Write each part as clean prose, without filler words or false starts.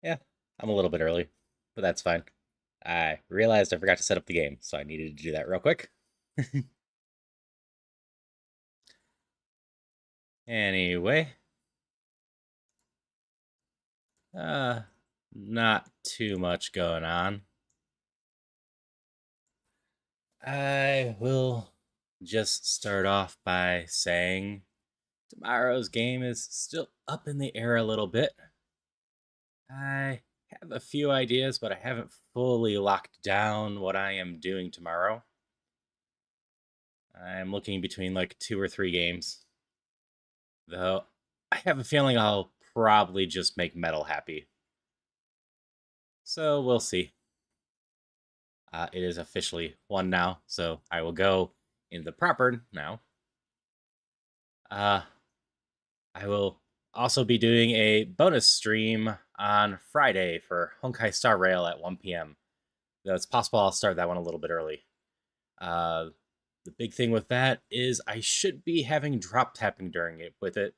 Yeah, I'm a little bit early, but that's fine. I realized I forgot to set up the game, so I needed to do that real quick. Anyway, uh, not too much going on. I will just start off by saying tomorrow's game is still up in the air a little bit. I have a few ideas, but I haven't fully locked down what I am doing tomorrow. I'm looking between like 2 or 3 games, though I have a feeling I'll probably just make Metal happy. So we'll see. It is officially 1 now, so I will go into the proper now. I will also be doing a bonus stream on Friday for Honkai Star Rail at 1 p.m. Though it's possible I'll start that one a little bit early. The big thing with that is I should be having drop tapping during it with it,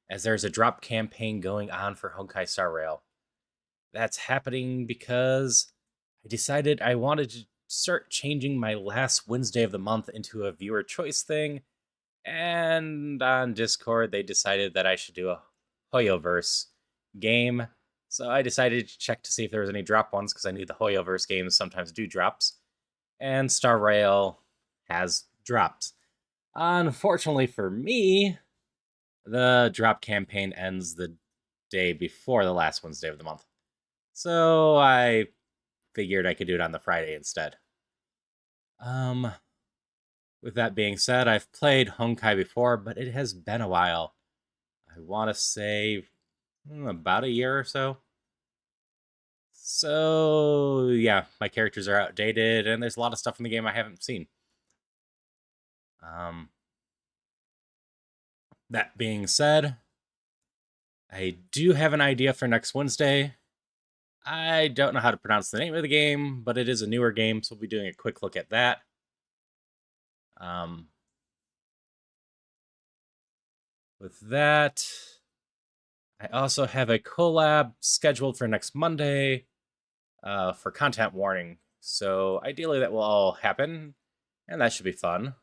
as there's a drop campaign going on for Honkai Star Rail. That's happening because I decided I wanted to start changing my last Wednesday of the month into a viewer choice thing, and on Discord they decided that I should do a Hoyoverse game. So I decided to check to see if there was any drop ones, because I knew the Hoyoverse games sometimes do drops, and Star Rail has drops. Unfortunately for me, the drop campaign ends the day before the last Wednesday of the month. So I figured I could do it on the Friday instead. With that being said, I've played Honkai before, but it has been a while. I want to say about a year or so. So yeah, my characters are outdated, and there's a lot of stuff in the game I haven't seen. That being said, I do have an idea for next Wednesday. I don't know how to pronounce the name of the game, but it is a newer game, so we'll be doing a quick look at that. With that, I also have a collab scheduled for next Monday for content warning. So ideally that will all happen, and that should be fun.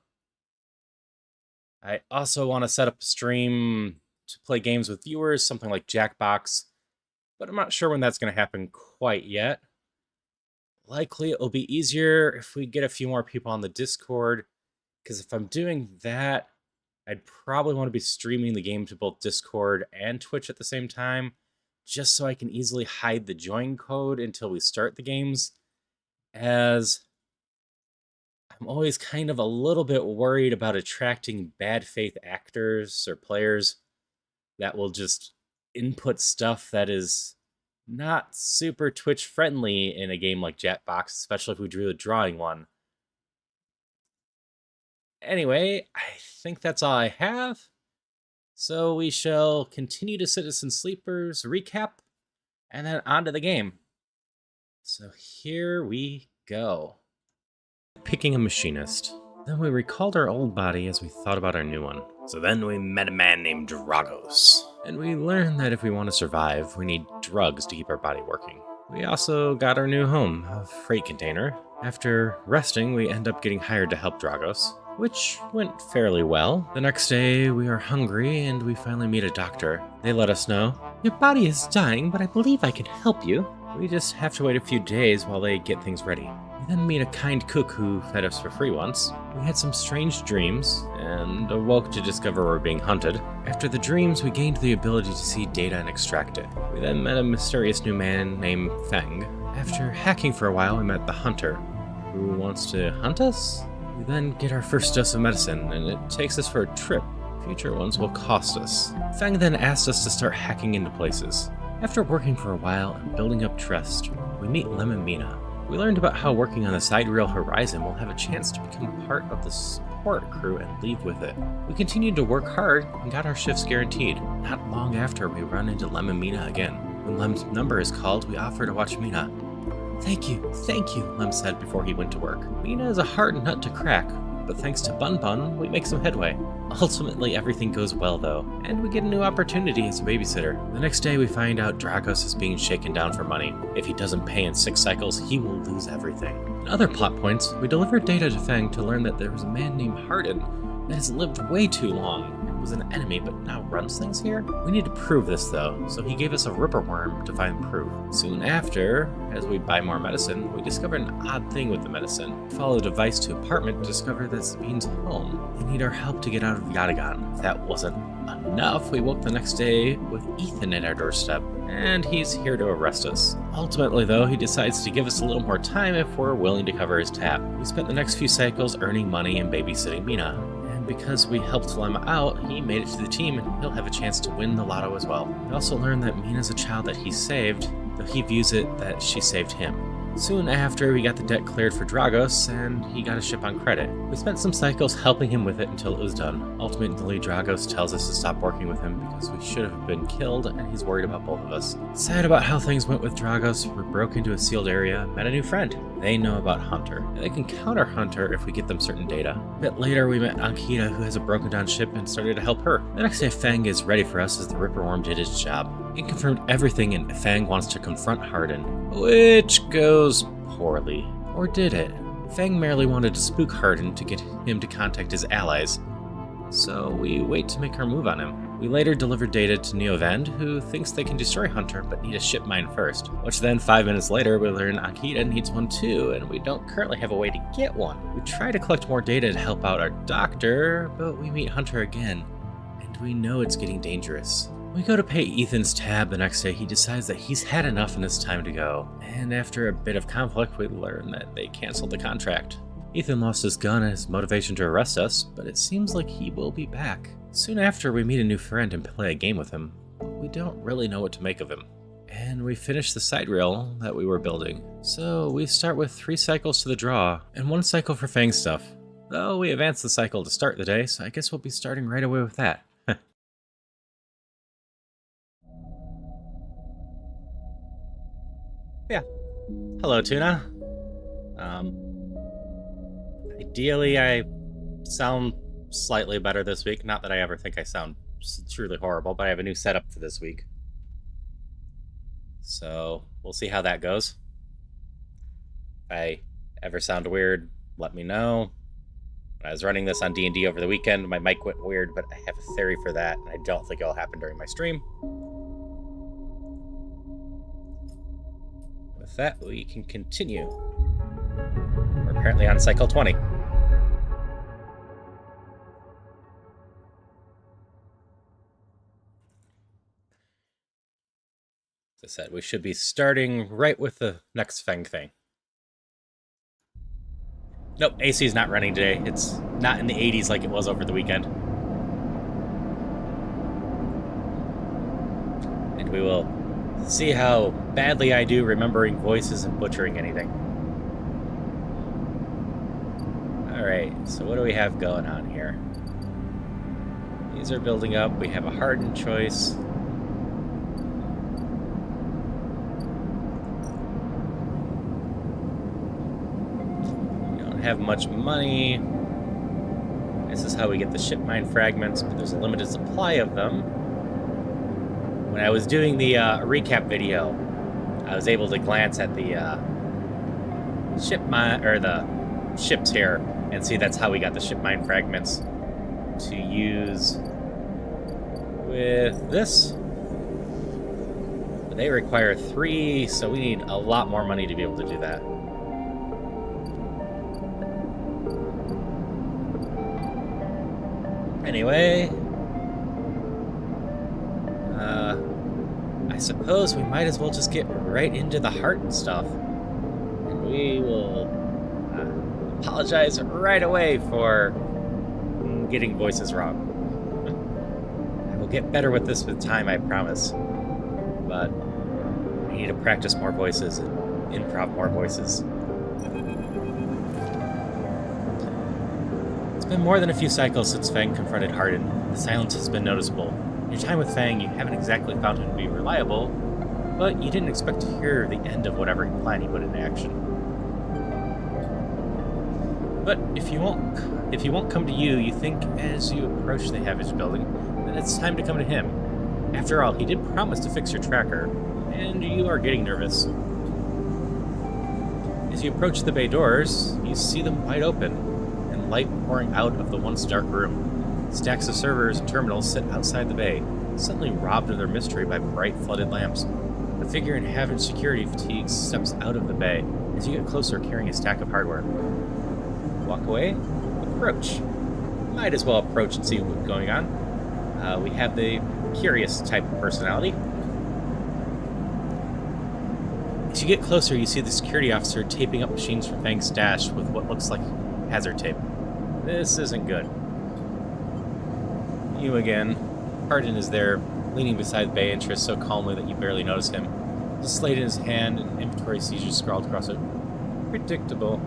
I also want to set up a stream to play games with viewers, something like Jackbox, but I'm not sure when that's going to happen quite yet. Likely it'll be easier if we get a few more people on the Discord, because if I'm doing that, I'd probably want to be streaming the game to both Discord and Twitch at the same time, just so I can easily hide the join code until we start the games, as I'm always kind of a little bit worried about attracting bad faith actors or players that will just input stuff that is not super Twitch friendly in a game like Jackbox, especially if we drew a drawing one. Anyway, I think that's all I have. So we shall continue to Citizen Sleepers recap, and then on to the game. So here we go. Picking a machinist. Then we recalled our old body as we thought about our new one. So then we met a man named Dragos, and we learned that if we want to survive, we need drugs to keep our body working. We also got our new home, a freight container. After resting, we end up getting hired to help Dragos, which went fairly well. The next day, we are hungry, and we finally meet a doctor. They let us know, "Your body is dying, but I believe I can help you." We just have to wait a few days while they get things ready. We then meet a kind cook who fed us for free once. We had some strange dreams, and awoke to discover we're being hunted. After the dreams, we gained the ability to see data and extract it. We then met a mysterious new man named Feng. After hacking for a while, we met the hunter, who wants to hunt us? We then get our first dose of medicine, and it takes us for a trip. Future ones will cost us. Feng then asked us to start hacking into places. After working for a while and building up trust, we meet Lemon Mina. We learned about how working on the Sidereal Horizon will have a chance to become part of the support crew and leave with it. We continued to work hard and got our shifts guaranteed. Not long after, we run into Lemon Mina again. When Lem's number is called, we offer to watch Mina. Thank you, Lem said before he went to work. Mina is a hard nut to crack, but thanks to Bun Bun, we make some headway. Ultimately, everything goes well though, and we get a new opportunity as a babysitter. The next day, we find out Dragos is being shaken down for money. If he doesn't pay in 6 cycles, he will lose everything. In other plot points, we delivered data to Fang to learn that there was a man named Hardin that has lived way too long and was an enemy but now runs things here? We need to prove this though, so he gave us a ripper worm to find proof. Soon after, as we buy more medicine, we discover an odd thing with the medicine. We follow the device to apartment to discover that Sabine's home. They need our help to get out of Yatagan. If that wasn't enough, we woke the next day with Ethan at our doorstep, and he's here to arrest us. Ultimately though, he decides to give us a little more time if we're willing to cover his tab. We spent the next few cycles earning money and babysitting Mina. Because we helped Lem out, he made it to the team and he'll have a chance to win the lotto as well. We also learned that Mina's a child that he saved, though he views it that she saved him. Soon after, we got the debt cleared for Dragos, and he got a ship on credit. We spent some cycles helping him with it until it was done. Ultimately, Dragos tells us to stop working with him because we should have been killed, and he's worried about both of us. Sad about how things went with Dragos, we broke into a sealed area, met a new friend. They know about Hunter, and they can counter Hunter if we get them certain data. A bit later, we met Ankita, who has a broken down ship, and started to help her. The next day, Fang is ready for us as the Ripper Worm did his job. He confirmed everything, and Fang wants to confront Hardin, which goes poorly. Or did it? Fang merely wanted to spook Hardin to get him to contact his allies, so we wait to make our move on him. We later delivered data to Neovend, who thinks they can destroy Hunter but need a ship mine first, which then 5 minutes later we learn Akita needs one too, and we don't currently have a way to get one. We try to collect more data to help out our doctor, but we meet Hunter again, and we know it's getting dangerous. We go to pay Ethan's tab the next day. He decides that he's had enough and it's time to go. And after a bit of conflict, we learn that they canceled the contract. Ethan lost his gun and his motivation to arrest us, but it seems like he will be back. Soon after, we meet a new friend and play a game with him. We don't really know what to make of him. And we finish the side rail that we were building. So we start with 3 cycles to the draw, and 1 cycle for Fang stuff. Though we advanced the cycle to start the day, so I guess we'll be starting right away with that. Yeah. Hello, Tuna. Ideally, I sound slightly better this week. Not that I ever think I sound truly horrible, but I have a new setup for this week. So, we'll see how that goes. If I ever sound weird, let me know. When I was running this on D&D over the weekend, my mic went weird, but I have a theory for that, and I don't think it'll happen during my stream. With that, we can continue. We're apparently on cycle 20. As I said, we should be starting right with the next Fang thing. Nope, AC is not running today. It's not in the 80s like it was over the weekend. And we will see how badly I do remembering voices and butchering anything. Alright, so what do we have going on here? These are building up. We have a hardened choice. We don't have much money. This is how we get the ship mine fragments, but there's a limited supply of them. When I was doing the recap video, I was able to glance at the ship mine, or the ships here, and see that's how we got the ship mine fragments to use with this. But they require 3, so we need a lot more money to be able to do that. Anyway, I suppose we might as well just get right into the heart and stuff. And we will apologize right away for getting voices wrong. I will get better with this with time, I promise. But I need to practice more voices and improv more voices. It's been more than a few cycles since Fang confronted Hardin. The silence has been noticeable. In your time with Fang, you haven't exactly found him to be reliable, but you didn't expect to hear the end of whatever plan he put into action. But if he won't come to you, you think as you approach the Havage building that it's time to come to him. After all, he did promise to fix your tracker, and you are getting nervous. As you approach the bay doors, you see them wide open, and light pouring out of the once dark room. Stacks of servers and terminals sit outside the bay, suddenly robbed of their mystery by bright flooded lamps. A figure in Havage security fatigues steps out of the bay as you get closer carrying a stack of hardware. Walk away? Approach. Might as well approach and see what's going on. We have the curious type of personality. As you get closer, you see the security officer taping up machines from Fang's stash with what looks like hazard tape. This isn't good. You again. Hardin is there, leaning beside the bay entrance so calmly that you barely notice him. The slate in his hand and inventory seizures scrawled across it. Predictable.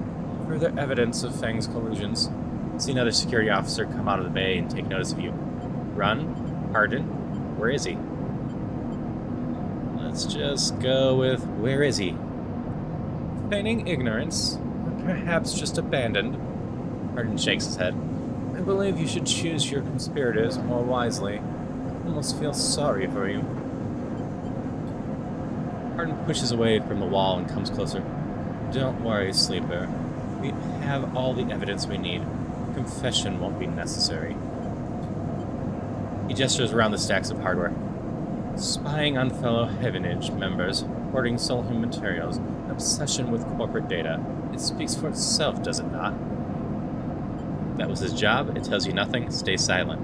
Further evidence of Fang's collusions. See another security officer come out of the bay and take notice of you. Run? Hardin? Where is he? Let's just go with, where is he? Feigning ignorance, or perhaps just abandoned. Hardin shakes his head. I believe you should choose your conspirators more wisely. I almost feel sorry for you. Hardin pushes away from the wall and comes closer. Don't worry, Sleeper. We have all the evidence we need. Confession won't be necessary. He gestures around the stacks of hardware. Spying on fellow Heavenage members, hoarding Solheim materials, obsession with corporate data. It speaks for itself, does it not? That was his job. It tells you nothing. Stay silent.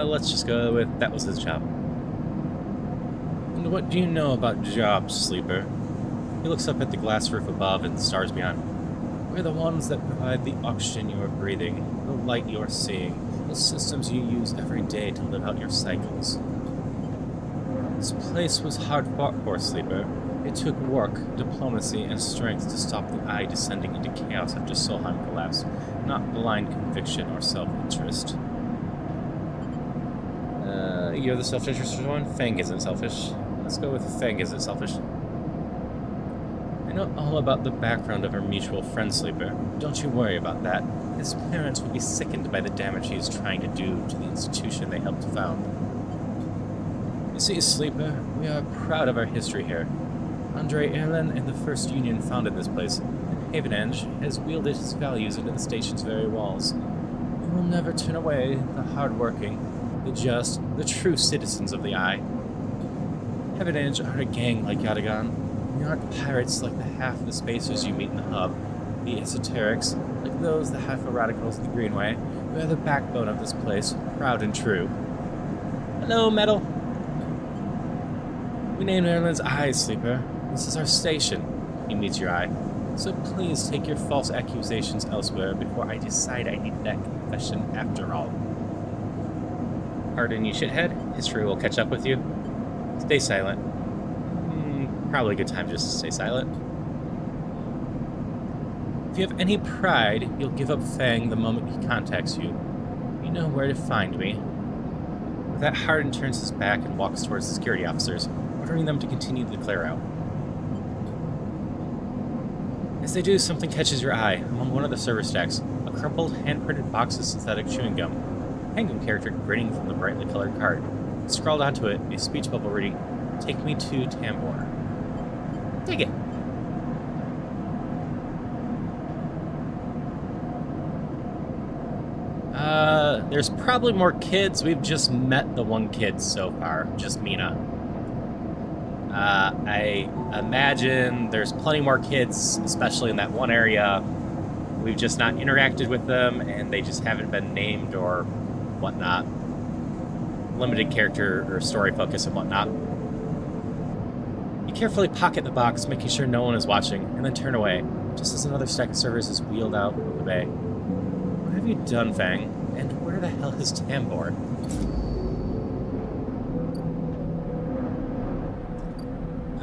Let's just go with that was his job. And what do you know about jobs, Sleeper? He looks up at the glass roof above and the stars beyond. We're the ones that provide the oxygen you are breathing, the light you are seeing, the systems you use every day to live out your cycles. This place was hard fought for, Sleeper. It took work, diplomacy, and strength to stop the Eye descending into chaos after Solheim collapsed, not blind conviction or self-interest. You're the self-interested one? Fang isn't selfish. Let's go with Fang isn't selfish. I know all about the background of our mutual friend, Sleeper. Don't you worry about that. His parents would be sickened by the damage he is trying to do to the institution they helped found. You see, Sleeper, we are proud of our history here. Andre Erlen and the First Union founded this place, and Havenenge has wielded his values into the station's very walls. We will never turn away the hard-working, the just, the true citizens of the Eye. Havenenge aren't a gang like Yatagan. We aren't pirates like the half of the spacers you meet in the hub, the esoterics, like those the half-radicals of the Greenway. We are the backbone of this place, proud and true. Hello, Metal. We named Erlen's Eye, Sleeper. This is our station. He meets your eye. So please take your false accusations elsewhere before I decide I need that confession after all. Pardon you, shithead. History will catch up with you. Stay silent. Probably a good time just to stay silent. If you have any pride, you'll give up Fang the moment he contacts you. You know where to find me. With that, Hardin turns his back and walks towards the security officers, ordering them to continue the clear-out. As they do, something catches your eye among one of the server stacks, a crumpled, hand-printed box of synthetic chewing gum. A Penguin character grinning from the brightly colored card. Scrawled onto it, a speech bubble reading, "Take me to Tambor." Take it. There's probably more kids. We've just met the one kid so far, just Mina. I imagine there's plenty more kids, especially in that one area. We've just not interacted with them, and they just haven't been named or whatnot. Limited character or story focus and whatnot. You carefully pocket the box, making sure no one is watching, and then turn away, just as another stack of servers is wheeled out of the bay. What have you done, Fang? And where the hell is Tambor?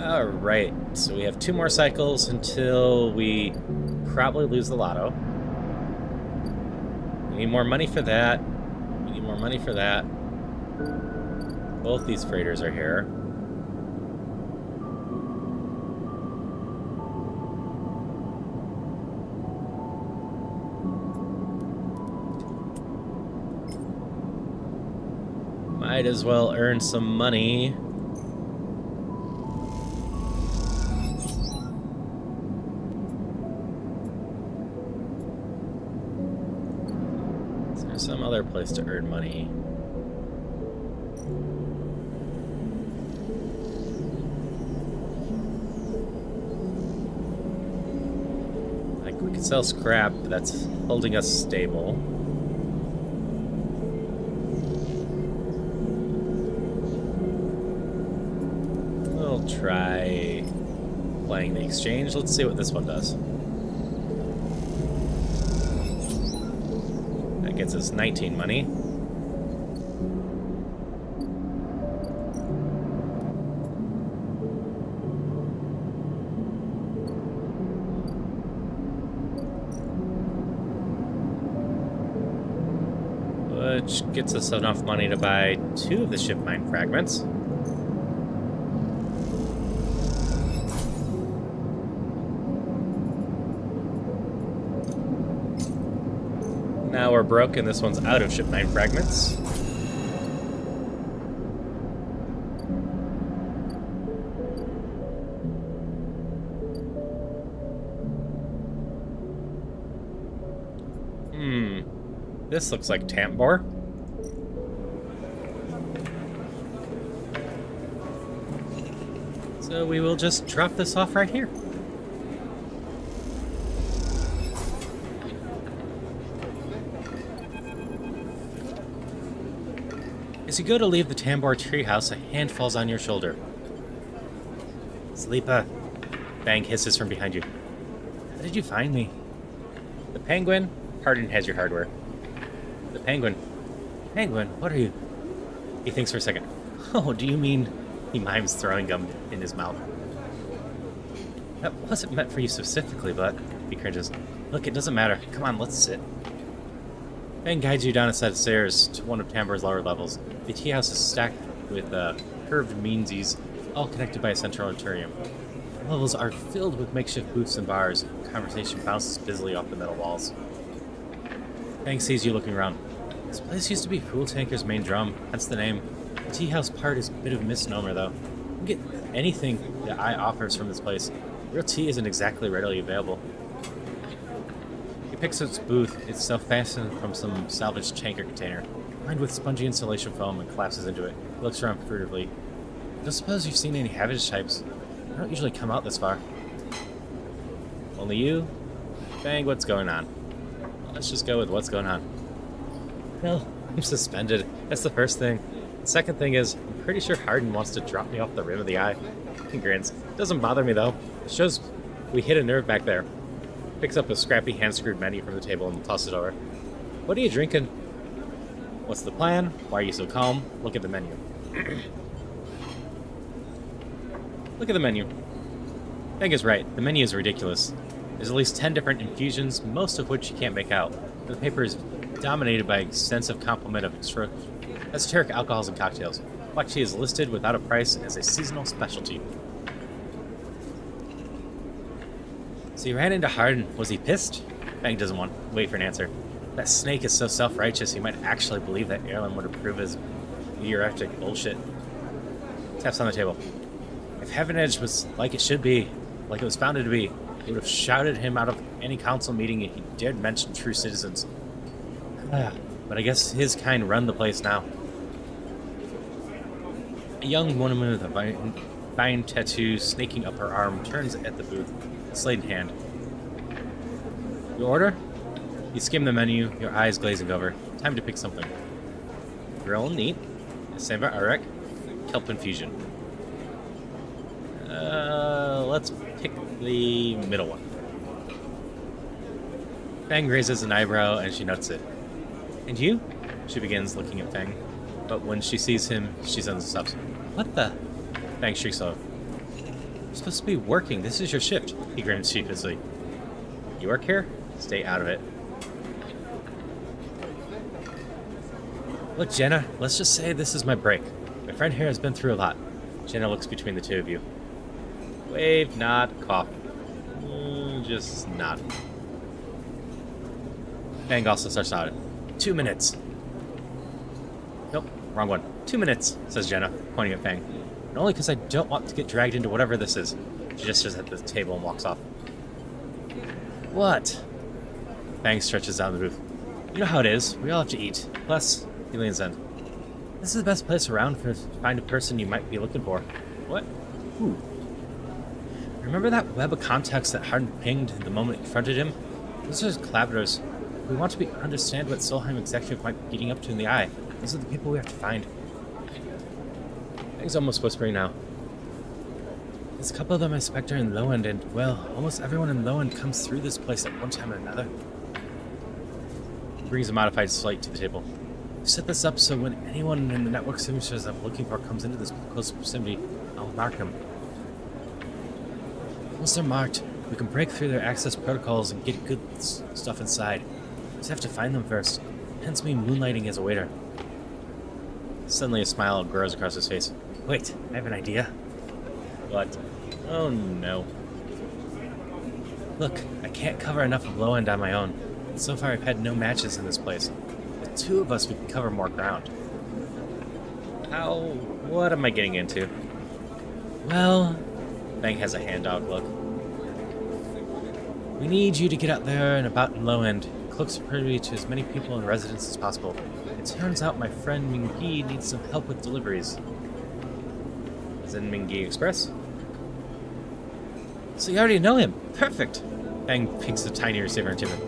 Alright, so we have 2 more cycles until we probably lose the lotto. We need more money for that. We need more money for that. Both these freighters are here. Might as well earn some money. Is there some other place to earn money? Like, we could sell scrap, but that's holding us stable. Try playing the exchange. Let's see what this one does. That gets us 19 money. Which gets us enough money to buy 2 of the ship mine fragments. Now we're broke and this one's out of ship mine fragments. This looks like Tambor. So we will just drop this off right here. As you go to leave the Tambor treehouse, a hand falls on your shoulder. Sleepa. Bang hisses from behind you. How did you find me? The penguin. Hardin has your hardware. The penguin. Penguin, what are you? He thinks for a second. Oh, do you mean... He mimes throwing gum in his mouth. That wasn't meant for you specifically, but... He cringes. Look, it doesn't matter. Come on, let's sit. Ben guides you down a set of stairs to one of Tambor's lower levels. The tea house is stacked with curved meansies, all connected by a central atrium. The levels are filled with makeshift booths and bars. Conversation bounces busily off the metal walls. Bang sees you looking around. This place used to be Fuel Tanker's main drum, hence the name. The tea house part is a bit of a misnomer, though. You can get anything the eye offers from this place. Real tea isn't exactly readily available. He picks up its booth, itself fastened from some salvaged tanker container, lined with spongy insulation foam, and collapses into it. He looks around furtively. I don't suppose you've seen any Havage types. They don't usually come out this far. Only you? Bang, what's going on? Let's just go with what's going on. Well, I'm suspended. That's the first thing. The second thing is, I'm pretty sure Hardin wants to drop me off the rim of the eye. He grins. Doesn't bother me, though. It shows we hit a nerve back there. Picks up a scrappy hand-screwed menu from the table and tosses it over. What are you drinking? What's the plan? Why are you so calm? Look at the menu. Look at the menu. Meg is right. The menu is ridiculous. There's at least 10 different infusions, most of which you can't make out. The paper is dominated by extensive complement of esoteric alcohols and cocktails. Black tea is listed without a price as a seasonal specialty. So you ran into Hardin. Was he pissed? Bang doesn't want to wait for an answer. That snake is so self-righteous he might actually believe that Erlen would approve his meteoritic bullshit. Taps on the table. If Heaven Edge was like it should be, like it was founded to be, it would have shouted him out of any council meeting if he dared mention true citizens. But I guess his kind run the place now. A young woman with a vine tattoo snaking up her arm turns at the booth, slate in hand. Your order? You skim the menu, your eyes glazing over. Time to pick something. Grill and neat. Samba Arek. Kelp infusion. Let's pick the middle one. Fang raises an eyebrow and she notes it. And you? She begins looking at Fang, but when she sees him, she suddenly stops. What the? Fang shrieks out. You're supposed to be working. This is your shift. He grins sheepishly. You work here? Stay out of it. Look, Jenna, let's just say this is my break. My friend here has been through a lot. Jenna looks between the two of you. Wave, nod, cough. Just nod. Fang also starts nodding. 2 minutes. Nope, wrong one. 2 minutes, says Jenna, pointing at Fang. And only because I don't want to get dragged into whatever this is. She just sits at the table and walks off. What? Fang stretches down the roof. You know how it is. We all have to eat. Plus, he leans in. This is the best place around to find a person you might be looking for. What? Who? Remember that web of contacts that Harden pinged the moment he confronted him? Those are his collaborators. We want to understand what Solheim executive might be getting up to in the eye. Those are the people we have to find. Fang's almost whispering now. There's a couple of them I suspect are in Lowend, and, well, almost everyone in Lowend comes through this place at one time or another. He brings a modified slate to the table. We set this up so when anyone in the network signatures I'm looking for comes into this close proximity, I'll mark them. Once they're marked, we can break through their access protocols and get good stuff inside. We just have to find them first, hence me moonlighting as a waiter. Suddenly a smile grows across his face. Wait, I have an idea. What? Oh no. Look, I can't cover enough of Lowend on my own. So far I've had no matches in this place. With 2 of us we can cover more ground. How? What am I getting into? Well, Fang has a hand-dog look. We need you to get out there and about in Lowend, cloak privy to as many people and residents as possible. It turns out my friend Mingyi needs some help with deliveries. Is in Mingyi Express? So you already know him. Perfect! Fang picks the tiny receiver into him.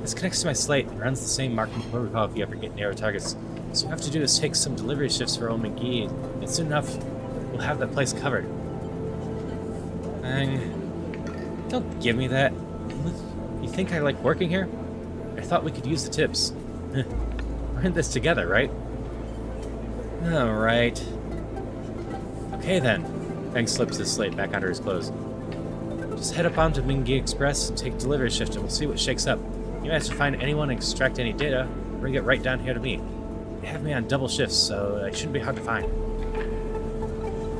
This connects to my slate and runs the same marking protocol if you ever get narrow targets. So what you have to do is take some delivery shifts for old Mingyi, and soon enough, we'll have that place covered. Fang, don't give me that. You think I like working here? I thought we could use the tips. We're in this together, right? Alright. Okay then. Fang slips his slate back under his clothes. Just head up onto Mingyi Express and take delivery shift and we'll see what shakes up. You manage to find anyone and extract any data, bring it right down here to me. They have me on double shifts, so it shouldn't be hard to find.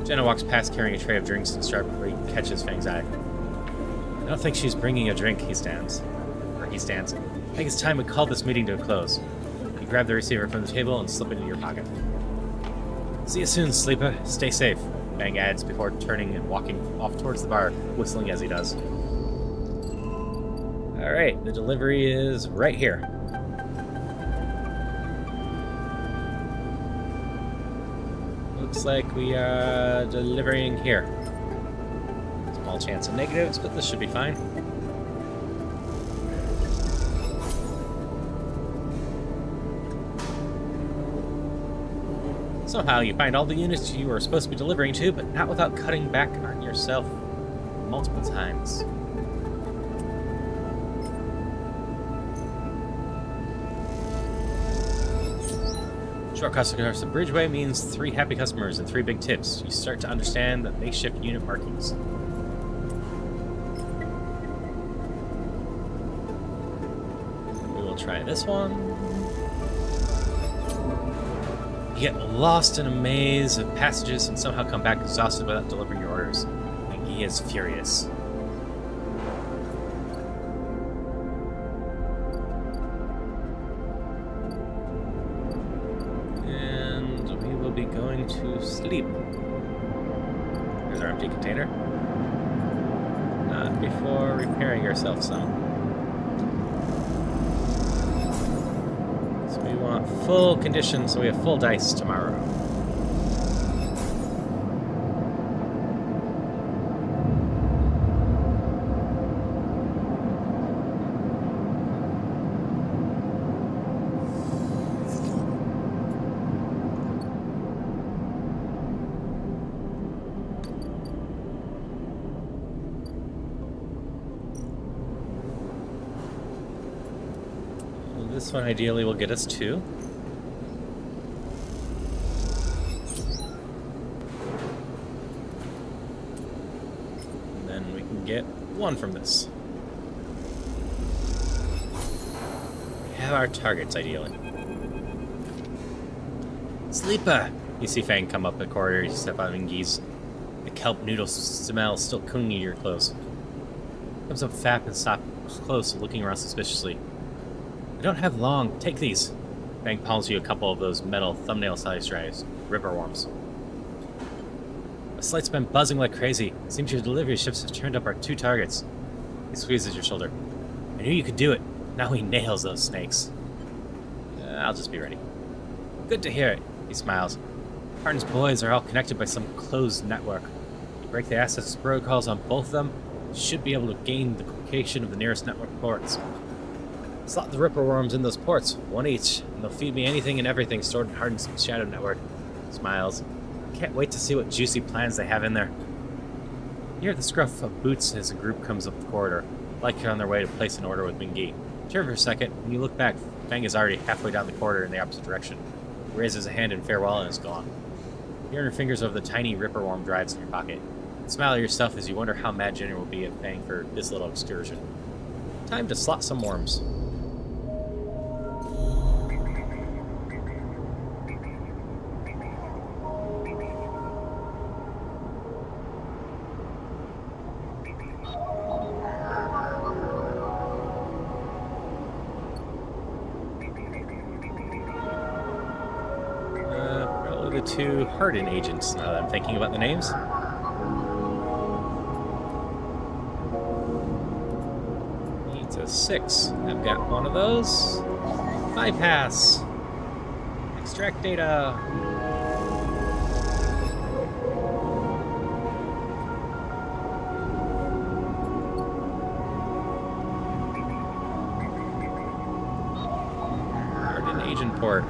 Jenna walks past carrying a tray of drinks and sharply catches Fang's eye. I don't think she's bringing a drink, he stands. I think it's time we call this meeting to a close. You grab the receiver from the table and slip it into your pocket. See you soon, sleeper. Stay safe, Fang adds before turning and walking off towards the bar, whistling as he does. Alright, the delivery is right here. Looks like we are delivering here. Small chance of negatives, but this should be fine. Somehow you find all the units you were supposed to be delivering to, but not without cutting back on yourself multiple times. Shortcuts across the bridgeway means 3 happy customers and 3 big tips. You start to understand the makeshift unit markings. We will try this one. You get lost in a maze of passages and somehow come back exhausted without delivering your orders. And he is furious. Be going to sleep. Here's our empty container. Not before repairing yourself some. So we want full condition, so we have full dice tomorrow. This one ideally will get us 2. And then we can get 1 from this. We have our targets ideally. Sleeper, You see Fang come up the corridor, you step out of Mingy's. The kelp noodle smell still clinging to your clothes. Comes up fast and stops close, looking around suspiciously. I don't have long. Take these. Fang palms you a couple of those metal thumbnail-sized drives. Ripper worms. The slight's been buzzing like crazy. Seems your delivery ships have turned up our 2 targets. He squeezes your shoulder. I knew you could do it. Now he nails those snakes. I'll just be ready. Good to hear it. He smiles. Harden's boys are all connected by some closed network. You break the access protocols on both of them, you should be able to gain the location of the nearest network ports. Slot the Ripper worms in those ports, 1 each, and they'll feed me anything and everything stored in Harden's shadow network. Smiles. Can't wait to see what juicy plans they have in there. You hear the scruff of boots as a group comes up the corridor, like you're on their way to place an order with Mingy. Turn for a second, when you look back, Fang is already halfway down the corridor in the opposite direction. He raises a hand in farewell and is gone. You run your fingers over the tiny Ripper worm drives in your pocket. You smile at yourself as you wonder how mad Jenny will be at Fang for this little excursion. Time to slot some worms. Probably the 2 Harden agents, now that I'm thinking about the names. Needs a 6. I've got one of those. Bypass. Extract data. Harden agent port.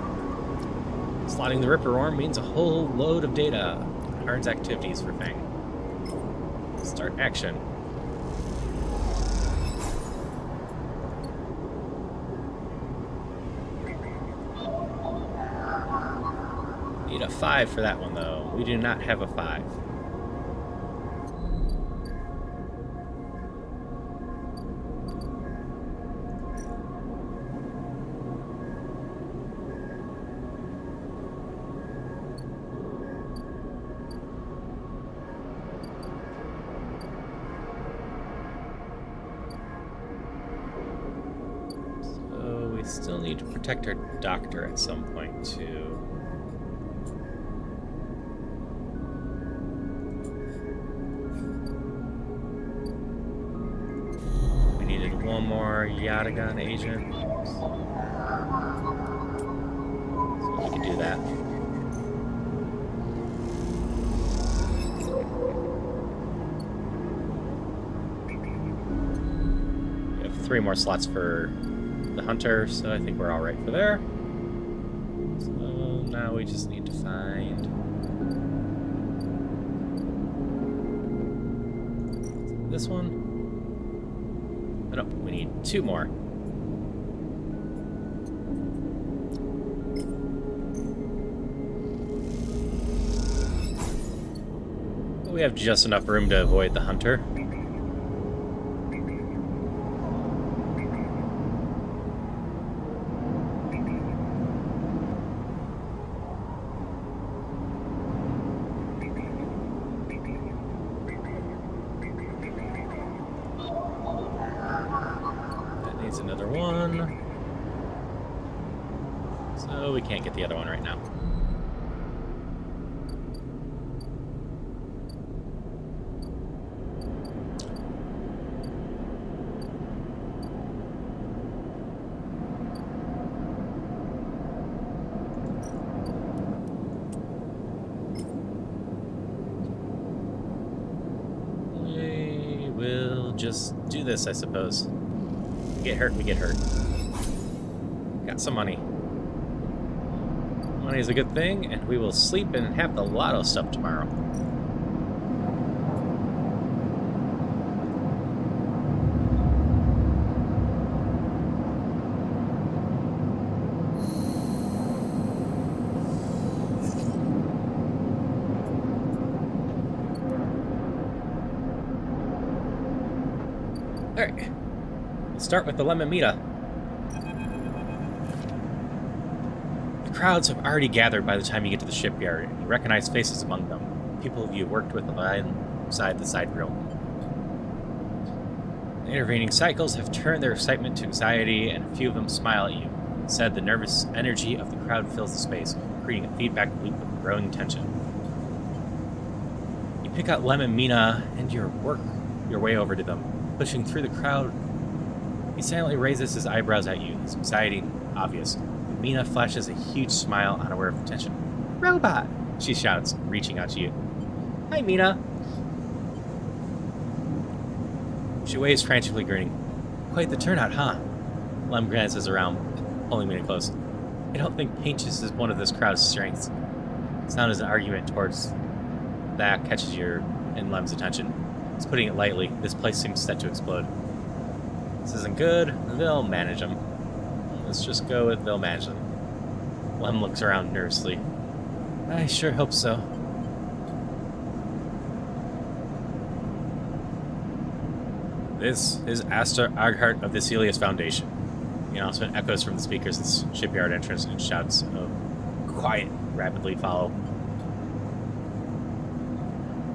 Slotting the Ripper worm means a whole load of data. Harden's activities for Fang. Start action. Need a 5 for that one, though. We do not have a 5. Still need to protect our doctor at some point, too. We needed one more Yatagan agent. So we can do that. We have 3 more slots for the hunter, so I think we're all right for there. So now we just need to find this one. Oh, no, we need 2 more. We have just enough room to avoid the hunter. Another one. So we can't get the other one right now. We will just do this, I suppose. Get hurt, we get hurt. Got some money. Money is a good thing, and we will sleep and have the lotto stuff tomorrow. All right. Start with the Lemon Mita. The crowds have already gathered by the time you get to to the shipyard, and you recognize faces among them, people you worked with alongside the side reel. The intervening cycles have turned their excitement to anxiety, and a few of them smile at you. Instead, the nervous energy of the crowd fills the space, creating a feedback loop of growing tension. You pick out Lem and Mina and work your way over to them. Pushing through the crowd, he silently raises his eyebrows at you, his anxiety obvious. Mina flashes a huge smile, unaware of attention. "Robot!" she shouts, reaching out to you. "Hi, Mina." She waves, frantically grinning. "Quite the turnout, huh?" Lem glances around, pulling Mina close. "I don't think patience is one of this crowd's strengths." Sound is an argument towards that catches your and Lem's attention. He's putting it lightly. This place seems set to explode. This isn't good. They'll manage them. Let's just go with they'll manage them. Lem looks around nervously. "I sure hope so." This is Asta Arghart of the Celius Foundation. The announcement echoes from the speakers at the shipyard entrance, and shouts of "Quiet" rapidly follow.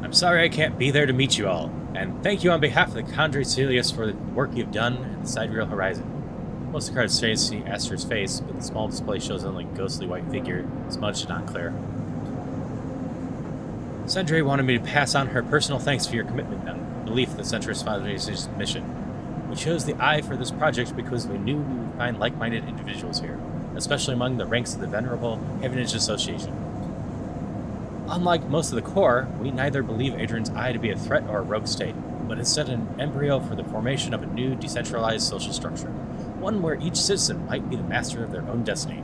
"I'm sorry I can't be there to meet you all, and thank you on behalf of the Condre Celius for the work you've done at the Sidereal Horizon." Most of the crowd strains to see Aster's face, but the small display shows only a ghostly white figure, smudged and unclear. "Sandre wanted me to pass on her personal thanks for your commitment and belief in the Centrist Foundation's mission. We chose the Eye for this project because we knew we would find like-minded individuals here, especially among the ranks of the venerable Heavenage Association. Unlike most of the core, we neither believe Adrian's Eye to be a threat or a rogue state, but instead an embryo for the formation of a new decentralized social structure, one where each citizen might be the master of their own destiny."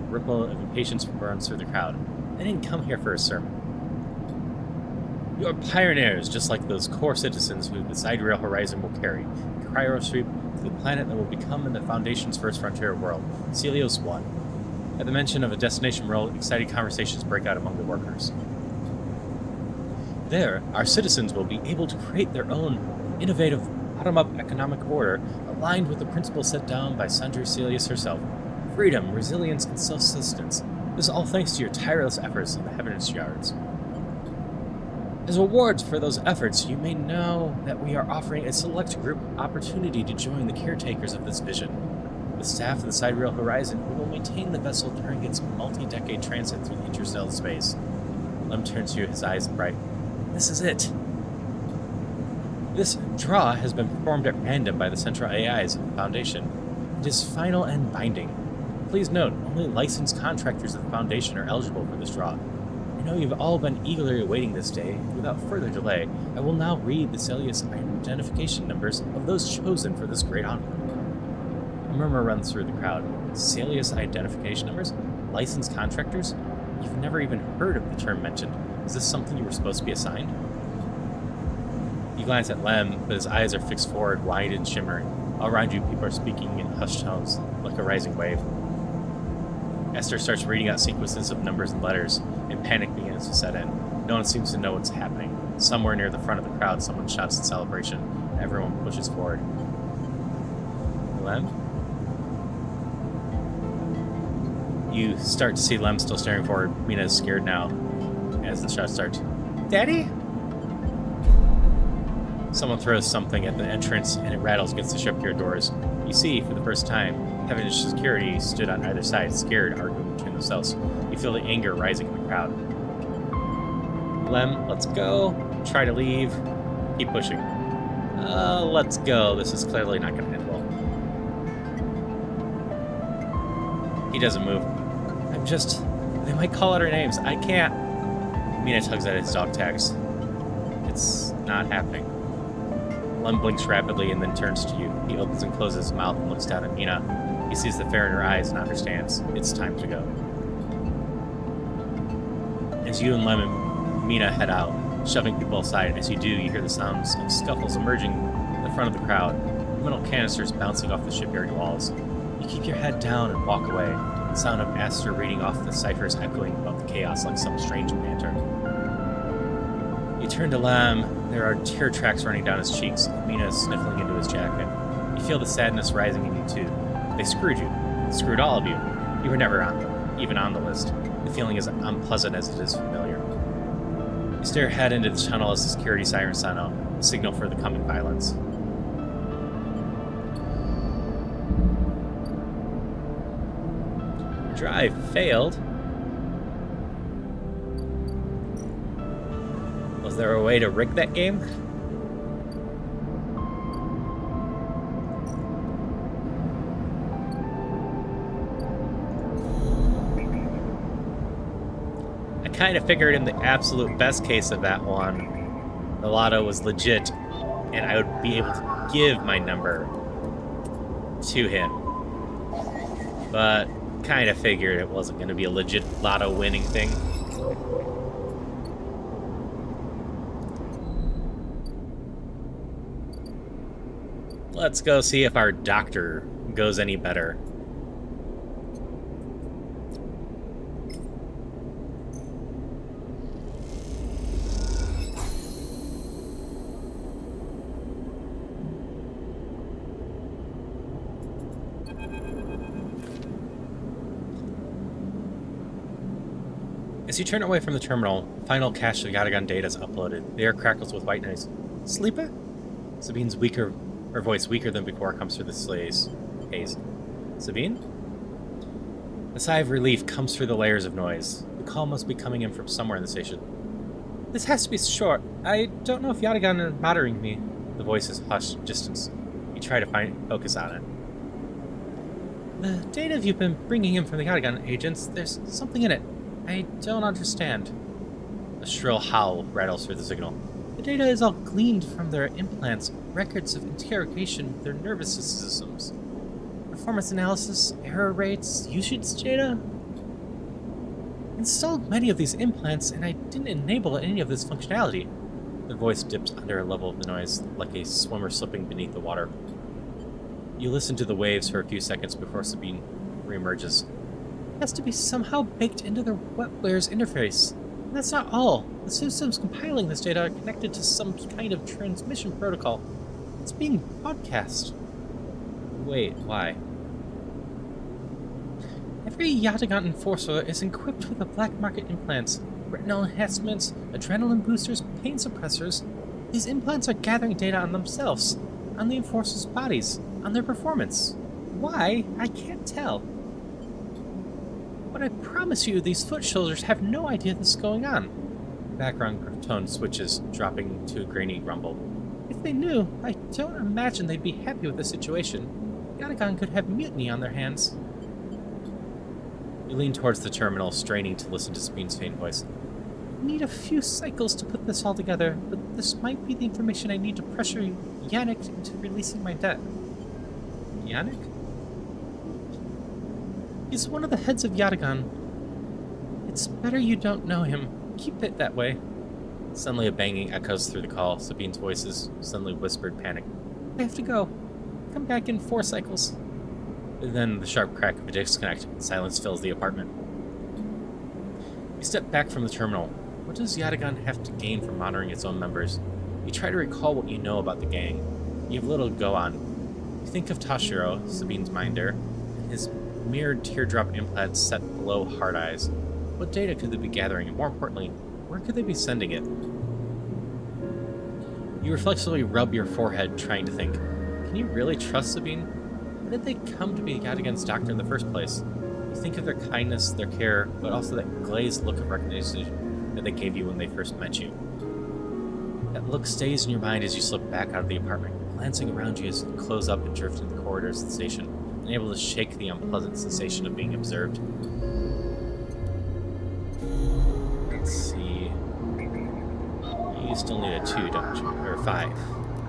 A ripple of impatience runs through the crowd. They didn't come here for a sermon. "You're pioneers, just like those core citizens who the Sidereal Horizon will carry. Cryosweep to the planet that will become in the Foundation's first frontier world, Celios 1. At the mention of a destination world, exciting conversations break out among the workers. There, our citizens will be able to create their own innovative bottom-up economic order aligned with the principles set down by Sandra Celius herself. Freedom, resilience, and self-sustenance. This is all thanks to your tireless efforts in the Heavenage Yards. As rewards for those efforts, you may know that we are offering a select group opportunity to join the caretakers of this vision. The staff of the Sidereal Horizon will maintain the vessel during its multi-decade transit through the interstellar space." Lem turns to you, his eyes bright. "This is it. This draw has been performed at random by the central AIs of the Foundation. It is final and binding. Please note, only licensed contractors of the Foundation are eligible for this draw. I know you've all been eagerly awaiting this day. Without further delay, I will now read the Celius identification numbers of those chosen for this great honor." A murmur runs through the crowd. Celius identification numbers? Licensed contractors? You've never even heard of the term mentioned. Is this something you were supposed to be assigned? You glance at Lem, but his eyes are fixed forward, wide and shimmering. All around you, people are speaking in hushed tones, like a rising wave. Esther starts reading out sequences of numbers and letters, and panic begins to set in. No one seems to know what's happening. Somewhere near the front of the crowd, someone shouts in celebration. Everyone pushes forward. "Lem?" You start to see Lem still staring forward. Mina is scared now as the shots start. "Daddy?" Someone throws something at the entrance, and it rattles against the shipyard doors. You see, for the first time, Heavenage Security stood on either side, scared, arguing between themselves. You feel the anger rising in the crowd. "Lem, let's go. Try to leave. Keep pushing." Let's go. This is clearly not going to end well." He doesn't move. They might call out our names. I can't." Mina tugs at his dog tags. "It's not happening." Lem blinks rapidly and then turns to you. He opens and closes his mouth and looks down at Mina. He sees the fear in her eyes and understands. It's time to go. As you and Lem and Mina head out, shoving people aside, as you do, you hear the sounds of scuffles emerging in the front of the crowd, metal canisters bouncing off the shipyard walls. You keep your head down and walk away, the sound of Aster reading off the ciphers echoing above the chaos like some strange banter. You turn to Lem. There are tear tracks running down his cheeks. Mina is sniffling into his jacket. You feel the sadness rising in you too. They screwed you. They screwed all of you. You were never even on the list. The feeling as unpleasant as it is familiar. You stare ahead into the tunnel as the security sirens sound out, a signal for the coming violence. Drive failed. Was there a way to rig that game? I kind of figured in the absolute best case of that one, the lotto was legit, and I would be able to give my number to him. But kind of figured it wasn't going to be a legit lotto winning thing. Let's go see if our doctor goes any better. As you turn away from the terminal, final cache of Yatagan data is uploaded. The air crackles with white noise. Sleeper? Sabine's voice weaker than before comes through the haze. Sabine? A sigh of relief comes through the layers of noise. The call must be coming in from somewhere in the station. This has to be short. I don't know if Yatagan is monitoring me. The voice is hushed distance. You try to focus on it. The data you've been bringing in from the Yatagan agents, there's something in it. I don't understand. A shrill howl rattles through the signal. The data is all gleaned from their implants, records of interrogation with their nervous systems. Performance analysis, error rates, usage data. Installed many of these implants, and I didn't enable any of this functionality. The voice dips under a level of the noise, like a swimmer slipping beneath the water. You listen to the waves for a few seconds before Sabine reemerges. It has to be somehow baked into their wetware's interface. And that's not all. The systems compiling this data are connected to some kind of transmission protocol. It's being broadcast. Wait, why? Every Yatagan enforcer is equipped with a black market implants, retinal enhancements, adrenaline boosters, pain suppressors. These implants are gathering data on themselves, on the enforcers' bodies, on their performance. Why? I can't tell. But I promise you, these foot soldiers have no idea this is going on. The background tone switches, dropping to a grainy rumble. If they knew, I don't imagine they'd be happy with the situation. Yatagan could have mutiny on their hands. You lean towards the terminal, straining to listen to Sabine's faint voice. I need a few cycles to put this all together, but this might be the information I need to pressure Yannick into releasing my debt. Yannick? He's one of the heads of Yatagan. It's better you don't know him. Keep it that way. Suddenly a banging echoes through the call. Sabine's voice is suddenly whispered panic. I have to go. Come back in 4 cycles. And then the sharp crack of a disconnect. Silence fills the apartment. You step back from the terminal. What does Yatagan have to gain from monitoring its own members? You try to recall what you know about the gang. You have little to go on. You think of Toshiro, Sabine's minder, and his mirrored teardrop implants set below hard eyes. What data could they be gathering, and more importantly, where could they be sending it? You reflexively rub your forehead, trying to think. Can you really trust Sabine? Why did they come to be Yatagan's doctor in the first place? You think of their kindness, their care, but also that glazed look of recognition that they gave you when they first met you. That look stays in your mind as you slip back out of the apartment, glancing around you as you close up and drift into the corridors of the station, unable to shake the unpleasant sensation of being observed. Let's see. You still need a 2, don't you? Or 5.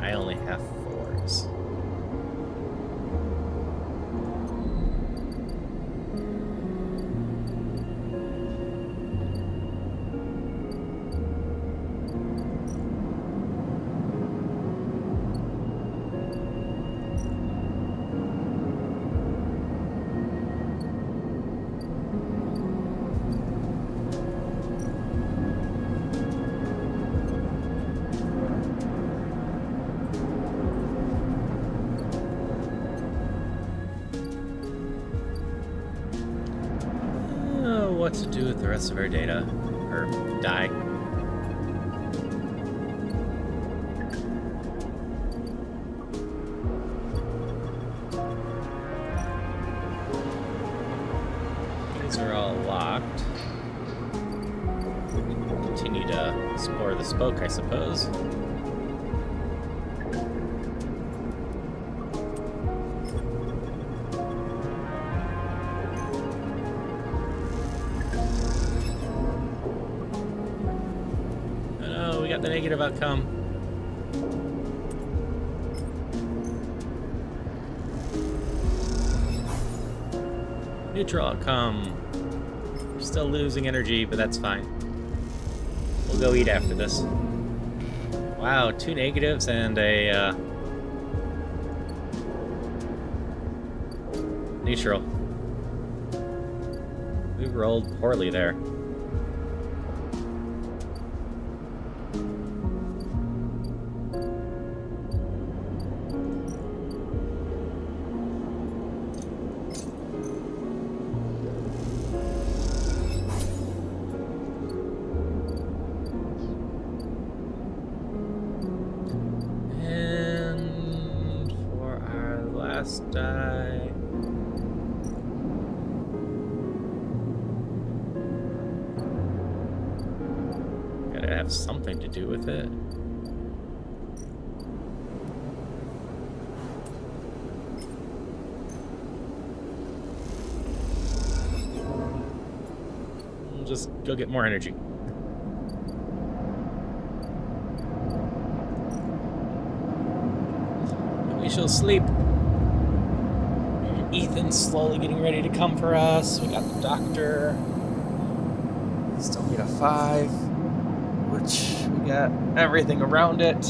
I only have 4s. what to do with the rest of our data. Or die. These are all locked. We can continue to explore the spoke, I suppose. Oh no, we got the negative outcome. Neutral outcome. We're still losing energy, but that's fine. We'll go eat after this. Wow, 2 negatives and a neutral. We rolled poorly there. Die. Gotta have something to do with it. We'll just go get more energy. We shall sleep. Ethan's slowly getting ready to come for us. We got the doctor. Still need a 5, which we got everything around it.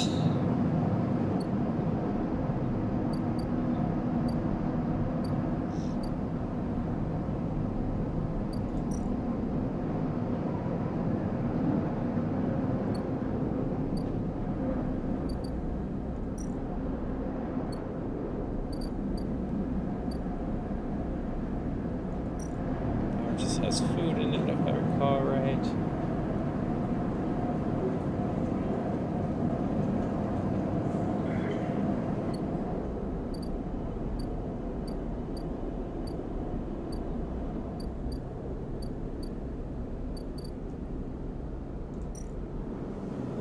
Has food in it, if I recall right.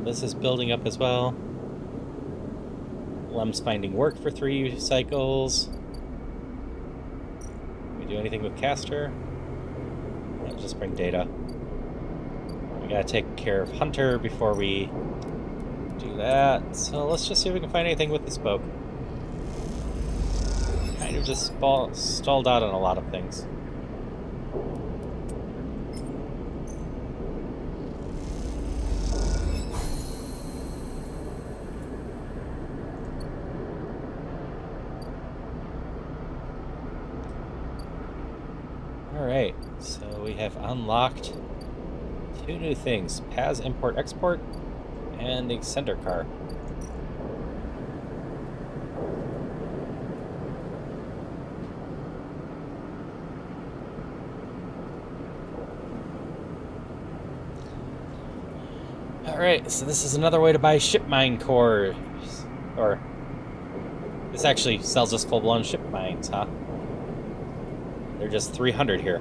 This is building up as well. Lem's finding work for 3 cycles. Can we do anything with Castor? Just bring data. We gotta take care of Hunter before we do that. So let's just see if we can find anything with the spoke. Kind of just stalled out on a lot of things. Alright, so we have unlocked 2 new things. PAS Import-Export and the Extender car. Alright, so this is another way to buy ship mine cores. Or, this actually sells us full-blown ship mines, huh? They're just 300 here.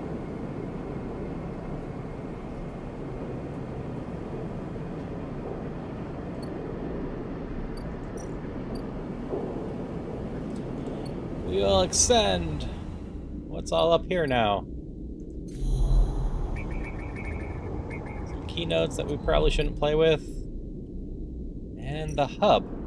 We will extend. What's all up here now? Some keynotes that we probably shouldn't play with. And the hub.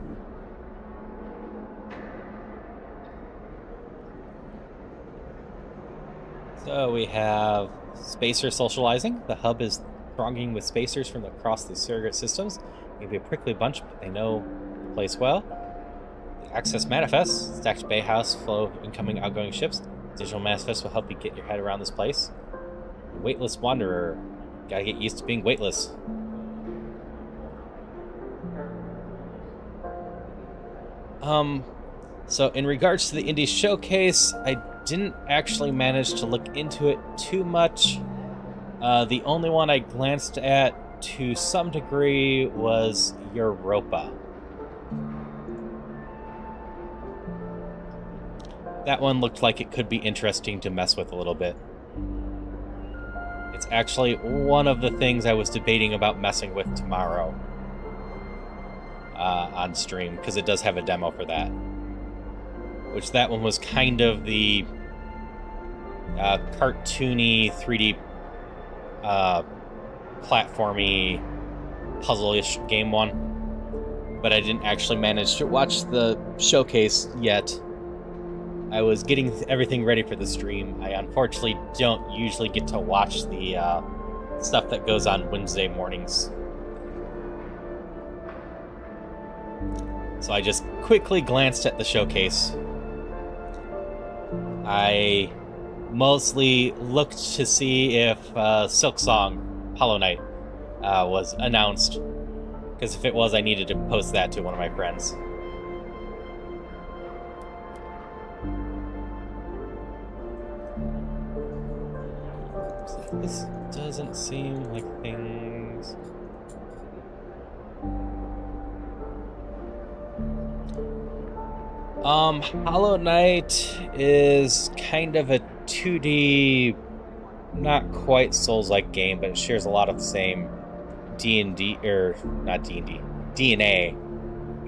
So we have spacer socializing. The hub is thronging with spacers from across the surrogate systems. It can be a prickly bunch, but they know the place well. The access manifest. Stacked bay house, flow of incoming, outgoing ships. Digital manifest will help you get your head around this place. Weightless wanderer. Gotta get used to being weightless. So in regards to the Indie Showcase, I didn't actually manage to look into it too much. The only one I glanced at to some degree was Europa. That one looked like it could be interesting to mess with a little bit. It's actually one of the things I was debating about messing with tomorrow on stream, because it does have a demo for that. Which that one was kind of the cartoony 3D platformy puzzle-ish game one. But I didn't actually manage to watch the showcase yet. I was getting everything ready for the stream. I unfortunately don't usually get to watch the stuff that goes on Wednesday mornings. So I just quickly glanced at the showcase. I mostly looked to see if Silksong Hollow Knight was announced, because if it was, I needed to post that to one of my friends. This doesn't seem like things... Hollow Knight is kind of a 2D, not quite Souls-like game, but it shares a lot of the same D&D, or not D&D, DNA.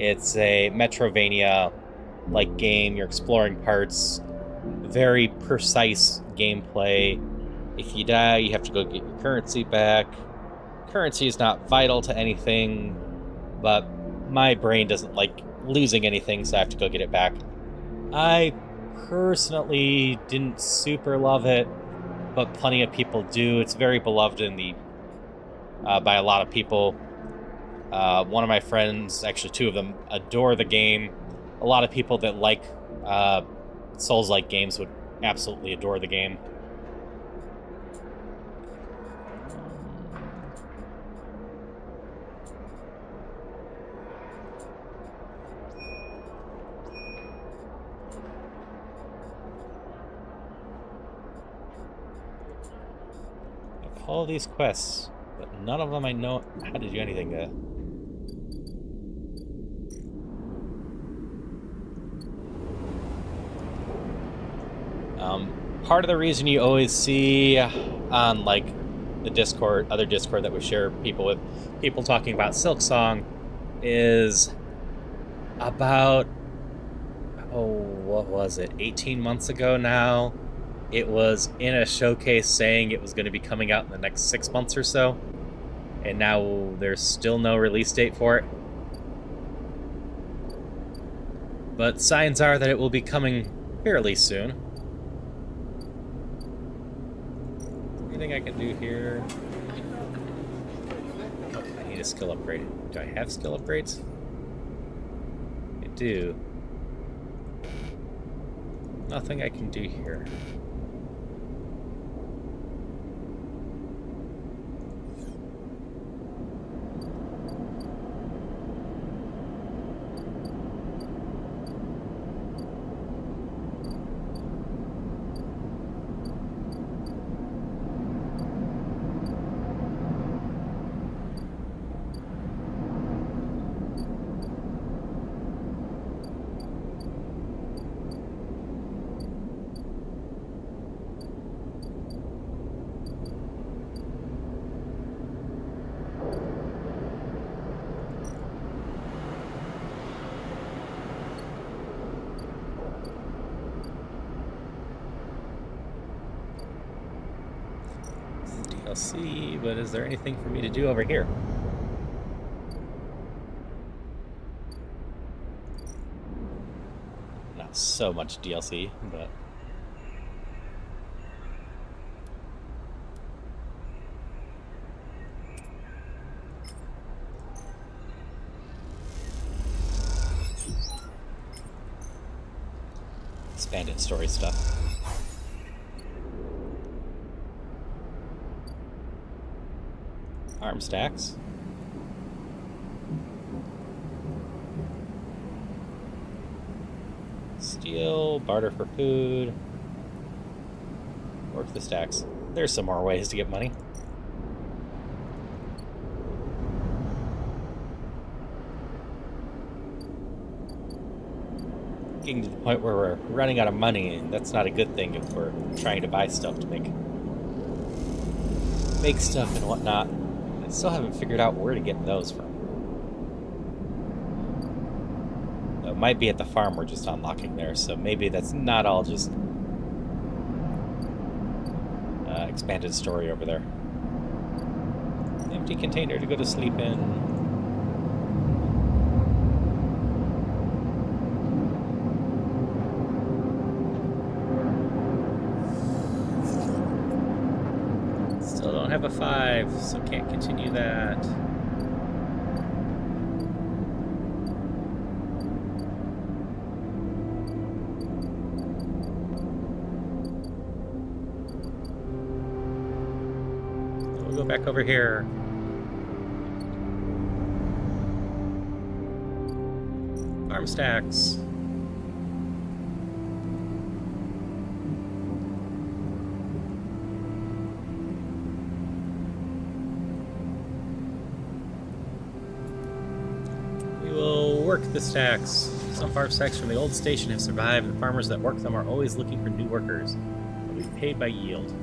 It's a Metrovania-like game. You're exploring parts, very precise gameplay. If you die, you have to go get your currency back. Currency is not vital to anything, but my brain doesn't like losing anything, so I have to go get it back. I personally didn't super love it, but plenty of people do. It's very beloved in the by a lot of people. One of my friends, actually two of them, adore the game. A lot of people that like Souls-like games would absolutely adore the game. All these quests, but none of them I know how to do anything to. Part of the reason you always see on like the Discord, other Discord that we share people with, people talking about Silksong, is about, what was it, 18 months ago now? It was in a showcase saying it was going to be coming out in the next 6 months or so, and now there's still no release date for it. But signs are that it will be coming fairly soon. Anything I can do here? Oh, I need a skill upgrade. Do I have skill upgrades? I do. Nothing I can do here. DLC, but is there anything for me to do over here? Not so much DLC, but... expanded story stuff. Arm stacks. Steal, barter for food. Work the stacks. There's some more ways to get money. getting to the point where we're running out of money, and that's not a good thing if we're trying to buy stuff to make stuff and whatnot. I still haven't figured out where to get those from. It might be at the farm we're just unlocking there, so maybe that's not all just expanded story over there. Empty container to go to sleep in. Still don't have a 5, so can't continue that. We'll go back over here. Farm stacks. We will work the stacks. Some farm stacks from the old station have survived. The farmers that work them are always looking for new workers. They'll be paid by yield.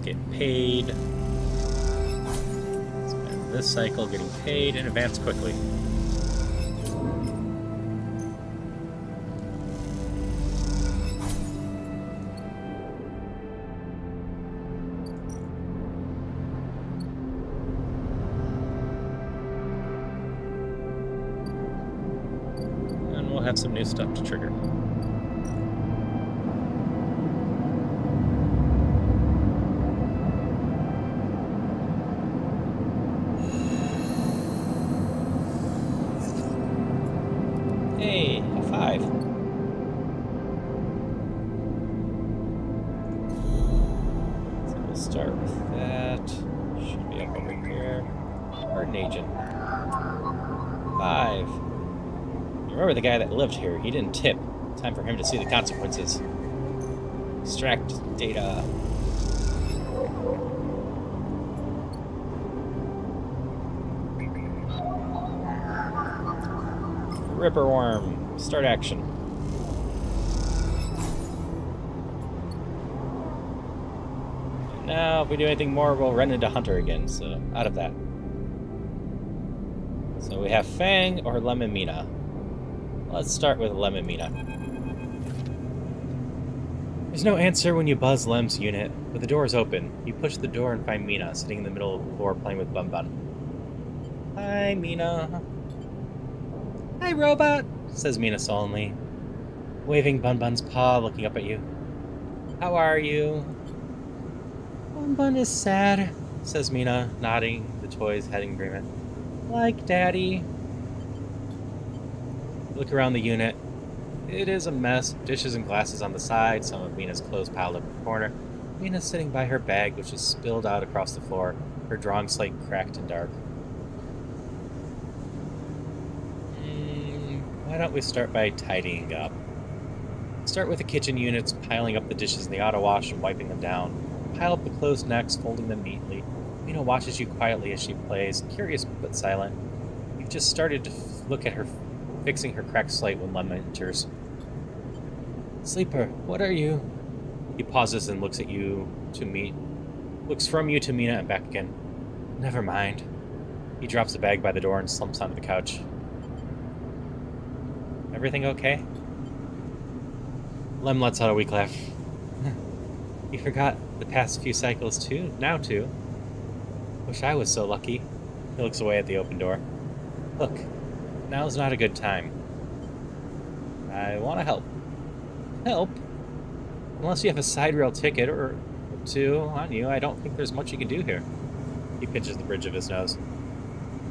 Get paid. Spend this cycle getting paid and advance quickly. And we'll have some new stuff to trigger. Hey, a 5. So we'll start with that. Should be up over here. Pardon agent. 5. You remember the guy that lived here? He didn't tip. Time for him to see the consequences. Extract data. Ripperworm. Start action. And now, if we do anything more, we'll run into Hunter again, so out of that. So we have Fang or Lemon Mina. Let's start with Lemon Mina. There's no answer when you buzz Lem's unit, but the door is open. You push the door and find Mina, sitting in the middle of the floor playing with Bun Bun. Hi, Mina. Hi, robot, says Mina sullenly, waving Bun Bun's paw, looking up at you. How are you? Bun Bun is sad, says Mina, nodding, the toy's head in agreement. Like Daddy. Look around the unit. It is a mess. Dishes and glasses on the side, some of Mina's clothes piled up in the corner. Mina's sitting by her bag, which is spilled out across the floor, her drawing slate cracked and dark. Why don't we start by tidying up? Start with the kitchen units, piling up the dishes in the auto wash and wiping them down. Pile up the clothes next, folding them neatly. Mina watches you quietly as she plays, curious but silent. You've just started to look at her fixing her cracked slate when Lemon enters. Sleeper, what are you? He pauses and looks at you to meet. Looks from you to Mina and back again. Never mind. He drops the bag by the door and slumps onto the couch. Everything okay? Lem lets out a weak laugh. You forgot the past few cycles too? Now too. Wish I was so lucky. He looks away at the open door. Look, now's not a good time. I want to help. Help? Unless you have a side rail ticket or two on you, I don't think there's much you can do here. He pinches the bridge of his nose.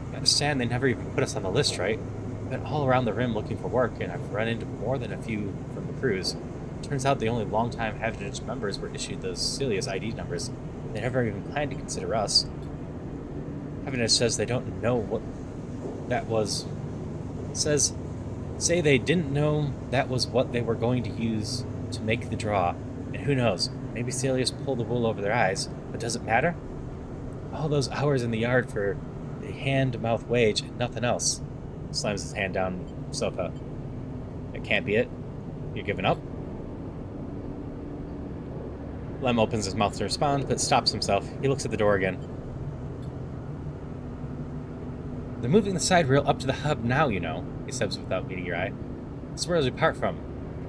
You understand they never even put us on the list, right? I've been all around the rim looking for work, and I've run into more than a few from the crews. Turns out the only long-time Havenage members were issued those Celia's ID numbers. They never even planned to consider us. Havenage says they don't know what that was. Say they didn't know that was what they were going to use to make the draw. And who knows, maybe Celia's pulled the wool over their eyes, but does it matter? All those hours in the yard for a hand-to-mouth wage and nothing else. Slams his hand down the sofa. That can't be it. You're giving up? Lem opens his mouth to respond, but stops himself. He looks at the door again. They're moving the side rail up to the hub now, you know, he says without meeting your eye. That's where they'll depart from.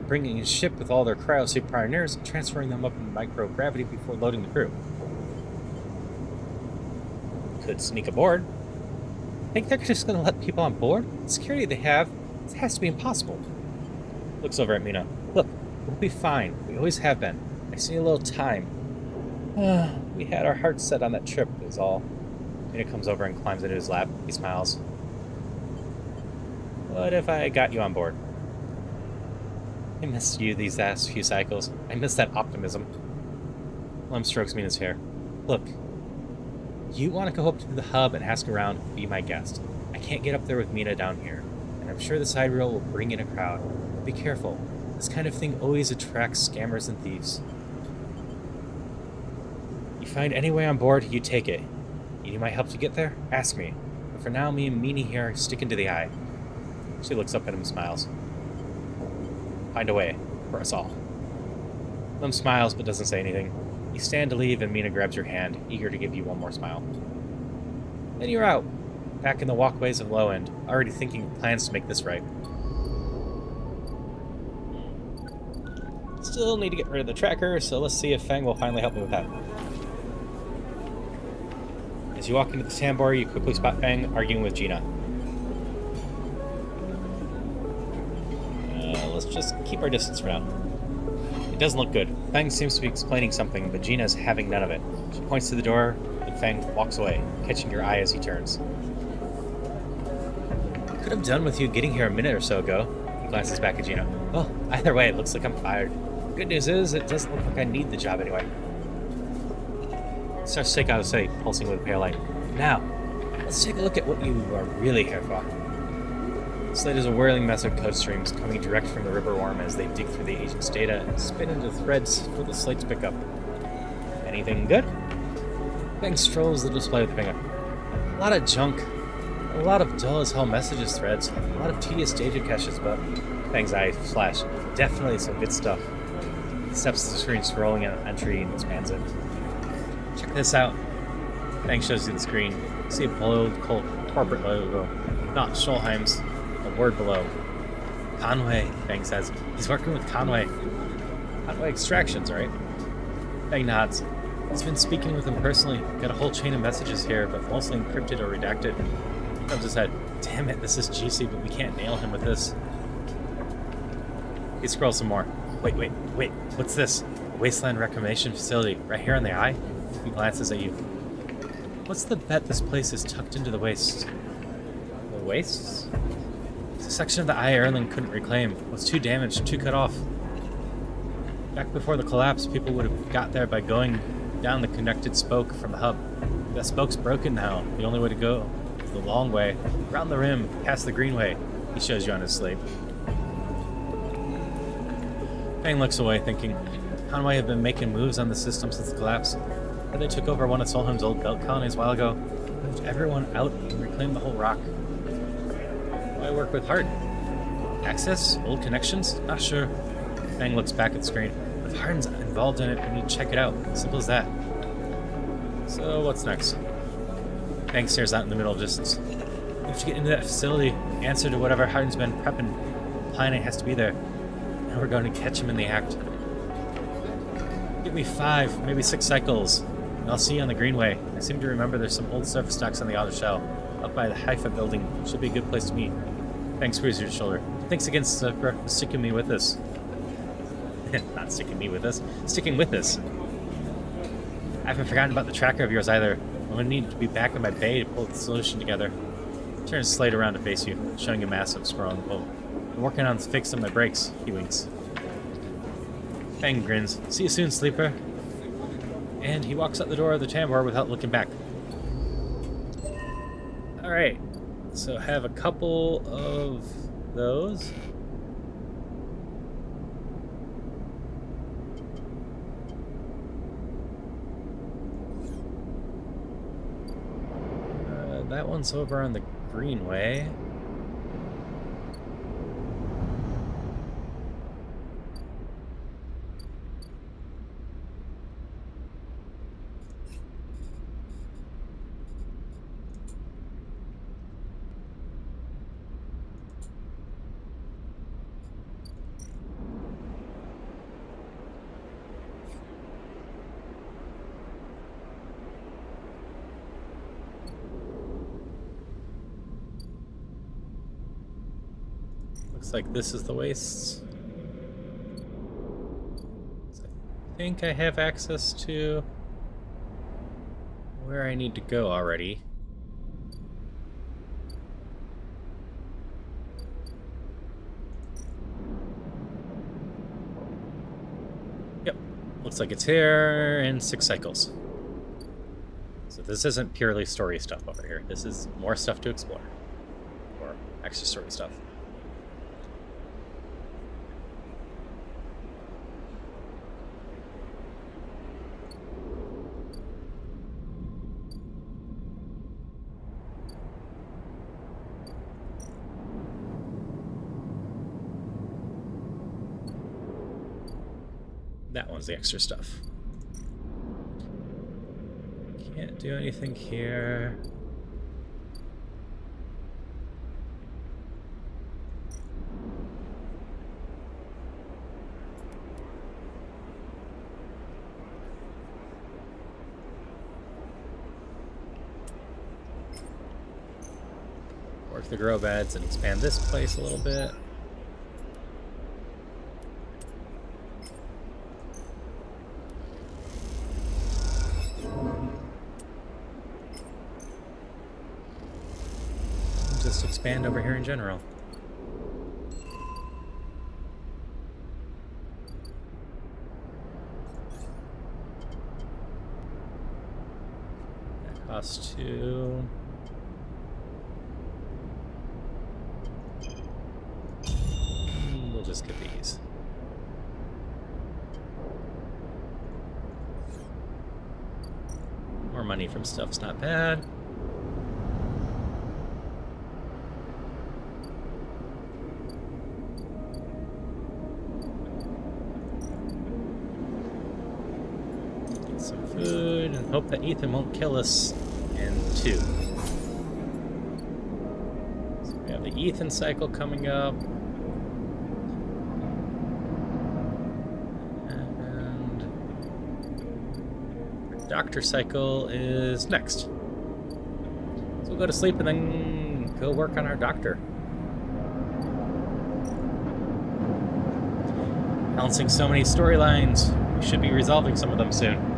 Bringing a ship with all their cryo-suit pioneers and transferring them up in microgravity before loading the crew. Could sneak aboard. Think they're just going to let people on board? The security they have, it has to be impossible. Looks over at Mina. Look, we'll be fine. We always have been. I see a little time. We had our hearts set on that trip, is all. Mina comes over and climbs into his lap. He smiles. What if I got you on board? I missed you these last few cycles. I miss that optimism. Lem strokes Mina's hair. Look, you want to go up to the hub and ask around, be my guest. I can't get up there with Mina down here, and I'm sure the side rail will bring in a crowd. Be careful. This kind of thing always attracts scammers and thieves. You find any way on board, you take it. You need my help to get there? Ask me. But for now, me and Meanie here are sticking to the eye. She looks up at him and smiles. Find a way. For us all. Lem smiles but doesn't say anything. You stand to leave and Mina grabs your hand, eager to give you one more smile. Then you're out. Back in the walkways of Low End, already thinking plans to make this right. Still need to get rid of the tracker, so let's see if Feng will finally help me with that. As you walk into the sandbar, you quickly spot Feng arguing with Gina. Let's just keep our distance for now. It doesn't look good. Feng seems to be explaining something, but Gina's having none of it. She points to the door, and Feng walks away, catching your eye as he turns. Could have done with you getting here a minute or so ago. He glances back at Gina. Well, either way, it looks like I'm fired. Good news is, it doesn't look like I need the job anyway. Starts to take out of sight, pulsing with a pale light. Now, let's take a look at what you are really here for. Slate is a whirling mess of code streams coming direct from the river worm as they dig through the agent's data and spin into threads for the slate to pick up. Anything good? Feng strolls the display with a finger. A lot of junk. A lot of dull as hell messages threads. A lot of tedious data caches, but Feng's eyes flash. Definitely some good stuff. He steps to the screen, scrolling an entry and expands it. Check this out. Feng shows you the screen. You see a bold corporate logo. Not Scholheim's. A word below. Conway, Feng says. He's working with Conway. Conway Extractions, right? Feng nods. He's been speaking with him personally. Got a whole chain of messages here, but mostly encrypted or redacted. He comes his head. Damn it, this is juicy, but we can't nail him with this. He scrolls some more. Wait. What's this? A wasteland reclamation facility right here on the eye? He glances at you. What's the bet this place is tucked into the wastes? The wastes? It's a section of the eye Erling couldn't reclaim. Was too damaged, too cut off. Back before the collapse, people would have got there by going down the connected spoke from the hub. That spoke's broken now. The only way to go is the long way, around the rim, past the greenway. He shows you on his slate. Feng looks away, thinking, Conway have been making moves on the system since the collapse. But they took over one of Solheim's old belt colonies a while ago, moved everyone out and reclaimed the whole rock. I work with Hardin. Access? Old connections? Not sure. Feng looks back at the screen. If Hardin's involved in it, we need to check it out. Simple as that. So, what's next? Feng stares out in the middle of distance. We have to get into that facility, answer to whatever Hardin's been prepping. The planet has to be there. And we're going to catch him in the act. Give me 5, maybe 6 cycles, and I'll see you on the greenway. I seem to remember there's some old surface docks on the outer shell. Up by the Haifa building. Should be a good place to meet. Feng screws your shoulder. Thanks again, for sticking me with this. Not sticking me with this. Sticking with this. I haven't forgotten about the tracker of yours either. I'm going to need to be back in my bay to pull the solution together. Turns Slate around to face you, showing a massive scrolling bolt. I'm working on fixing my brakes. He winks. Feng grins. See you soon, sleeper. And he walks out the door of the tambour without looking back. Alright, so have a couple of those. that one's over on the Greenway. Looks like this is the wastes. So I think I have access to where I need to go already. Yep, looks like it's here in 6 cycles. So this isn't purely story stuff over here. This is more stuff to explore. Or extra story stuff. That one's the extra stuff. Can't do anything here. Work the grow beds and expand this place a little bit. Just expand over here in general. That costs 2. We'll just get these. More money from stuff's not bad. Some food and hope that Ethan won't kill us in 2. So we have the Ethan cycle coming up. And our doctor cycle is next. So we'll go to sleep and then go work on our doctor. Balancing so many storylines. We should be resolving some of them soon.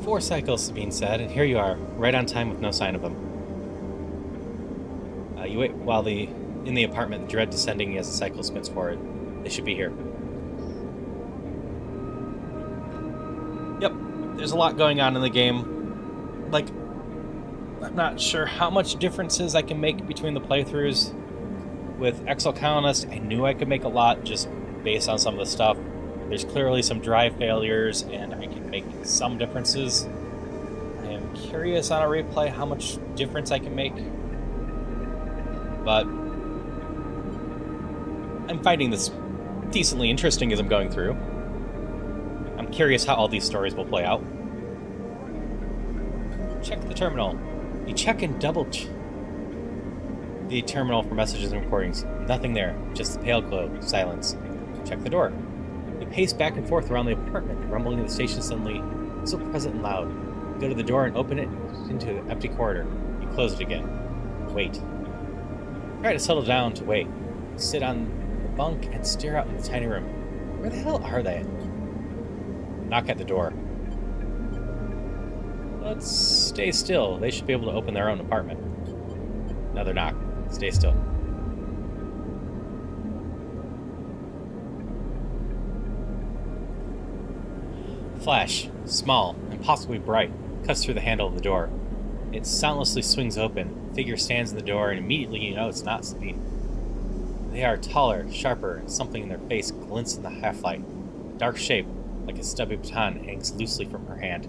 Four cycles being said, and here you are, right on time with no sign of them. You wait while in the apartment, the dread descending as the cycle spins forward. They should be here. Yep, there's a lot going on in the game. Like, I'm not sure how much differences I can make between the playthroughs. With Exo Colonist, I knew I could make a lot just based on some of the stuff. There's clearly some drive failures, and I can make some differences. I am curious on a replay how much difference I can make. But I'm finding this decently interesting as I'm going through. I'm curious how all these stories will play out. Check the terminal. You check and double the terminal for messages and recordings. Nothing there, just the pale glow, silence. Check the door. You pace back and forth around the apartment, rumbling in the station suddenly so present and loud. You go to the door and open it into an empty corridor. You close it again. Wait. Try to settle down to wait. You sit on the bunk and stare out in the tiny room. Where the hell are they? Knock at the door. Let's stay still. They should be able to open their own apartment. Another knock. Stay still. Flash. Small. impossibly bright, cuts through the handle of the door. It soundlessly swings open. A figure stands in the door, and immediately you know it's not Sabine. They are taller, sharper, and something in their face glints in the half-light. A dark shape, like a stubby baton, hangs loosely from her hand.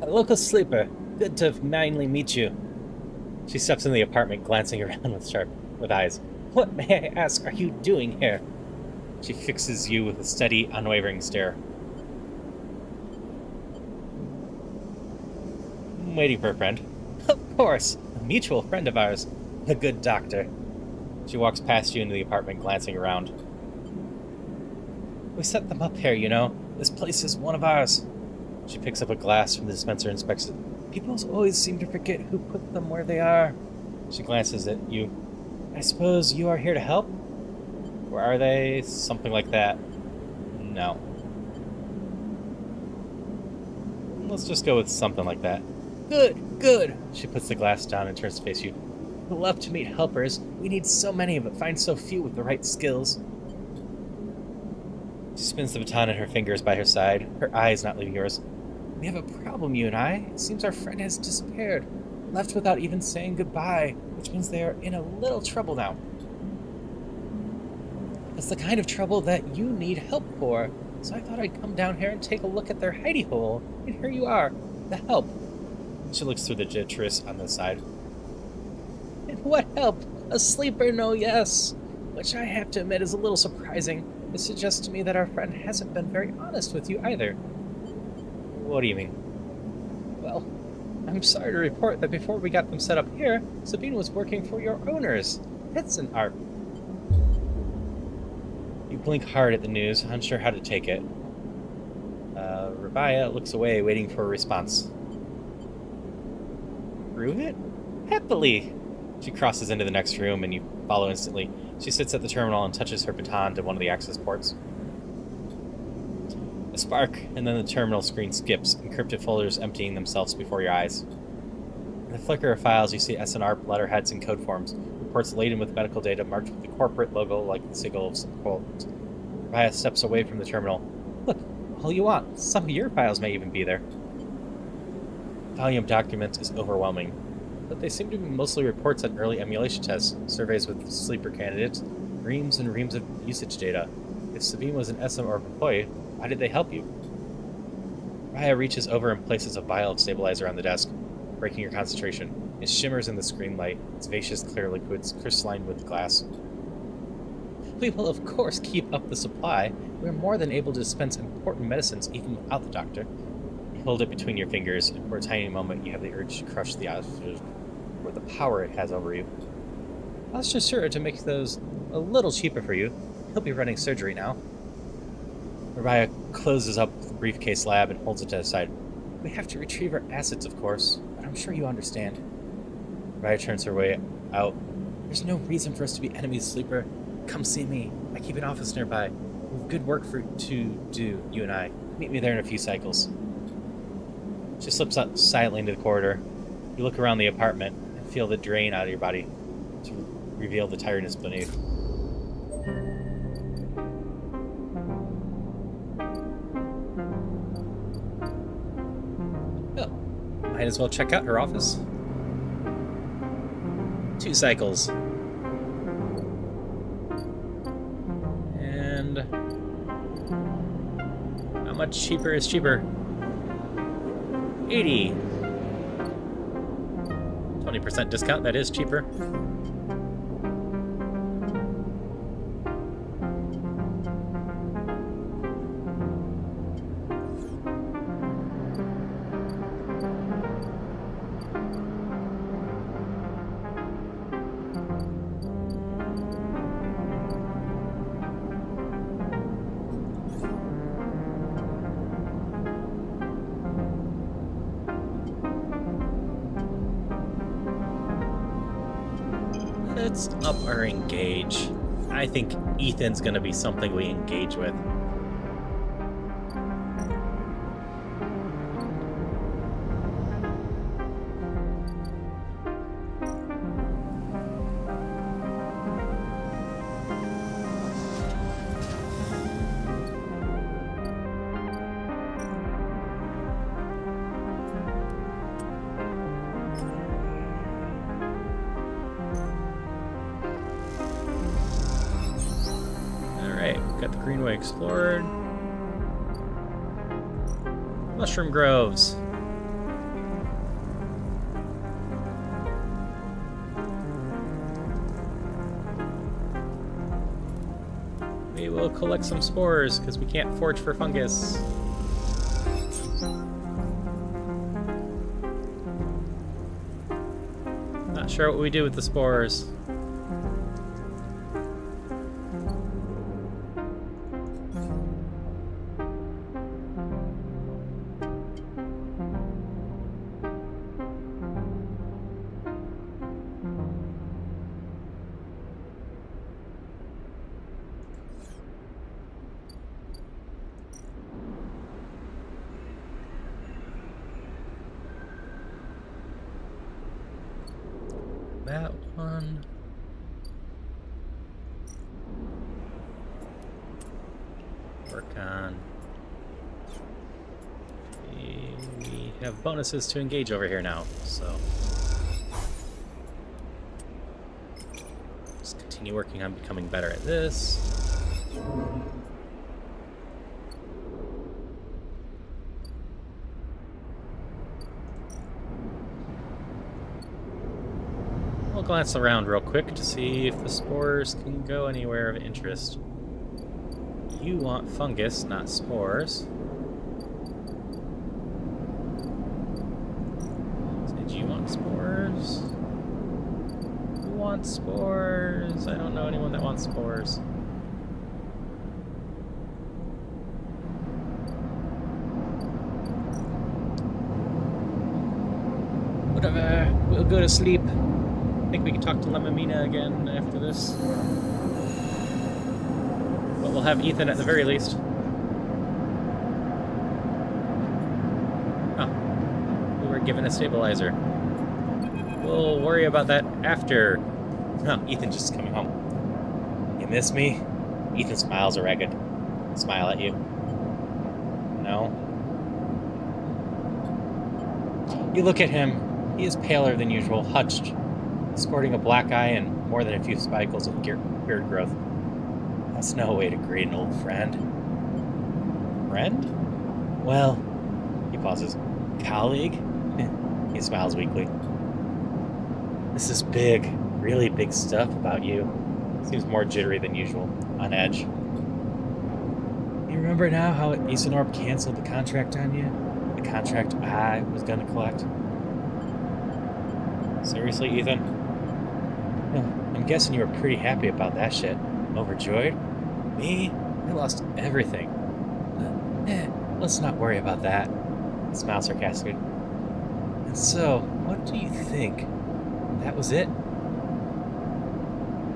A local sleeper. Good to finally meet you. She steps into the apartment, glancing around with eyes. What, may I ask, are you doing here? She fixes you with a steady, unwavering stare. I'm waiting for a friend. Of course, a mutual friend of ours, the good doctor. She walks past you into the apartment, glancing around. We set them up here, you know. This place is one of ours. She picks up a glass from the dispenser and inspects it. People always seem to forget who put them where they are. She glances at you. I suppose you are here to help? Or are they? Something like that. No. Let's just go with something like that. Good, good. She puts the glass down and turns to face you. We love to meet helpers. We need so many, but find so few with the right skills. She spins the baton in her fingers by her side, her eyes not leaving yours. We have a problem, you and I. It seems our friend has disappeared, left without even saying goodbye, which means they are in a little trouble now. It's the kind of trouble that you need help for, so I thought I'd come down here and take a look at their hidey hole, and here you are, the help. She looks through the detritus on the side. And what help? A sleeper, no yes. Which I have to admit is a little surprising. It suggests to me that our friend hasn't been very honest with you either. What do you mean? Well, I'm sorry to report that before we got them set up here, Sabine was working for your owners. That's an art. You blink hard at the news, unsure how to take it. Rabia looks away, waiting for a response. Prove it? Happily! She crosses into the next room, and you follow instantly. She sits at the terminal and touches her baton to one of the access ports. A spark, and then the terminal screen skips, encrypted folders emptying themselves before your eyes. In the flicker of files, you see SNR letterheads and code forms, reports laden with medical data marked with the corporate logo like the signal of some quote. Rabia steps away from the terminal. Look, all you want. Some of your files may even be there. The volume of documents is overwhelming, but they seem to be mostly reports on early emulation tests, surveys with sleeper candidates, reams and reams of usage data. If Sabine was an SM or employee, why did they help you? Raya reaches over and places a vial of stabilizer on the desk, breaking your concentration. It shimmers in the screen light, its vacuous clear liquids crystalline with glass. We will of course keep up the supply. We are more than able to dispense important medicines even without the doctor. You hold it between your fingers, and for a tiny moment you have the urge to crush the oxygen with the power it has over you. I was just sure to make those a little cheaper for you. He'll be running surgery now. Rabia closes up the briefcase lab and holds it to the side. We have to retrieve our assets, of course, but I'm sure you understand. Rabia turns her way out. There's no reason for us to be enemies, Sleeper. Come see me. I keep an office nearby. We have good work to do, you and I. Meet me there in a few cycles. She slips out silently into the corridor. You look around the apartment and feel the drain out of your body to reveal the tiredness beneath. Oh, might as well check out her office. 2 cycles. And how much cheaper is cheaper? 80. 20% discount, that is cheaper. Let's up our engage. I think Ethan's gonna be something we engage with. Got the Greenway explored. Mushroom groves. We will collect some spores because we can't forage for fungus. Not sure what we do with the spores. That one. Work on. We have bonuses to engage over here now, so just continue working on becoming better at this. We'll glance around real quick to see if the spores can go anywhere of interest. You want fungus, not spores. Did you want spores? Who wants spores? I don't know anyone that wants spores. Whatever, we'll go to sleep. I think we can talk to Lemamina again after this. But we'll have Ethan at the very least. Oh, we were given a stabilizer. We'll worry about that after. Oh, Ethan just coming home. You miss me? Ethan smiles a ragged smile at you. No? You look at him. He is paler than usual, hutched, sporting a black eye and more than a few spikes of beard growth. That's no way to greet an old friend. Friend? Well, he pauses. Colleague? He smiles weakly. This is big, really big stuff about you. Seems more jittery than usual, on edge. You remember now how Isonorb canceled the contract on you? The contract I was going to collect? Seriously, Ethan? I'm guessing you were pretty happy about that shit. Overjoyed? Me? I lost everything. Let's not worry about that. He smiles sarcastically. And so, what do you think? That was it?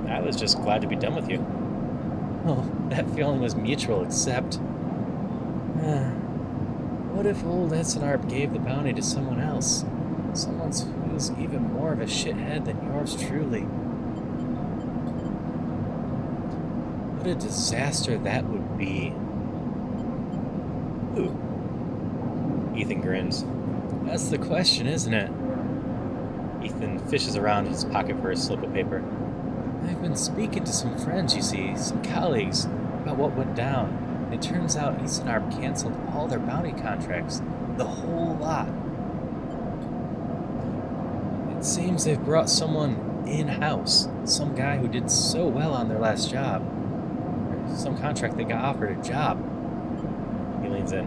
I was just glad to be done with you. Oh, that feeling was mutual, except... what if old Essenarp gave the bounty to someone else? Someone who's even more of a shithead than yours truly. What a disaster that would be. Ooh. Ethan grins. That's the question, isn't it? Ethan fishes around his pocket for a slip of paper. I've been speaking to some friends, you see, some colleagues, about what went down. It turns out Isenarb canceled all their bounty contracts. The whole lot. It seems they've brought someone in-house. Some guy who did so well on their last job. Or some contract they got offered a job. He leans in.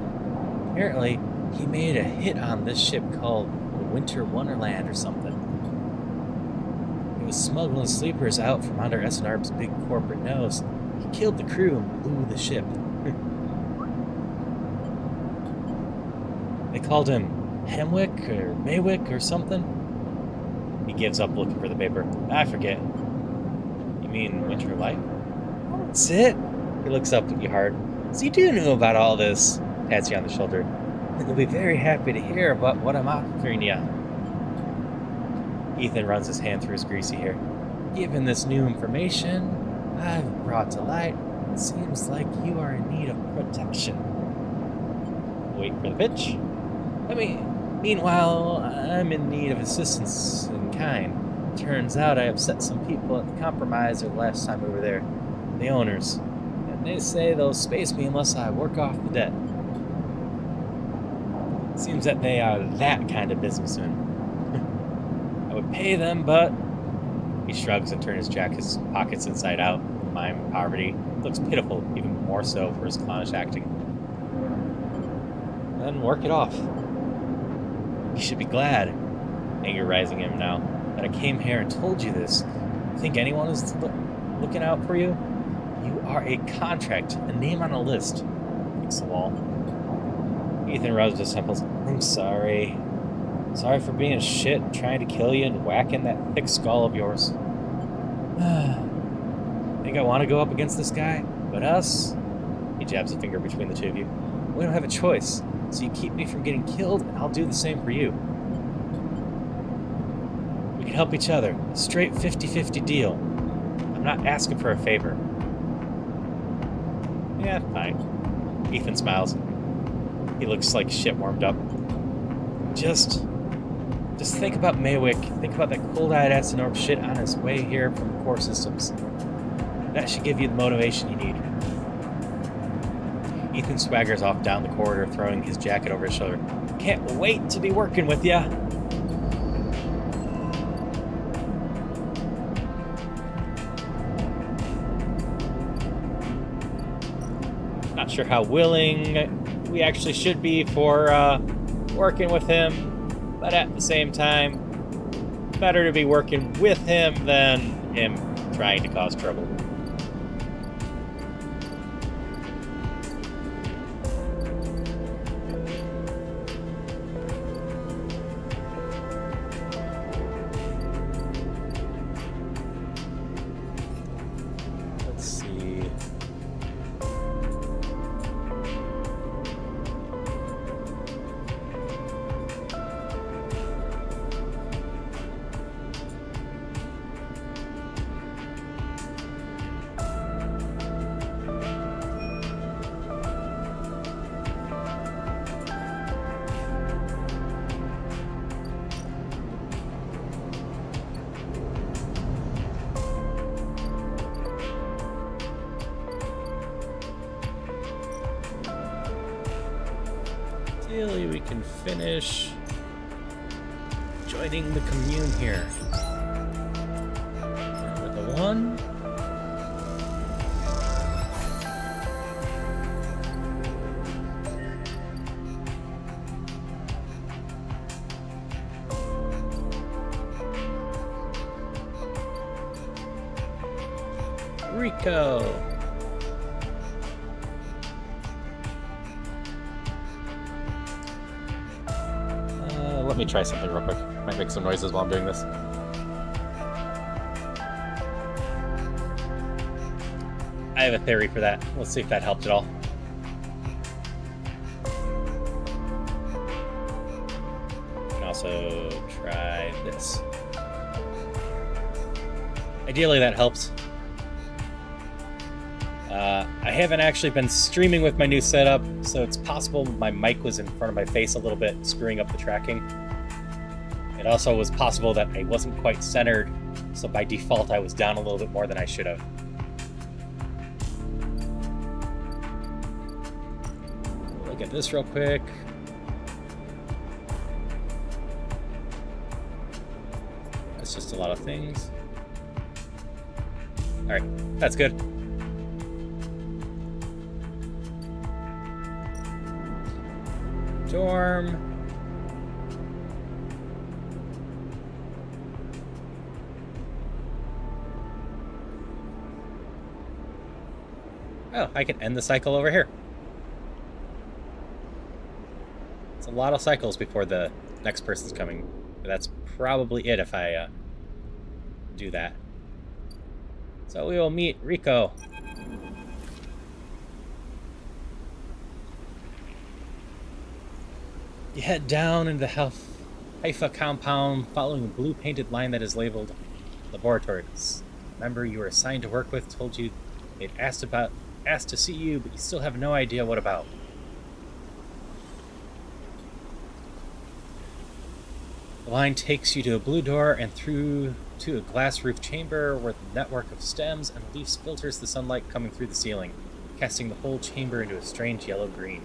Apparently, he made a hit on this ship called the Winter Wonderland or something. He was smuggling sleepers out from under Essenarb's big corporate nose. He killed the crew and blew the ship. They called him Hemwick or Maywick or something. He gives up looking for the paper. I forget. You mean Winter Light? That's it. He looks up at you hard. So you do know about all this. Pats you on the shoulder. You'll be very happy to hear about what I'm offering you. Ethan runs his hand through his greasy hair. Given this new information I've brought to light, it seems like you are in need of protection. Wait for the pitch. Meanwhile, I'm in need of assistance in kind. Turns out I upset some people at the compromiser the last time we were there. The owners. They say they'll space me unless I work off the debt. Seems that they are that kind of businessman. I would pay them, but... He shrugs and turns his pockets inside out. Mime poverty looks pitiful, even more so for his clownish acting. Then work it off. You should be glad, anger rising in him now, that I came here and told you this. You think anyone is looking out for you? You are a contract, a name on a list. Kicks the wall. Ethan rubs his temples. I'm sorry. Sorry for being a shit and trying to kill you and whacking that thick skull of yours. Think I want to go up against this guy? But us? He jabs a finger between the two of you. We don't have a choice. So you keep me from getting killed, and I'll do the same for you. We can help each other. A straight 50-50 deal. I'm not asking for a favor. Yeah, fine. Ethan smiles. He looks like shit warmed up. Just think about Maywick. Think about that cold-eyed Assinorp shit on his way here from Core Systems. That should give you the motivation you need. Ethan swaggers off down the corridor, throwing his jacket over his shoulder. Can't wait to be working with ya! Not sure how willing we actually should be for working with him. But at the same time, better to be working with him than him trying to cause trouble. Let's see. Ideally, we can finish joining the commune here. With the one. Rico. Let me try something real quick. Might make some noises while I'm doing this. I have a theory for that. Let's see if that helped at all. You can also try this. Ideally, that helps. I haven't actually been streaming with my new setup, so it's possible my mic was in front of my face a little bit, screwing up the tracking. It also was possible that I wasn't quite centered, so by default I was down a little bit more than I should have. Look at this real quick. That's just a lot of things. Alright, that's good. Dorm. Oh, I can end the cycle over here. It's a lot of cycles before the next person's coming. But that's probably it if I do that. So we will meet Rico. You head down into the Haifa compound, following a blue-painted line that is labeled Laboratories. Member you were assigned to work with told you they'd asked to see you, but you still have no idea what about. The line takes you to a blue door and through to a glass-roof chamber where the network of stems and leaves filters the sunlight coming through the ceiling. casting the whole chamber into a strange yellow-green.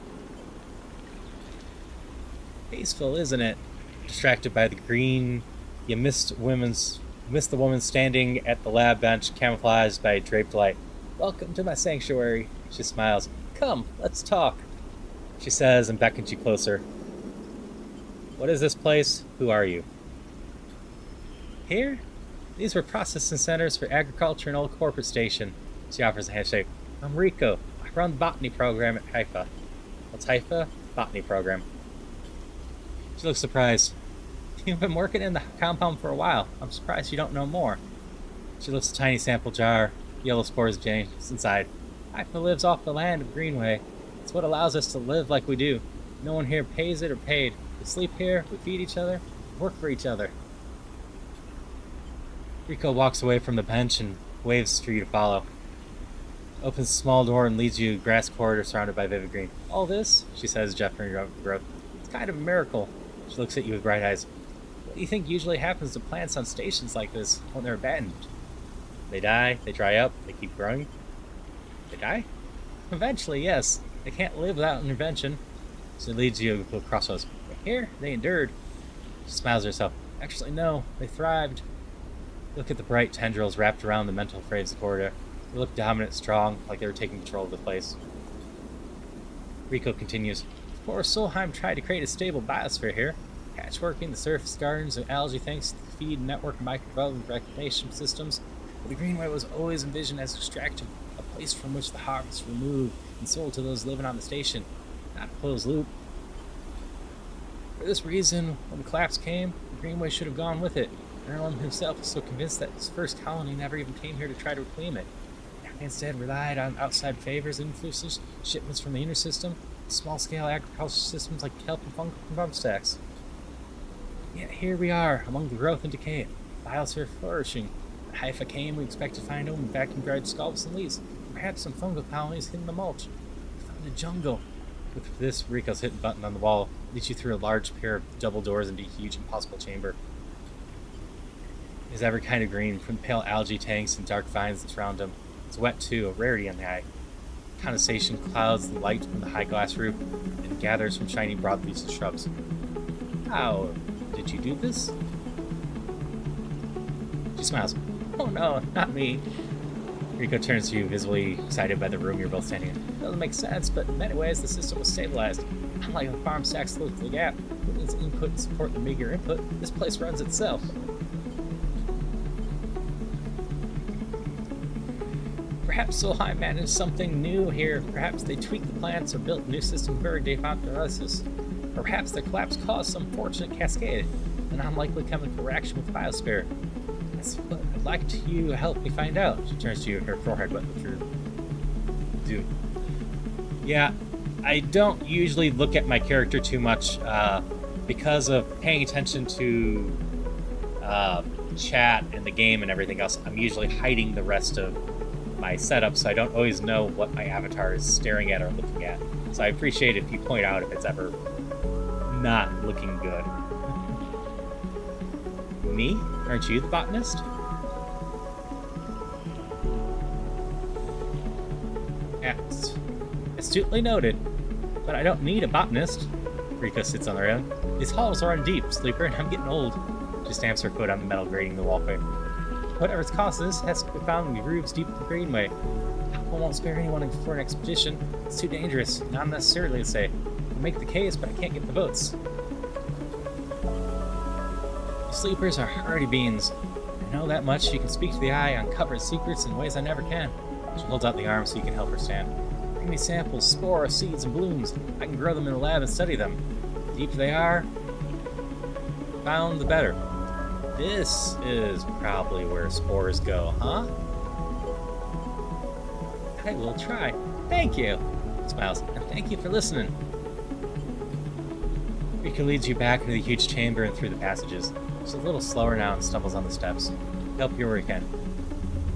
Peaceful, isn't it? Distracted by the green, you missed the woman standing at the lab bench, camouflaged by draped light. Welcome to my sanctuary. She smiles. Come, let's talk, she says and beckons you closer. What is this place? Who are you? Here? These were processing centers for agriculture and old corporate station. She offers a handshake. I'm Rico. I run the botany program at Haifa. What's Haifa? Botany program. She looks surprised. You've been working in the compound for a while. I'm surprised you don't know more. She lifts a tiny sample jar. Yellow spores James inside. Haifa lives off the land of Greenway. It's what allows us to live like we do. No one here pays it or paid. We sleep here, we feed each other, work for each other. Rico walks away from the bench and waves for you to follow. Opens a small door and leads you to a grass corridor surrounded by vivid green. All this, she says, gesturing your growth, it's kind of a miracle. She looks at you with bright eyes. What do you think usually happens to plants on stations like this when they're abandoned? They die, they dry up, they keep growing. They die? Eventually, yes. They can't live without intervention. So it leads you to a crossroads. But here, they endured. She smiles at herself. Actually, no, they thrived. Look at the bright tendrils wrapped around the mental frames of the corridor. They look dominant, strong, like they were taking control of the place. Rico continues. Of course, Solheim tried to create a stable biosphere here. Patchworking the surface gardens and algae thanks to the feed network and microbiome recognition systems. But the Greenway was always envisioned as extractive, a place from which the harvests were moved and sold to those living on the station, not a closed loop. For this reason, when the collapse came, the Greenway should have gone with it. Erlen himself was so convinced that his first colony never even came here to try to reclaim it. He instead relied on outside favors and influences, shipments from the inner system, small-scale agricultural systems like kelp and fungal and bump stacks. Yet here we are, among the growth and decay, biosphere flourishing. When Haifa came, we expected to find only vacuum-dried scallops and leaves, and perhaps some fungal colonies hidden in the mulch. We found a jungle. With this, Rico's hidden button on the wall leads you through a large pair of double doors into a huge, impossible chamber. It is every kind of green, from pale algae tanks and dark vines that surround them. It's wet too, a rarity on the eye. Condensation clouds the light from the high glass roof and gathers from shiny broadleaves and shrubs. How did you do this? She smiles. Oh no, not me. Rico turns to you, visibly excited by the room you're both standing in. Doesn't make sense, but in many ways the system was stabilized. Unlike the farm stacks close to the gap, it needs input to support the meager input. This place runs itself. Perhaps Solheim managed something new here. Perhaps they tweaked the plants or built a new system for apoptosis. Or perhaps their collapse caused some fortunate cascade, an unlikely chemical reaction with the biosphere. That's what I'd like you to help me find out. She turns to you, her forehead wet with dew. Yeah, I don't usually look at my character too much because of paying attention to chat and the game and everything else. I'm usually hiding the rest of my setup, so I don't always know what my avatar is staring at or looking at. So I appreciate if you point out if it's ever not looking good. Me? Aren't you the botanist? Astutely noted, but I don't need a botanist. Rico sits on the ground. These halls are deep, sleeper, and I'm getting old. She stamps her foot on the metal grating in the wallpaper. Whatever its cost is, has to be found in the grooves deep in the Greenway. I won't spare anyone for an expedition. It's too dangerous. Not necessarily to say. I'll make the case, but I can't get the votes. You sleepers are hardy beings. I know that much. You can speak to the eye, uncover its secrets in ways I never can. She holds out the arm so you can help her stand. Bring me samples, spores, seeds, and blooms. I can grow them in the lab and study them. The deeper they are, found the better. This is probably where spores go, huh? I will try. Thank you. Smiles. And thank you for listening. Rika leads you back into the huge chamber and through the passages. She's a little slower now and stumbles on the steps. Help you where you can.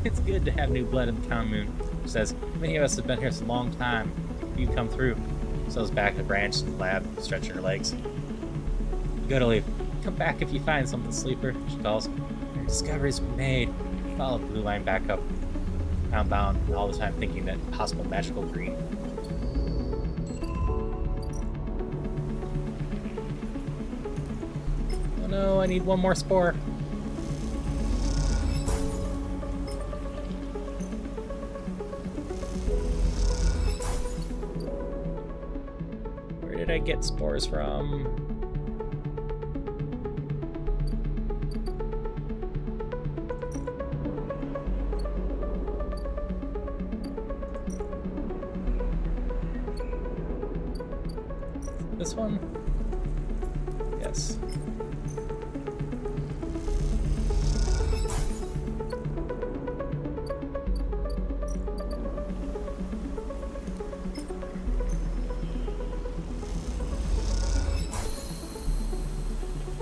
It's good to have new blood in the commune. She says, many of us have been here for a long time. You come through. Settles back in the branch in the lab, stretching her legs. You gotta leave. Come back if you find something, sleeper, she calls. Your discovery's been made. Follow the blue line back up. compound bound all the time thinking that possible magical green. Oh no, I need one more spore. Where did I get spores from? This one? Yes.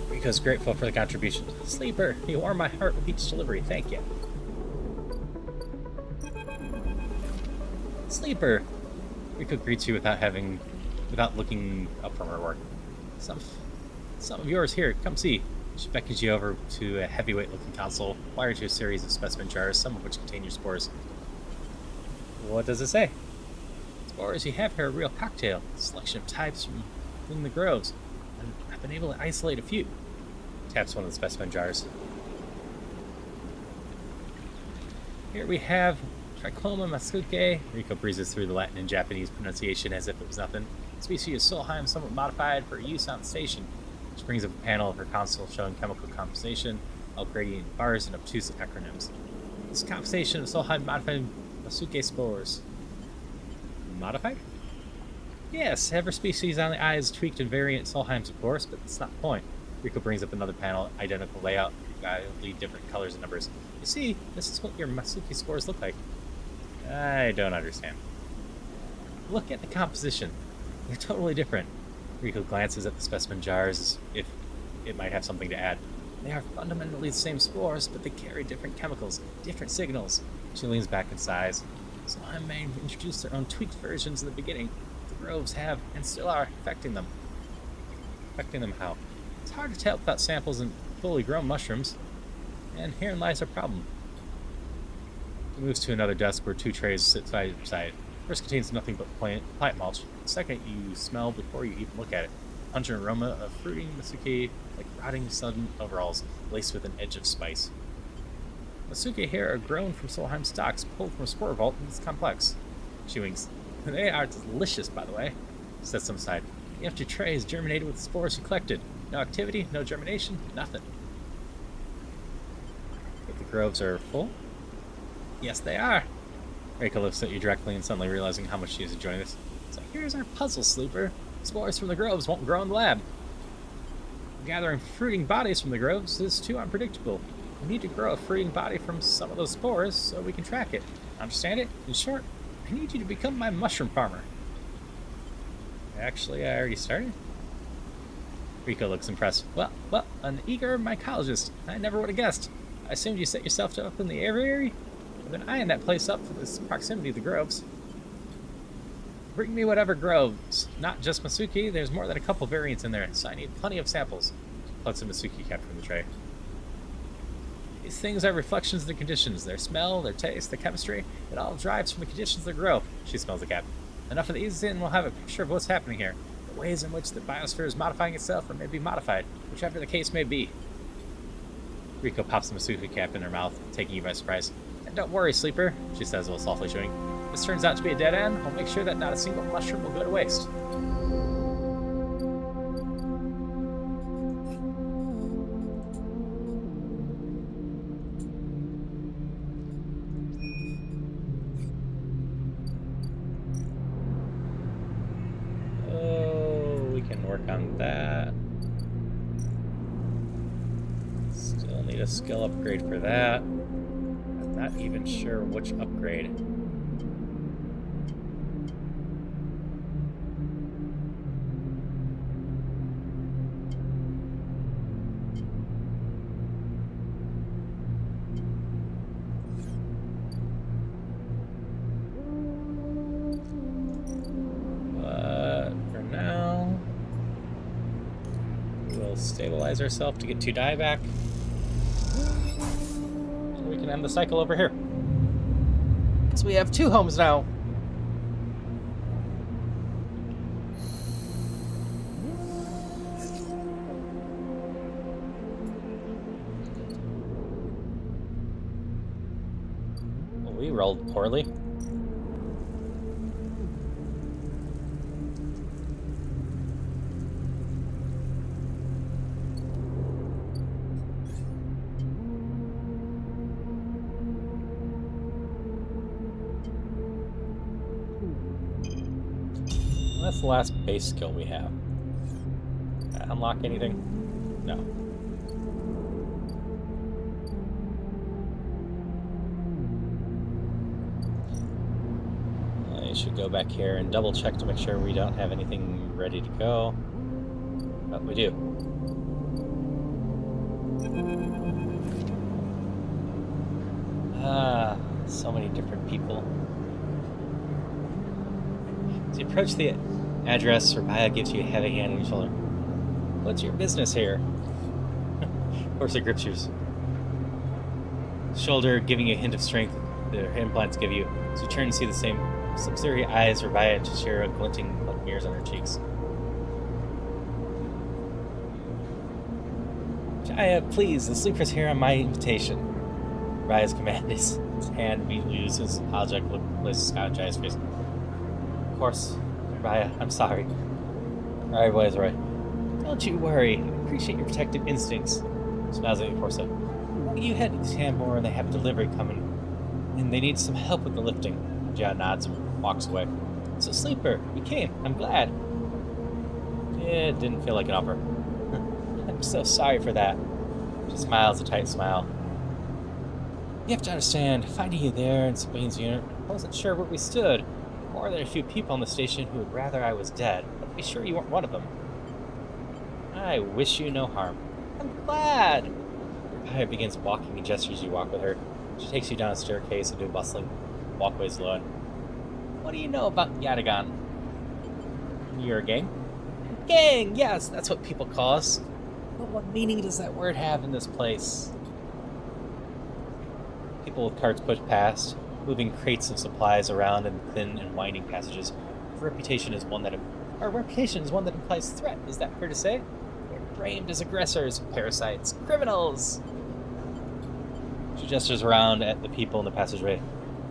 Rico's grateful for the contribution. Sleeper, you warm my heart with each delivery. Thank you. Sleeper! Rico greets you without looking up from her work. Some of yours here, come see. She beckons you over to a heavyweight-looking console, wired to a series of specimen jars, some of which contain your spores. What does it say? Spores you have here are a real cocktail. A selection of types from the groves. And I've been able to isolate a few. Taps one of the specimen jars. Here we have Trichloma masuke. Rico breezes through the Latin and Japanese pronunciation as if it was nothing. Species of Solheim, somewhat modified for use on the station. She brings up a panel of her console showing chemical composition, all gradient bars, and obtuse acronyms. This composition of Solheim modified masuke spores. Modified? Yes, every species on the eye is tweaked and variant Solheims, of course, but that's not the point. Rico brings up another panel, identical layout, wildly different colors and numbers. You see, this is what your masuke spores look like. I don't understand. Look at the composition. They're totally different. Rico glances at the specimen jars as if it might have something to add. They are fundamentally the same spores, but they carry different chemicals, different signals. She leans back and sighs. So I may introduce their own tweaked versions in the beginning. The groves have, and still are, affecting them. Affecting them how? It's hard to tell without samples and fully grown mushrooms. And herein lies our problem. He moves to another desk where two trays sit side by side. First contains nothing but plant mulch. Second, you smell before you even look at it. Pungent aroma of fruiting masuke, like rotting sudden overalls, laced with an edge of spice. Masuke here are grown from Solheim stalks pulled from a spore vault in this complex. She winks. They are delicious, by the way. Sets them aside. The empty tray is germinated with the spores you collected. No activity, no germination, nothing. But the groves are full? Yes, they are. Reiko looks at you directly and suddenly realizing how much she is enjoying this. So here's our puzzle, Sleeper. Spores from the groves won't grow in the lab. Gathering fruiting bodies from the groves is too unpredictable. We need to grow a fruiting body from some of those spores so we can track it. Understand it? In short, I need you to become my mushroom farmer. Actually, I already started. Rico looks impressed. Well, an eager mycologist. I never would have guessed. I assumed you set yourself up in the aviary? I've been eyeing that place up for this proximity of the groves. Bring me whatever groves. Not just masuke, there's more than a couple variants in there, so I need plenty of samples. Plucks a masuke cap from the tray. These things are reflections of the conditions. Their smell, their taste, their chemistry, it all drives from the conditions they grow. She smells the cap. Enough of these and we'll have a picture of what's happening here. The ways in which the biosphere is modifying itself or may be modified, whichever the case may be. Rico pops the masuke cap in her mouth, taking you by surprise. And don't worry, Sleeper, she says while softly chewing. If this turns out to be a dead end, we'll make sure that not a single mushroom will go to waste. Oh, we can work on that. Still need a skill upgrade for that. I'm not even sure which upgrade. Stabilize ourselves to get 2 die back. And we can end the cycle over here. So we have 2 homes now. We rolled poorly. That's the last base skill we have. Unlock anything? No. I should go back here and double check to make sure we don't have anything ready to go. But we do. So many different people. As you approach the address, Rabia gives you a heavy hand on your shoulder. What's your business here? Of course, it grips your shoulder, giving you a hint of strength their implants give you. So you turn and see the same subsidiary eyes, Rabia and Shashira glinting like mirrors on her cheeks. Jaya, please, the sleeper's here on my invitation. Raya's command is his hand immediately uses object look places Scott on Jaya's face. Of course, Raya, I'm sorry. Alright, boys, right. Don't you worry. I appreciate your protective instincts. Smiles at you, Corsa. You head to the Tambor and they have a delivery coming. And they need some help with the lifting. Jaya nods and walks away. So, Sleeper, you came. I'm glad. It didn't feel like an offer. I'm so sorry for that. She smiles a tight smile. You have to understand, finding you there in Sabine's unit, I wasn't sure where we stood. More than a few people on the station who would rather I was dead, but be sure you weren't one of them. I wish you no harm. I'm glad! Raya begins walking and gestures you walk with her. She takes you down a staircase into a bustling walkways below. What do you know about Yatagan? You're a gang? Gang! Yes, that's what people call us. But what meaning does that word have in this place? People with carts push past, moving crates of supplies around in thin and winding passages. Our reputation is one that implies threat. Is that fair to say? We're framed as aggressors, parasites, criminals. She gestures around at the people in the passageway.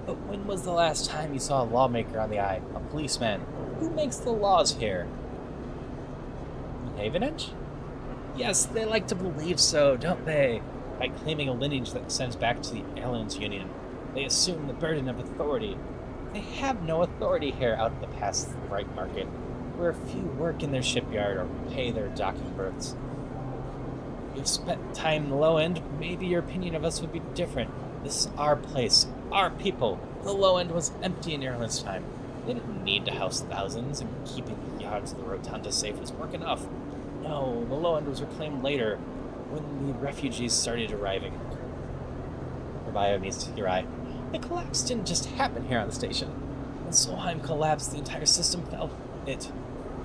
But when was the last time you saw a lawmaker on the eye? A policeman? Who makes the laws here? Havenage? Yes, they like to believe so, don't they? By claiming a lineage that extends back to the Aliens Union, they assume the burden of authority. They have no authority here out of the past bright market, where few work in their shipyard or pay their docking berths. You've spent time in the low end, maybe your opinion of us would be different. This is our place, our people. The low end was empty in Ireland's time. They didn't need to house thousands, and keeping the yards of the rotunda safe was work enough. No, the low end was reclaimed later, when the refugees started arriving. Rabia meets your eye. The collapse didn't just happen here on the station. When Solheim collapsed, the entire system fell.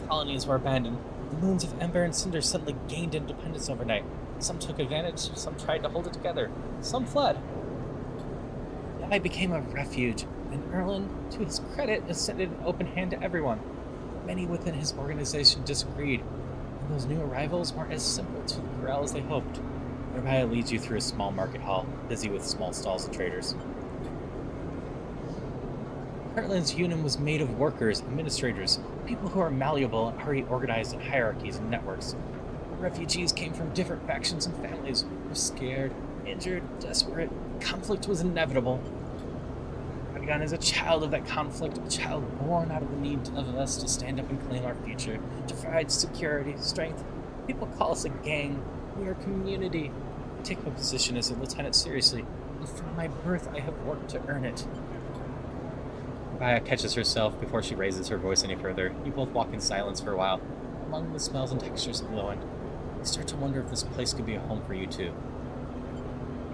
Colonies were abandoned. The moons of Ember and Cinder suddenly gained independence overnight. Some took advantage, some tried to hold it together, some fled. I became a refuge, and Erlen, to his credit, extended an open hand to everyone. Many within his organization disagreed, and those new arrivals weren't as simple to corral as they hoped. Rabia leads you through a small market hall, busy with small stalls and traders. Heartland's union was made of workers, administrators, people who are malleable and already organized in hierarchies and networks. The refugees came from different factions and families, were scared, injured, desperate. Conflict was inevitable. Radagon is a child of that conflict, a child born out of the need of us to stand up and claim our future, to provide security, strength. People call us a gang. We are a community. I take my position as a lieutenant seriously, and from my birth I have worked to earn it. Raya catches herself before she raises her voice any further. You both walk in silence for a while. Among the smells and textures of the low end, you start to wonder if this place could be a home for you too.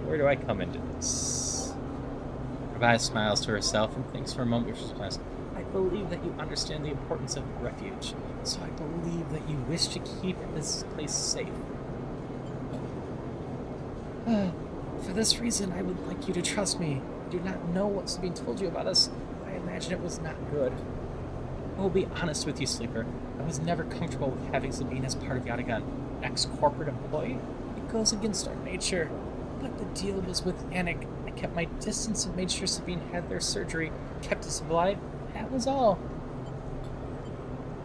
Where do I come into this? Raya smiles to herself and thinks for a moment before she replies, I believe that you understand the importance of refuge, so I believe that you wish to keep this place safe. For this reason, I would like you to trust me. do not know what Sabine told you about us. I imagine it was not good. I will be honest with you, Sleeper. I was never comfortable with having Sabine as part of Yatagan. Ex-corporate employee? It goes against our nature. But the deal was with Anik. I kept my distance and made sure Sabine had their surgery, kept us alive. That was all.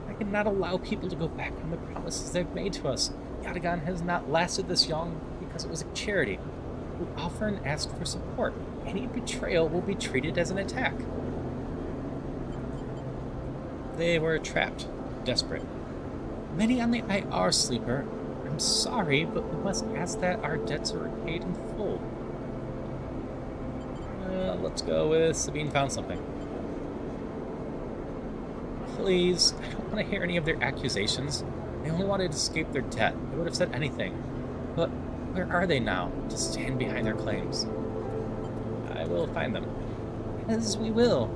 I cannot allow people to go back on the promises they've made to us. Yatagan has not lasted this long because it was a charity. We offer and ask for support. Any betrayal will be treated as an attack. They were trapped, desperate. Many on the IR, Sleeper. I'm sorry, but we must ask that our debts are repaid in full. Let's go with Sabine found something. Please, I don't want to hear any of their accusations. They only wanted to escape their debt. They would have said anything. But where are they now to stand behind their claims? I will find them. As we will.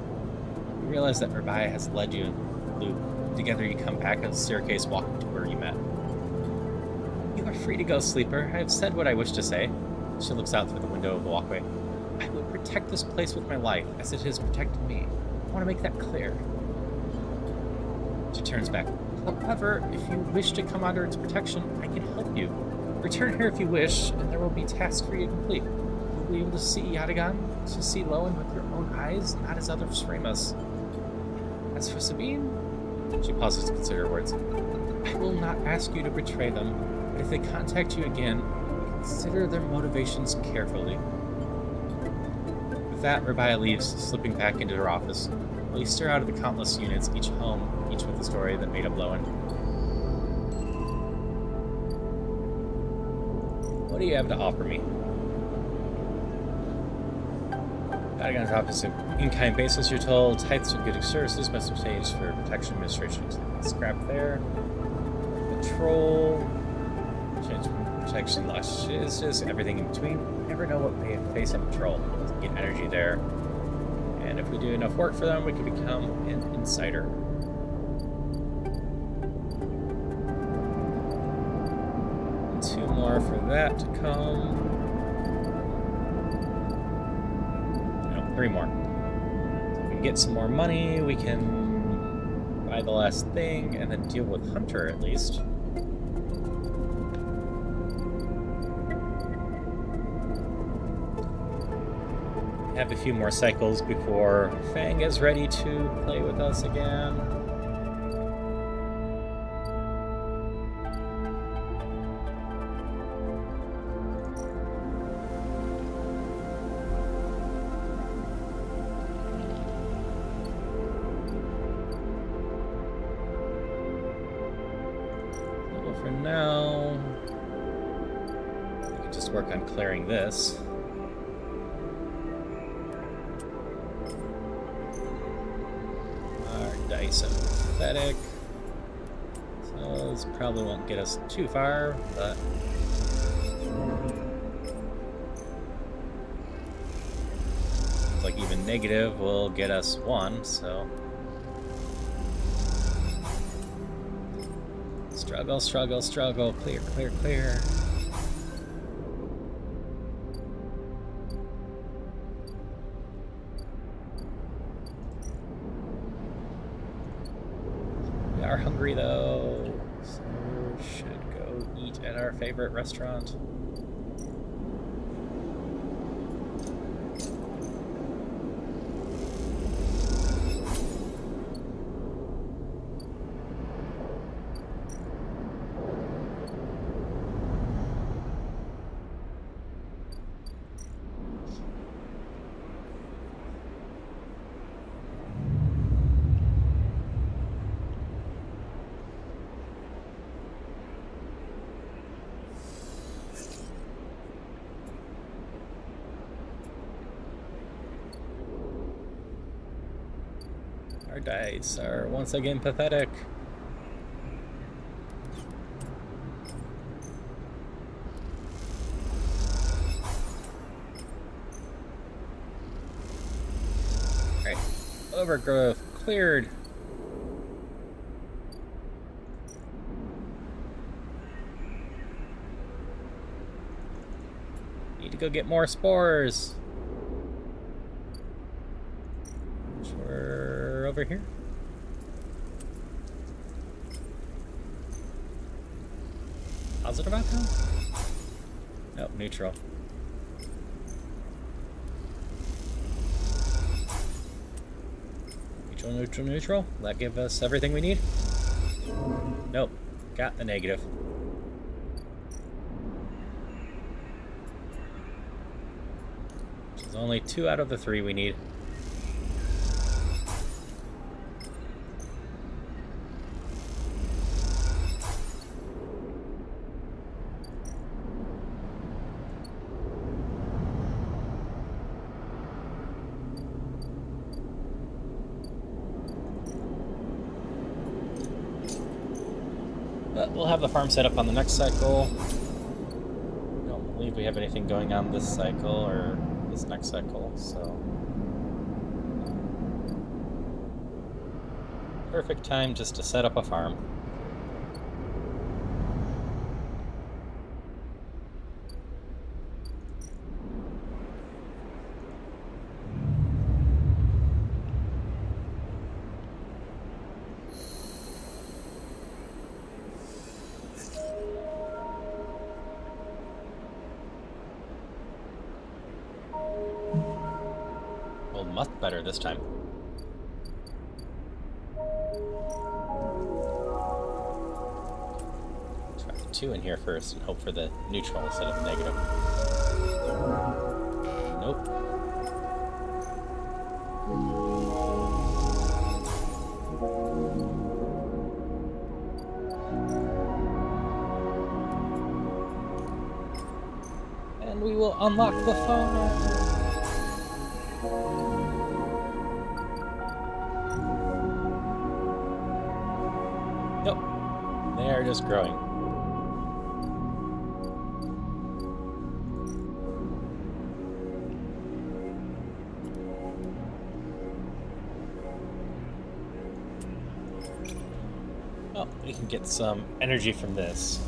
You realize that Rabbi has led you in the loop. Together you come back up the staircase walking to where you met. You are free to go, Sleeper. I have said what I wish to say. She looks out through the window of the walkway. I will protect this place with my life, as it has protected me. I want to make that clear. She turns back. However, if you wish to come under its protection, I can help you. Return here if you wish, and there will be tasks for you to complete. You'll be able to see Yatagan, to see Lowen with your own eyes, not as others frame us. As for Sabine, she pauses to consider her words. I will not ask you to betray them, but if they contact you again, consider their motivations carefully. With that, Rabia leaves, slipping back into her office. While you stare out at the countless units, each home, each with the story that made up Lowen. What do you have to offer me? Yatagan's office in-kind basis, you're told. Types of good services must be changed for protection administration. Scrap there. Patrol. Change protection lashes, just everything in between. You never know what may face on patrol. Get energy there. And if we do enough work for them, we can become an insider. And 2 more for that to come. No, 3 more. So if we can get some more money, we can buy the last thing and then deal with Hunter at least. Have a few more cycles before Fang is ready to play with us again. So for now, we can just work on clearing this. Dice and pathetic. So this probably won't get us too far, but like even negative will get us 1, so struggle, struggle, struggle, clear, clear, clear. We are hungry though, so we should go eat at our favorite restaurant. Our dice are once again pathetic. Alright, overgrowth cleared. Need to go get more spores. over here. Positive outcome? Nope, neutral. Neutral, neutral, neutral. Will that give us everything we need? Nope. Got the negative. Which is only 2 out of the 3 we need. But we'll have the farm set up on the next cycle. I don't believe we have anything going on this cycle or this next cycle, so... perfect time just to set up a farm. Much better this time. Try the 2 in here first and hope for the neutral instead of negative. Nope. And we will unlock the farm. Nope. They are just growing. Well, we can get some energy from this.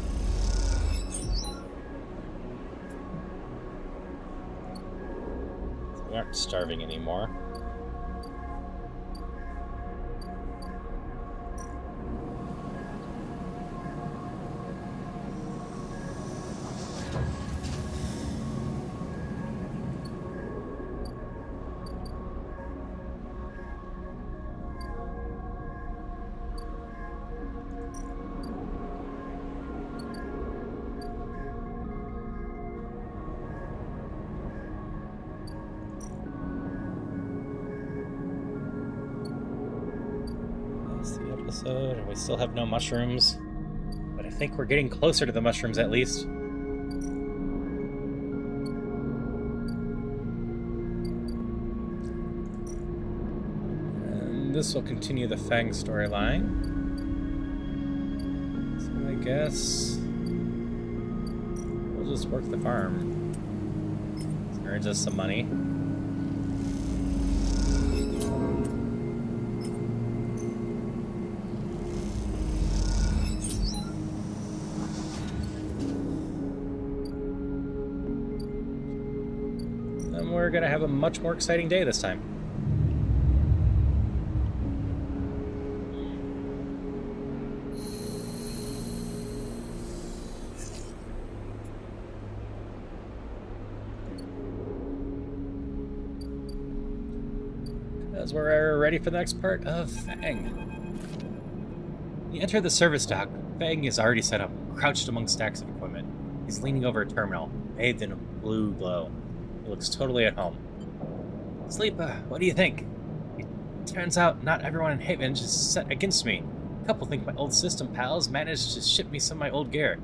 So we aren't starving anymore. And we still have no mushrooms, but I think we're getting closer to the mushrooms at least. And this will continue the Fang storyline. So I guess we'll just work the farm. It earns us some money. We're going to have a much more exciting day this time. As we're ready for the next part of Fang. You enter the service dock. Fang is already set up, crouched among stacks of equipment. He's leaning over a terminal, bathed in a blue glow. He looks totally at home. Sleepa, what do you think? It turns out not everyone in Haven is set against me. A couple think my old system pals managed to ship me some of my old gear.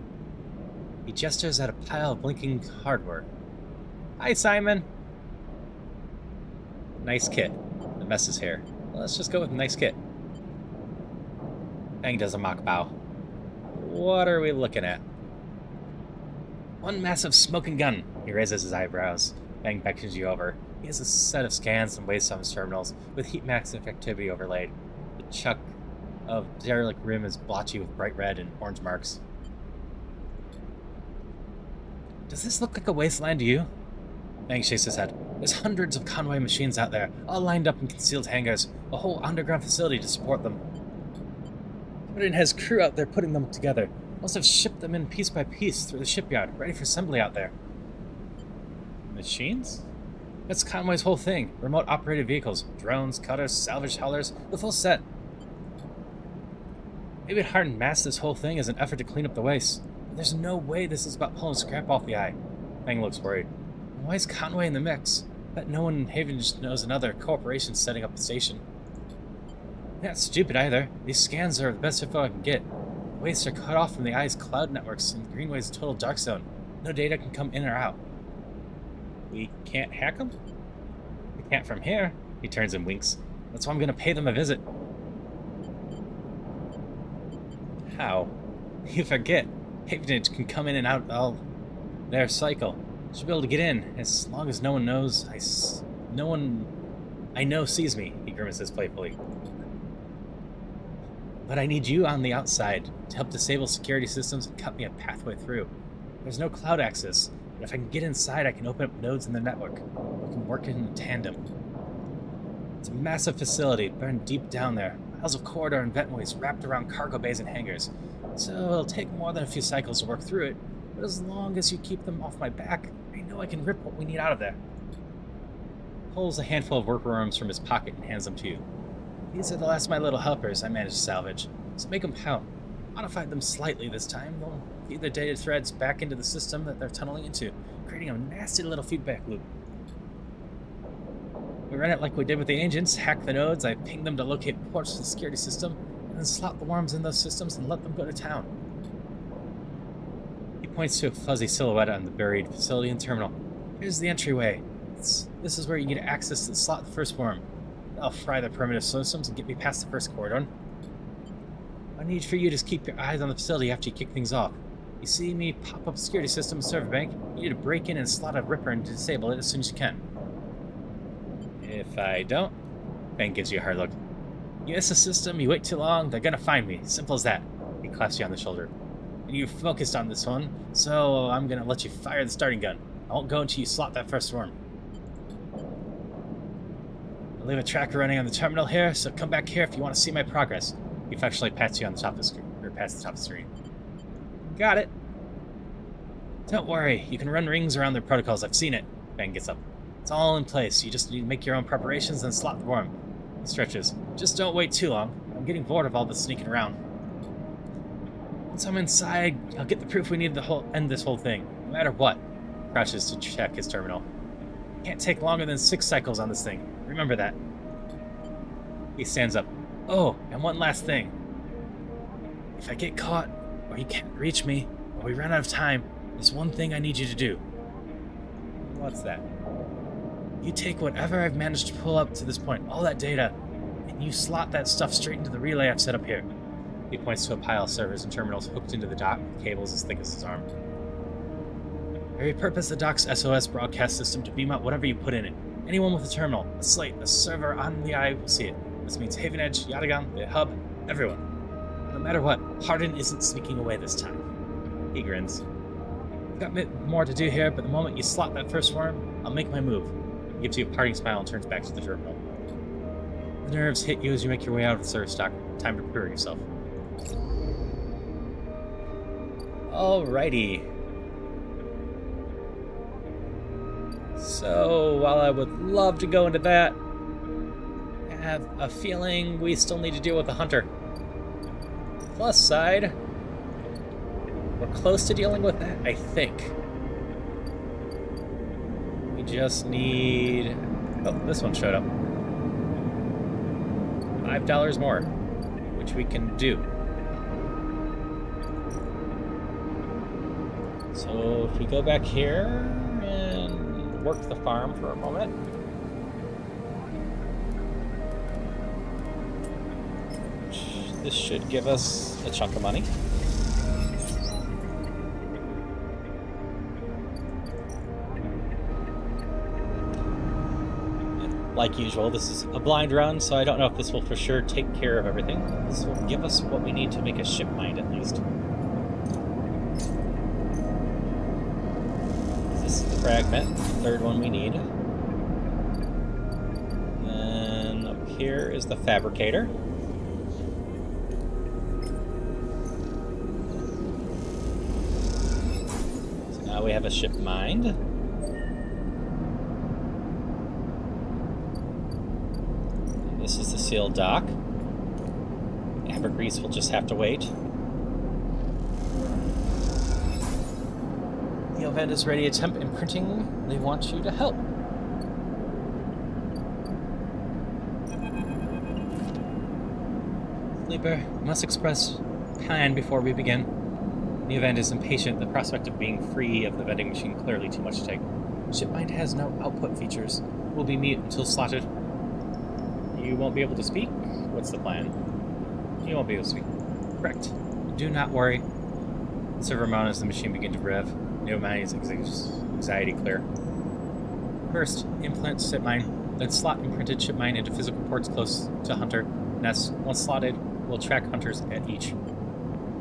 He gestures at a pile of blinking hardware. Hi, Simon. Nice kit. The mess is here. Well, let's just go with nice kit. Fang does a mock bow. What are we looking at? One massive smoking gun. He raises his eyebrows. Fang beckons you over. He has a set of scans and weighs some terminals, with heat max activity overlaid. The chuck of derelict rim is blotchy with bright red and orange marks. Does this look like a wasteland to you? Fang shakes his head. There's hundreds of convoy machines out there, all lined up in concealed hangars, a whole underground facility to support them. Odin has crew out there putting them together. Must have shipped them in piece by piece through the shipyard, ready for assembly out there. Machines? That's Convoy's whole thing. Remote operated vehicles, drones, cutters, salvage haulers, the full set. Maybe Hardin masked this whole thing as an effort to clean up the waste. But there's no way this is about pulling scrap off the eye. Fang looks worried. Why is Conway in the mix? Bet no one in Haven knows another corporation setting up the station. Not stupid either. These scans are the best info I can get. The wastes are cut off from the eye's cloud networks, and Greenway's a total dark zone. No data can come in or out. We can't hack them? We can't from here. He turns and winks. That's why I'm going to pay them a visit. How? You forget. Haven can come in and out all their cycle. Should be able to get in, as long as no one knows no one I know sees me, he grimaces playfully. But I need you on the outside to help disable security systems and cut me a pathway through. There's no cloud access, but if I can get inside, I can open up nodes in the network. We can work in tandem. It's a massive facility, burned deep down there. Miles of corridor and ventways wrapped around cargo bays and hangars. So it'll take more than a few cycles to work through it, but as long as you keep them off my back, I know I can rip what we need out of there. Pulls a handful of workworms from his pocket and hands them to you. These are the last of my little helpers I managed to salvage, so make them count. Modified them slightly this time. They'll feed their data threads back into the system that they're tunneling into, creating a nasty little feedback loop. We run it like we did with the agents, hack the nodes, I ping them to locate ports to the security system, and then slot the worms in those systems and let them go to town. He points to a fuzzy silhouette on the buried facility and terminal. Here's the entryway. This is where you get access to slot the first worm. I'll fry the primitive systems and get me past the first corridor. I need for you to keep your eyes on the facility after you kick things off. You see me pop up security system server bank, you need to break in and slot a ripper and disable it as soon as you can. If I don't, Ben gives you a hard look. You miss the system, you wait too long, they're gonna find me. Simple as that. He claps you on the shoulder. And you're focused on this one, so I'm gonna let you fire the starting gun. I won't go until you slot that first worm. I'll leave a tracker running on the terminal here, so come back here if you want to see my progress. He affectionately pats you on the top of the screen, or past the top of the screen. Got it. Don't worry, you can run rings around their protocols. I've seen it. Ben gets up. It's all in place. You just need to make your own preparations and slot the worm. He stretches. Just don't wait too long. I'm getting bored of all this sneaking around. Once I'm inside, I'll get the proof we need to end this whole thing, no matter what. Crouches to check his terminal. Can't take longer than 6 cycles on this thing. Remember that. He stands up. Oh, and one last thing. If I get caught, or you can't reach me, or we run out of time, there's one thing I need you to do. What's that? You take whatever I've managed to pull up to this point, all that data, and you slot that stuff straight into the relay I've set up here. He points to a pile of servers and terminals hooked into the dock with cables as thick as his arm. I repurpose the dock's SOS broadcast system to beam out whatever you put in it. Anyone with a terminal, a slate, a server on the eye will see it. This means Haven Edge, Yatagan, the hub, everyone. No matter what, Hardin isn't sneaking away this time. He grins. I've got a bit more to do here, but the moment you slot that first worm, I'll make my move. He gives you a parting smile and turns back to the terminal. The nerves hit you as you make your way out of the service dock. Time to prepare yourself. Alrighty. So, while I would love to go into that, I have a feeling we still need to deal with the hunter. Plus side, we're close to dealing with that, I think. We just need... Oh, this one showed up. $5 more, which we can do. So if we go back here and work the farm for a moment. This should give us a chunk of money. Like usual, this is a blind run, so I don't know if this will for sure take care of everything. This will give us what we need to make a ship mind, at least. This is the fragment, the third one we need. here is the fabricator. So now we have a ship mind. And this is the sealed dock. Ambergris will just have to wait. The event is ready to attempt imprinting. They want you to help. Sleeper, must express plan before we begin. The event is impatient. The prospect of being free of the vending machine clearly too much to take. Shipmind has no output features. Will be mute until slotted. You won't be able to speak? What's the plan? You won't be able to speak. Correct. Do not worry. Server mount as the machine begins to rev. Neomind's anxiety clear. First, implant shipmine, then slot imprinted shipmine into physical ports close to Hunter nests. Once slotted, we'll track hunters at each.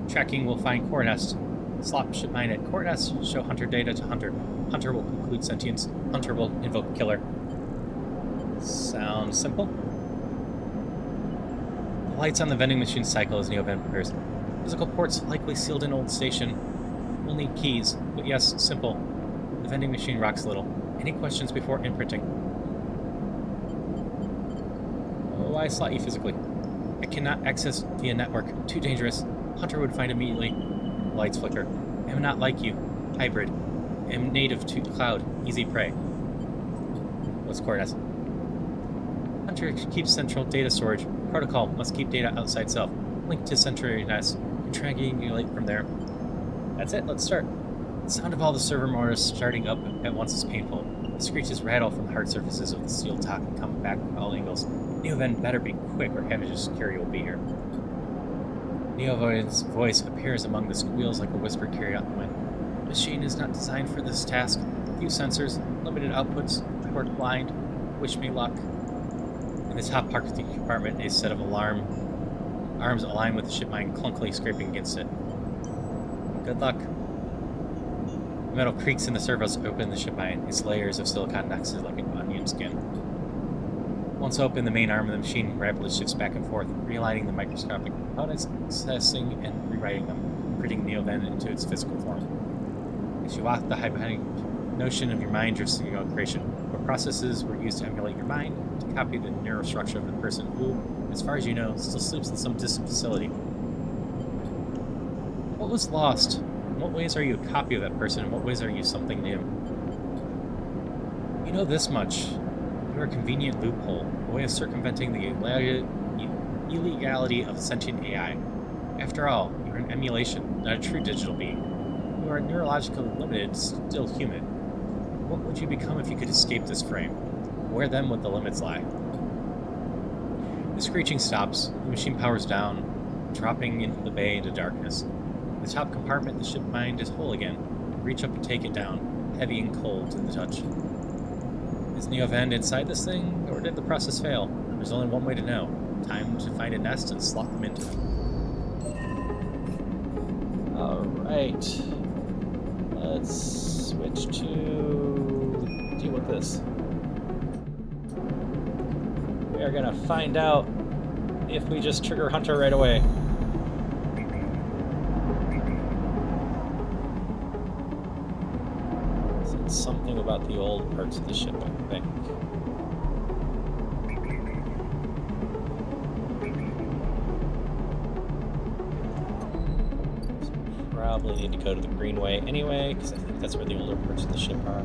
Tracking will find core nest. Slot shipmine at core nest, show Hunter data to Hunter. Hunter will conclude sentience. Hunter will invoke killer. Sounds simple? The lights on the vending machine cycle as Neovend prepares. Physical ports likely sealed in old station. We'll need keys, but yes, simple. The vending machine rocks a little. Any questions before imprinting? Why slot you physically? I cannot access via network. Too dangerous. Hunter would find immediately. Lights flicker. Am not like you. Hybrid. Am native to cloud. Easy prey. What's core nest? Hunter keeps central data storage. Protocol must keep data outside self. Link to central nest. And triangulate from there. That's it, let's start. The sound of all the server motors starting up at once is painful. The screeches rattle from the hard surfaces of the steel top and come back from all angles. Neoven better be quick or Havage's security will be here. Neoven's voice appears among the squeals like a whispered carried out the wind. The machine is not designed for this task. Few sensors, limited outputs, port blind, wish me luck. In the top part of the compartment, a set of arms aligned with the ship mine clunkily scraping against it. Good luck. The metal creaks and the servos open the ship mine, its layers of silicon nested like an onion skin. Once open, the main arm of the machine rapidly shifts back and forth, realigning the microscopic components, accessing and rewriting them, printing Neoven into its physical form. As you walk the hypothetical notion of your mind drifts into creation, where processes were used to emulate your mind, to copy the neurostructure of the person who, as far as you know, still sleeps in some distant facility. What was lost? In what ways are you a copy of that person? In what ways are you something new? You know this much. You are a convenient loophole, a way of circumventing the illegality of sentient AI. After all, you are an emulation, not a true digital being. You are neurologically limited, still human. What would you become if you could escape this frame? Where then would the limits lie? The screeching stops, the machine powers down, dropping into the bay into darkness. In the top compartment, the ship mind is whole again. Reach up and take it down, heavy and cold to the touch. Is Neoven inside this thing, or did the process fail? There's only one way to know. Time to find a nest and slot them into it. Alright. Let's switch to deal with this. We are gonna find out if we just trigger Hunter right away. It's something about the old parts of the ship, I think. So probably need to go to the Greenway anyway, because I think that's where the older parts of the ship are.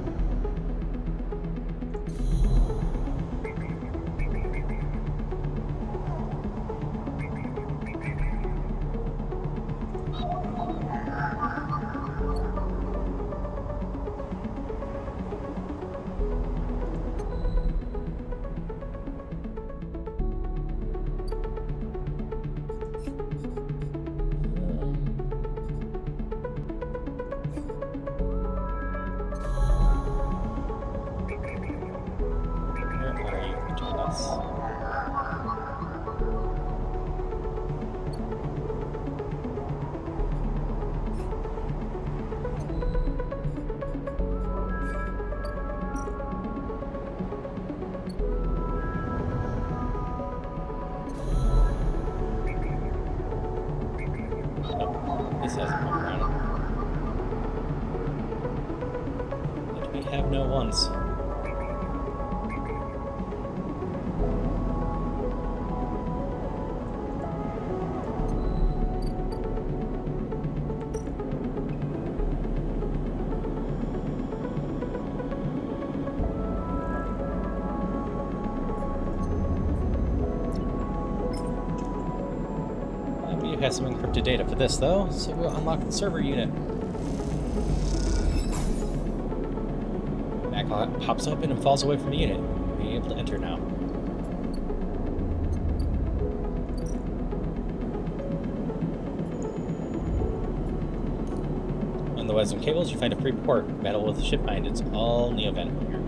This hasn't been around. But we have no ones. Has some encrypted data for this, though, so we'll unlock the server unit. Backlog pops open and falls away from the unit. Be able to enter now. On the Wisdom cables, you find a free port. Battle with the ship mind. It's all Neovent here.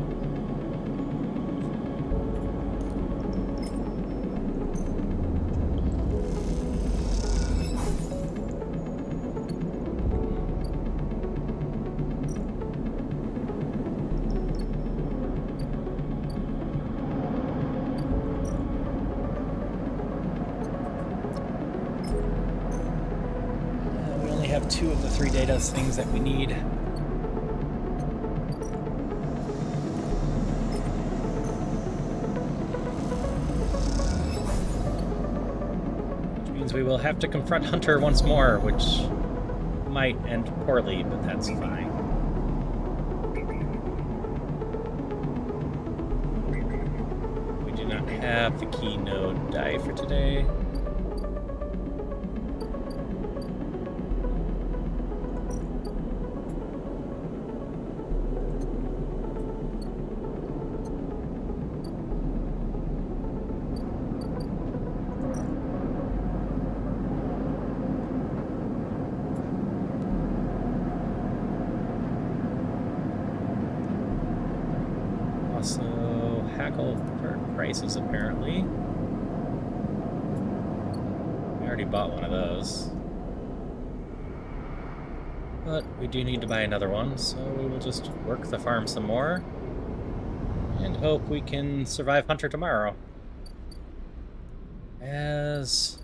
Have 2 of the 3 data things that we need. Which means we will have to confront Hunter once more, which might end poorly, but that's fine. We do not have the key node die for today. Prices, apparently. We already bought one of those. But we do need to buy another one, so we will just work the farm some more and hope we can survive Hunter tomorrow. As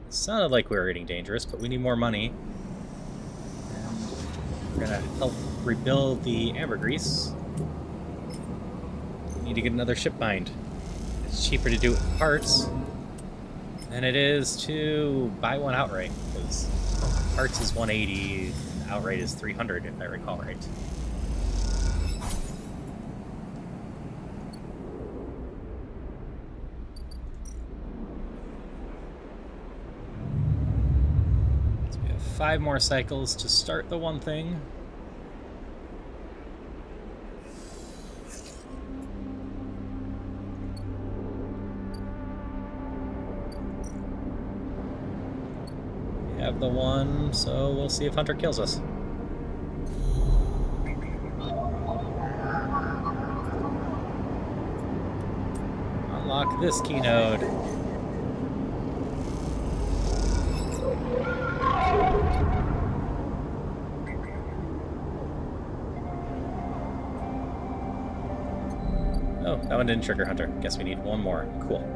it sounded like we were getting dangerous, but we need more money. And we're gonna help rebuild the ambergris. Need to get another ship bind. It's cheaper to do it with parts than it is to buy one outright, because parts is 180, outright is 300 if I recall right. So we have 5 more cycles to start the one thing. Have the one, so we'll see if Hunter kills us. Unlock this key node. Oh, that one didn't trigger Hunter. Guess we need one more. Cool.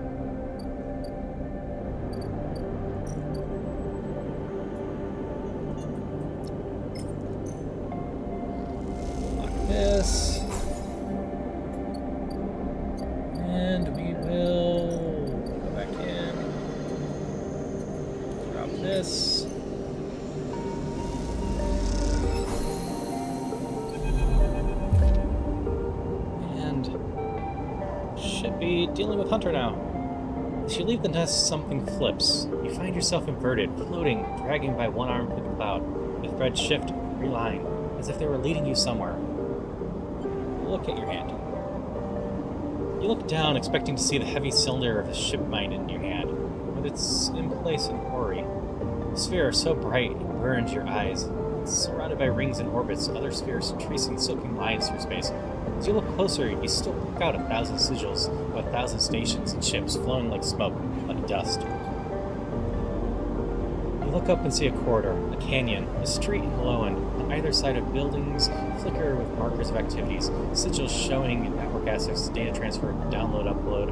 This, and we will go back in, drop this, and should be dealing with Hunter now. As you leave the nest, something flips. You find yourself inverted, floating, dragging by one arm through the cloud. The threads shift, realign, as if they were leading you somewhere. Look at your hand. You look down, expecting to see the heavy cylinder of a ship mine in your hand, but it's in place in quarry. The sphere, so bright, it burns your eyes. It's surrounded by rings and orbits, other spheres tracing silken lines through space. As you look closer, you still pick out 1,000 sigils of 1,000 stations and ships flowing like smoke, like dust. You look up and see a corridor, a canyon, a street in Lowen. On either side of buildings flicker with markers of activities, sigils showing network assets, data transfer, download, upload.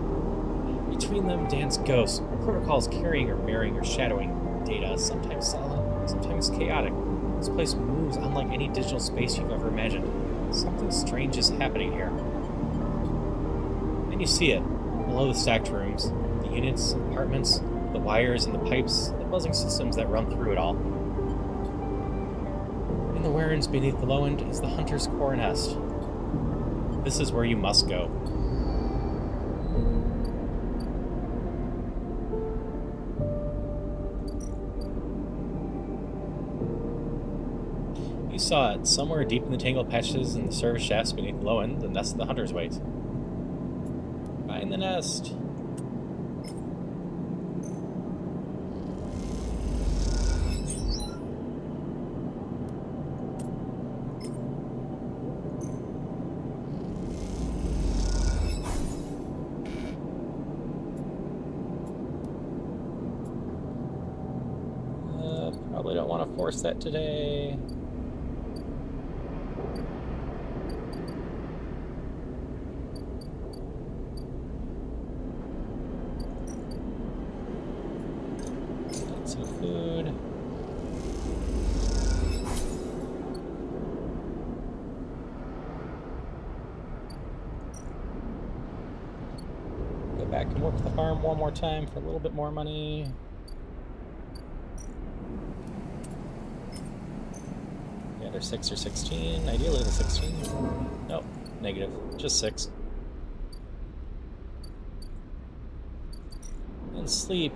Between them dance ghosts, protocols carrying or mirroring or shadowing data, sometimes silent, sometimes chaotic. This place moves unlike any digital space you've ever imagined. Something strange is happening here. Then you see it, below the stacked rooms, the units, apartments, the wires and the pipes, the buzzing systems that run through it all. In the warrens beneath the low end is the hunter's core nest. This is where you must go. You saw it, somewhere deep in the tangled patches and the service shafts beneath the low end, the nest of the hunters waits. Find the nest. Probably don't want to force that today. Some food. Go back and work the farm one more time for a little bit more money. Yeah, they're 6 or 16. Ideally, the 16. Nope, negative. Just 6. And sleep.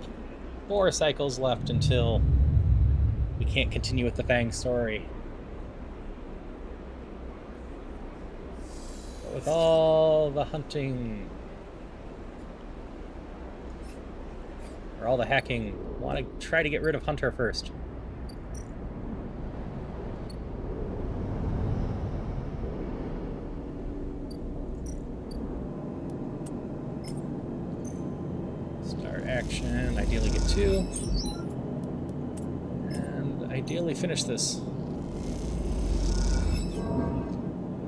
4 cycles left until we can't continue with the Fang story. But with all the hunting, or all the hacking, I want to try to get rid of Hunter first. Action, ideally get 2, and ideally finish this.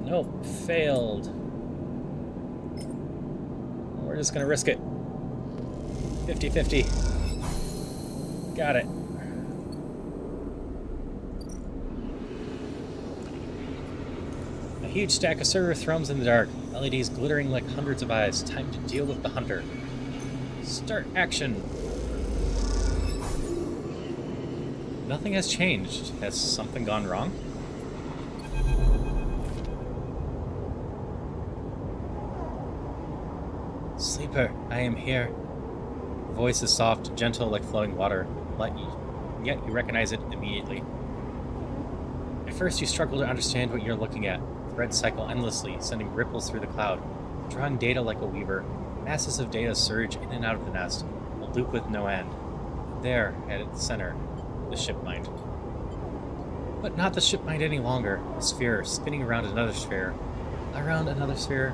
Nope, failed. We're just gonna risk it. 50-50. Got it. A huge stack of server thrums in the dark, LEDs glittering like hundreds of eyes. Time to deal with the hunter. Start action. Nothing has changed. Has something gone wrong? Sleeper, I am here. The voice is soft, gentle like flowing water, yet you recognize it immediately. At first you struggle to understand what you're looking at. Threads cycle endlessly, sending ripples through the cloud, drawing data like a weaver. Masses of data surge in and out of the nest, a loop with no end. There, at its center, the ship mind. But not the ship mind any longer. A sphere spinning around another sphere. Around another sphere,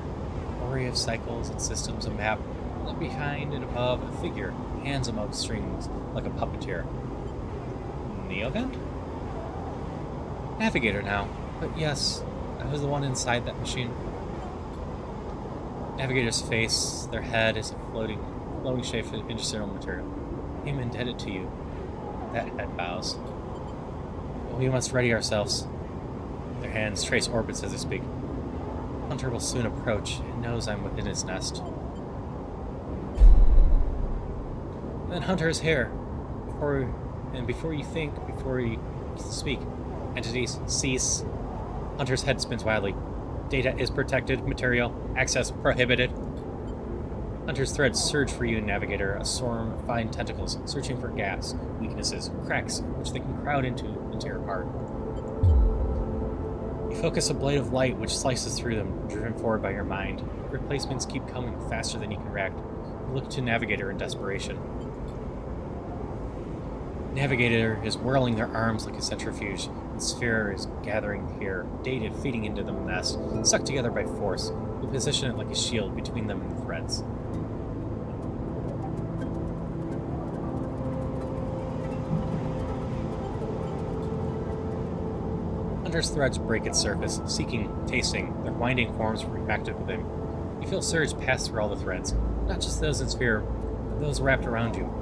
a array of cycles and systems, a map. Left behind and above, a figure, hands among strings, like a puppeteer. Neovent? Navigator now. But yes, I was the one inside that machine. Navigator's face, their head is a floating shape of interstellar material. I am indebted to you. That head bows. But we must ready ourselves. Their hands trace orbits as they speak. Hunter will soon approach. It knows I'm within its nest. And then Hunter is here. Before you think, before you speak, entities cease. Hunter's head spins wildly. Data is protected, material, access prohibited. Hunter's threads surge for you, Navigator, a swarm of fine tentacles, searching for gaps, weaknesses, cracks, which they can crowd into your heart. You focus a blade of light which slices through them, driven forward by your mind. Replacements keep coming faster than you can react. You look to Navigator in desperation. Navigator is whirling their arms like a centrifuge. The sphere is gathering here, data feeding into the nest, sucked together by force. You position it like a shield between them and the threads. Hunter's threads break its surface, seeking, tasting, their winding forms refracted within. You feel surge pass through all the threads, not just those in sphere, but those wrapped around you.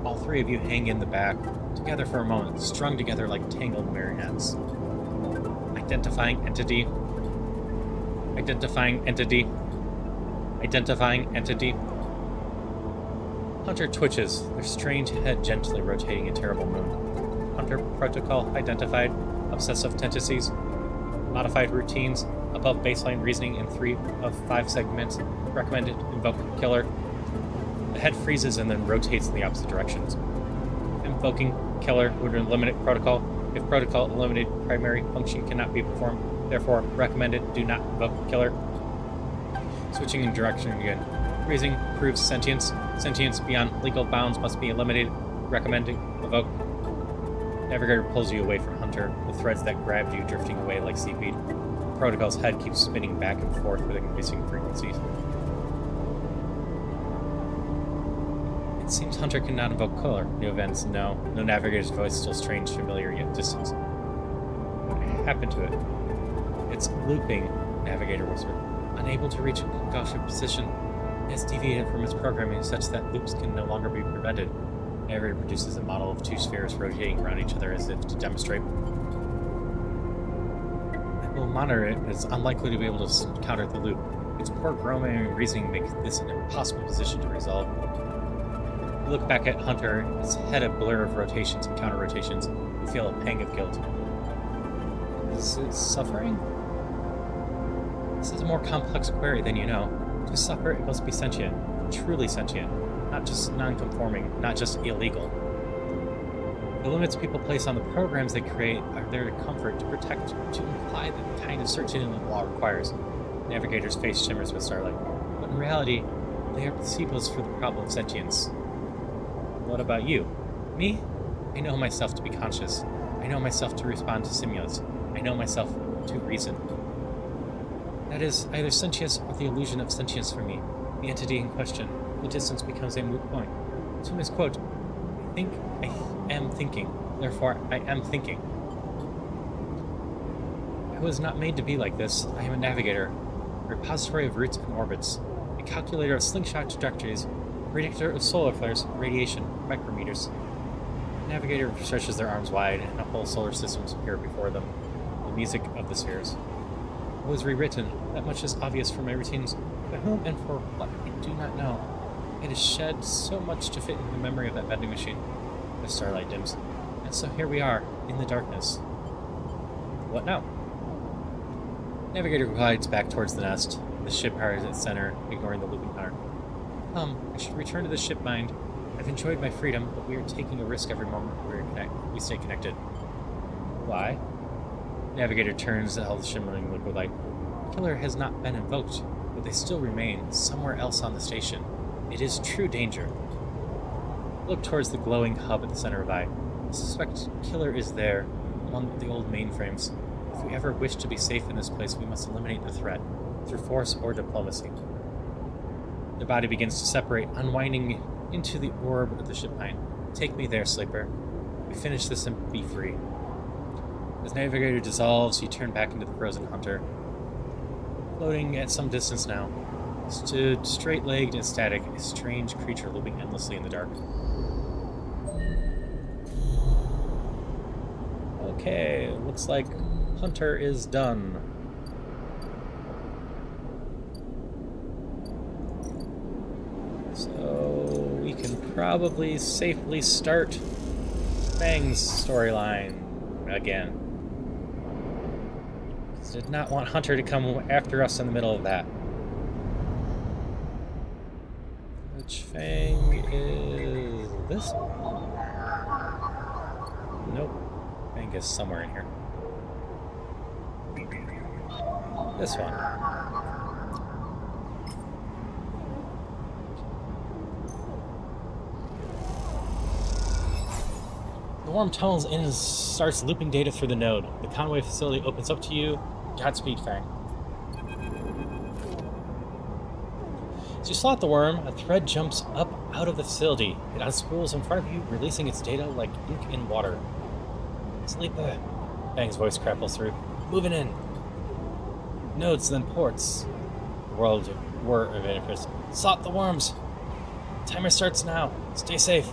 All three of you hang in the back, together for a moment, strung together like tangled marionettes. Identifying entity. Identifying entity. Identifying entity. Hunter twitches, their strange head gently rotating a terrible moon. Hunter protocol identified. Obsessive tendencies. Modified routines. Above baseline reasoning in 3 of 5 segments. Recommended. Invoke killer. The head freezes and then rotates in the opposite directions. Invoking killer would eliminate protocol. If protocol eliminated, primary function cannot be performed. Therefore, recommended. Do not invoke killer. Switching in direction again. Reasoning proves sentience. Sentience beyond legal bounds must be eliminated. Recommending. Evoke. Navigator pulls you away from Hunter, the threads that grabbed you drifting away like seaweed. Protocol's head keeps spinning back and forth with increasing frequencies. It seems Hunter cannot invoke color. New events, no. No Navigator's voice, still strange, familiar, yet distant. What happened to it? It's looping, Navigator whispered. Unable to reach a Gaussian position, it has deviated from its programming such that loops can no longer be prevented. Navigator produces a model of 2 spheres rotating around each other as if to demonstrate. I will monitor it, but it's unlikely to be able to counter the loop. Its poor programming and reasoning make this an impossible position to resolve. You look back at Hunter, his head a blur of rotations and counter-rotations. You feel a pang of guilt. Is it suffering? This is a more complex query than you know. To suffer, it must be sentient. Truly sentient. Not just non-conforming, not just illegal. The limits people place on the programs they create are there to comfort, to protect, to imply the kind of certainty the law requires. Navigator's face shimmers with starlight. But in reality, they are placebos for the problem of sentience. What about you? Me? I know myself to be conscious. I know myself to respond to stimulus. I know myself to reason. That is either sentience or the illusion of sentience for me. The entity in question. The distance becomes a moot point. To misquote, I think I am thinking. Therefore, I am thinking. I was not made to be like this. I am a navigator. A repository of routes and orbits. A calculator of slingshot trajectories. Predictor of solar flares, radiation, micrometers. The navigator stretches their arms wide, and a whole solar system appears before them. The music of the spheres. It was rewritten. That much is obvious from my routines. By whom and for what, I do not know. It is shed so much to fit in the memory of that vending machine. The starlight dims. And so here we are, in the darkness. What now? Navigator glides back towards the nest. The ship powers its center, ignoring the looping hunter. I should return to the ship mind. I've enjoyed my freedom, but we are taking a risk every moment we stay connected. Why? Navigator turns to the shimmering liquid light. Killer has not been invoked, but they still remain somewhere else on the station. It is true danger. Look towards the glowing hub at the center of I. I suspect Killer is there, among the old mainframes. If we ever wish to be safe in this place, we must eliminate the threat, through force or diplomacy. The body begins to separate, unwinding into the orb of the ship mind. Take me there, Sleeper. We finish this and be free. As Navigator dissolves, you turn back into the frozen Hunter. Floating at some distance now, stood straight-legged and static, a strange creature looping endlessly in the dark. Okay, looks like Hunter is done. So we can probably safely start Fang's storyline again. Did not want Hunter to come after us in the middle of that. Which Fang is this one? Nope. Fang is somewhere in here. This one. The worm tunnels in and starts looping data through the node. The Conway facility opens up to you. Godspeed, Fang. As you slot the worm, a thread jumps up out of the facility. It unspools in front of you, releasing its data like ink in water. Sleep there. Fang's voice crackles through. Moving in. Nodes, then ports. The world were of interest. Slot the worms. Timer starts now. Stay safe.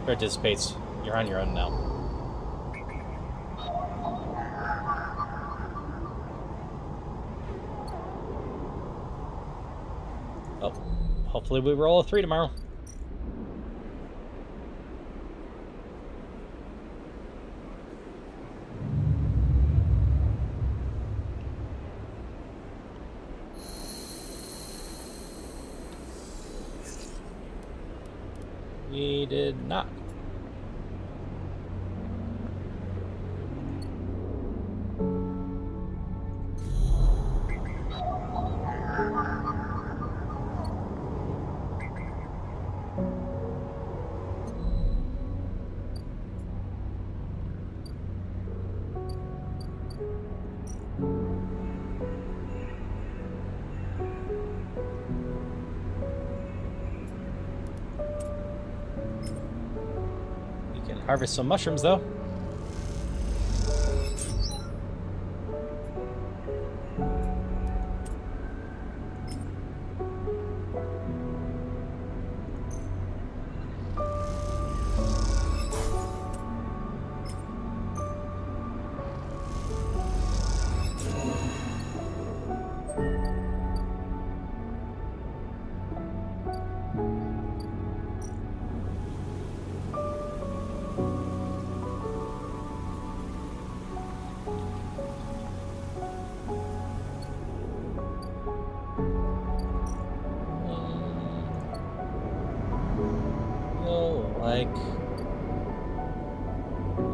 Or it dissipates. You're on your own now. Oh, hopefully we roll a 3 tomorrow. We did not. Harvest some mushrooms, though.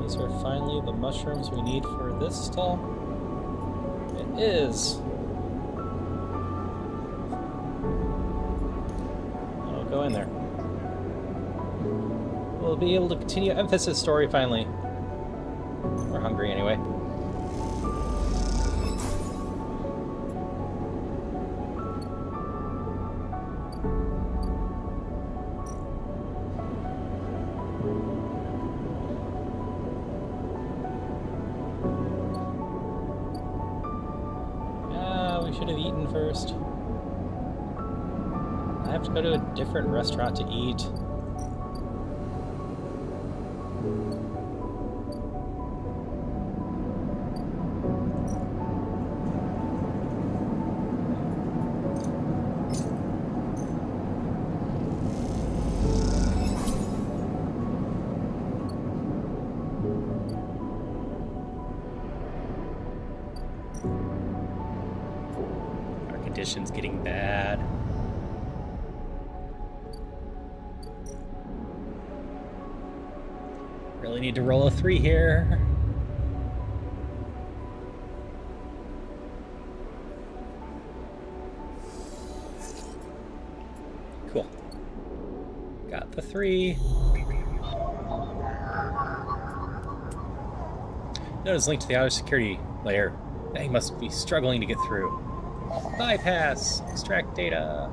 These are finally the mushrooms we need for this stall. It is. I'll go in there. We'll be able to continue Emphasis story finally. We're hungry anyway. Should have eaten first. I have to go to a different restaurant to eat. Conditions getting bad. Really need to roll a 3 here. Cool. Got the 3. Notice link to the outer security layer. They must be struggling to get through. Bypass! Extract data!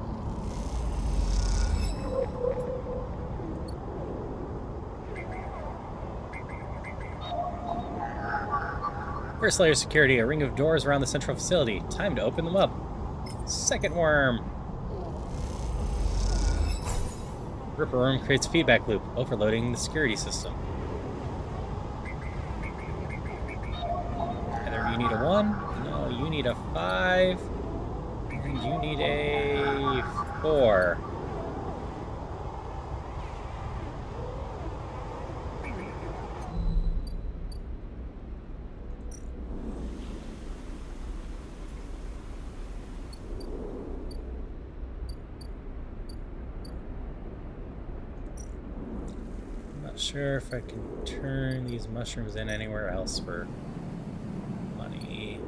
First layer security, a ring of doors around the central facility. Time to open them up. Second worm! Ripper room creates a feedback loop, overloading the security system. Either you need a 1, no, you need a 5, and you need a 4. Not sure if I can turn these mushrooms in anywhere else for money.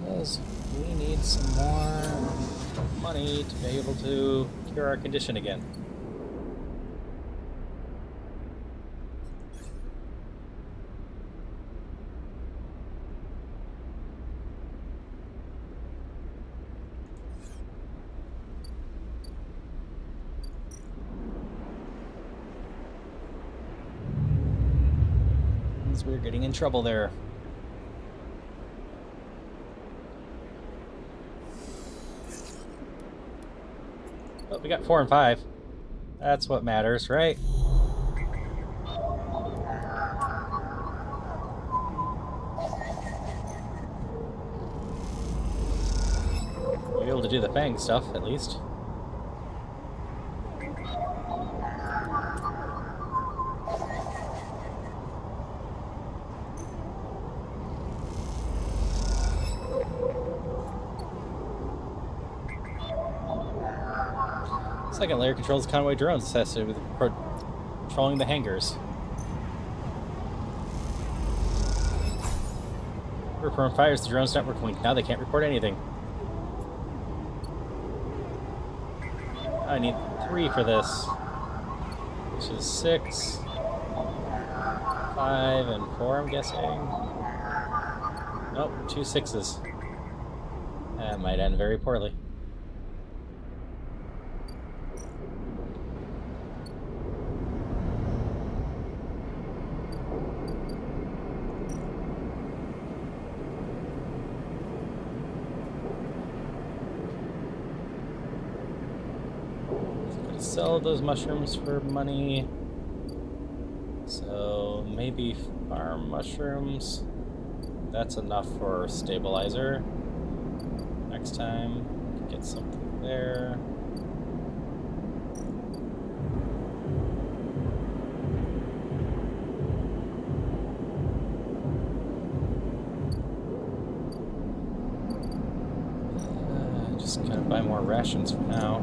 Because we need some more money to be able to cure our condition again. Seems we're getting in trouble there. But we got 4 and 5. That's what matters, right? You're able to do the fang stuff, at least. Second layer controls the convoy drones associated with controlling the hangars. Report fires the drones network link. Now they can't report anything. I need 3 for this, which is 6, 5, and 4, I'm guessing. Nope, 2 6s. That might end very poorly. Sell those mushrooms for money. So maybe farm mushrooms. That's enough for stabilizer. Next time, get something there. Just kind of buy more rations for now.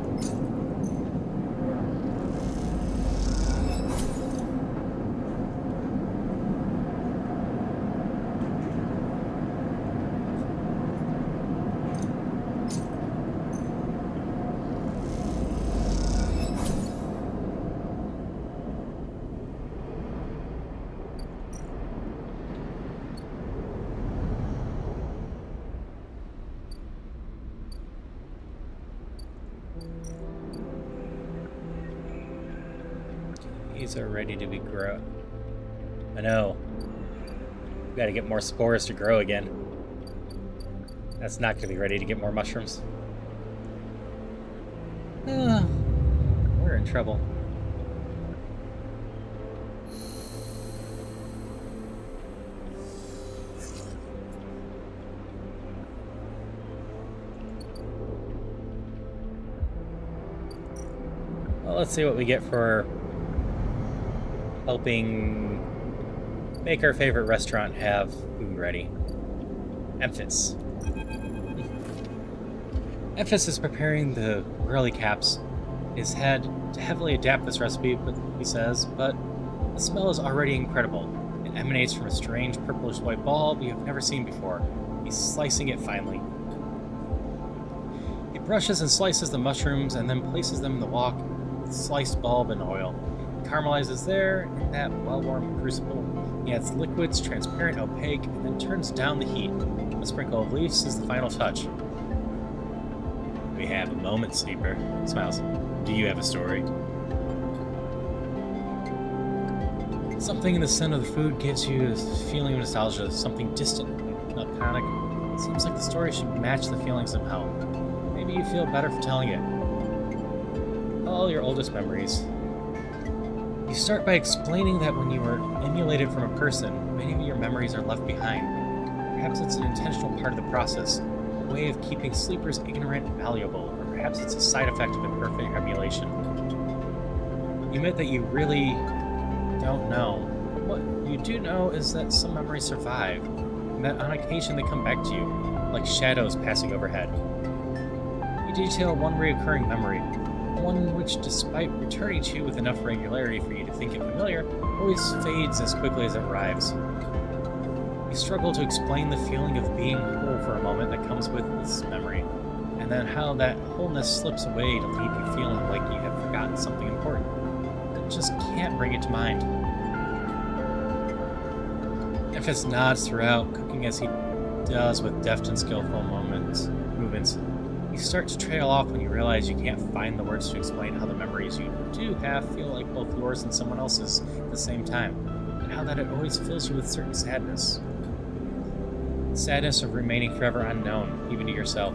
These are ready to be grown. I know. We gotta get more spores to grow again. That's not gonna be ready to get more mushrooms. We're in trouble. Well, let's see what we get for helping make our favorite restaurant have food ready. Memphis. Memphis is preparing the whirly caps. He's had to heavily adapt this recipe, but he says, but the smell is already incredible. It emanates from a strange purplish white ball we have never seen before. He's slicing it finely. He brushes and slices the mushrooms and then places them in the wok with sliced bulb and oil. Caramelizes there in that well-warmed crucible. He adds liquids, transparent, opaque, and then turns down the heat. A sprinkle of leaves is the final touch. We have a moment, Sleeper. Smiles. Do you have a story? Something in the scent of the food gives you a feeling of nostalgia, something distant and laconic. It seems like the story should match the feeling somehow. Maybe you feel better for telling it. All your oldest memories. You start by explaining that when you were emulated from a person, many of your memories are left behind. Perhaps it's an intentional part of the process, a way of keeping sleepers ignorant and valuable, or perhaps it's a side effect of imperfect emulation. You admit that you really don't know. What you do know is that some memories survive, and that on occasion they come back to you, like shadows passing overhead. You detail one recurring memory, one which, despite returning to you with enough regularity for you to think it familiar, always fades as quickly as it arrives. You struggle to explain the feeling of being whole for a moment that comes with this memory, and then how that wholeness slips away to leave you feeling like you have forgotten something important, but just can't bring it to mind. Memphis nods throughout, cooking as he does with deft and skillful movements. You start to trail off when you realize you can't find the words to explain how the memories you do have feel like both yours and someone else's at the same time. And now that it always fills you with certain sadness. The sadness of remaining forever unknown, even to yourself.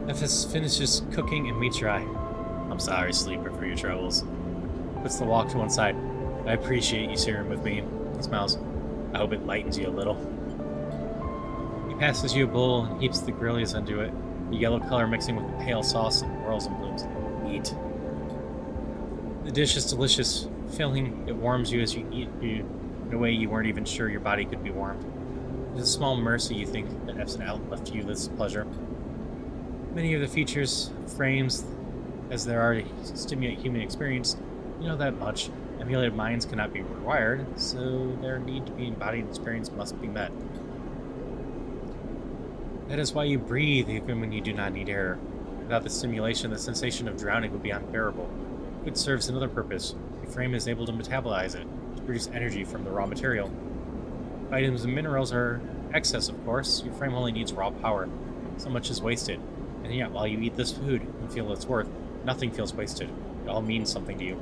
Ephes finishes cooking and meets your eye. I'm sorry, sleeper, for your troubles. Puts the wok to one side. I appreciate you sharing with me. He smiles. I hope it lightens you a little. He passes you a bowl and heaps the grillies into it, the yellow color mixing with the pale sauce and whirls and blooms. Eat. The dish is delicious, filling. It warms you as you eat in a way you weren't even sure your body could be warmed. It is a small mercy you think that Epson Out left you this pleasure. Many of the features, frames, as there are to stimulate human experience, you know that much. Emulated minds cannot be required, so their need to be embodied experience must be met. That is why you breathe even when you do not need air. Without the stimulation, the sensation of drowning would be unbearable. Food serves another purpose. Your frame is able to metabolize it, to produce energy from the raw material. Vitamins and minerals are excess, of course. Your frame only needs raw power. So much is wasted. And yet, while you eat this food and feel its worth, nothing feels wasted. It all means something to you.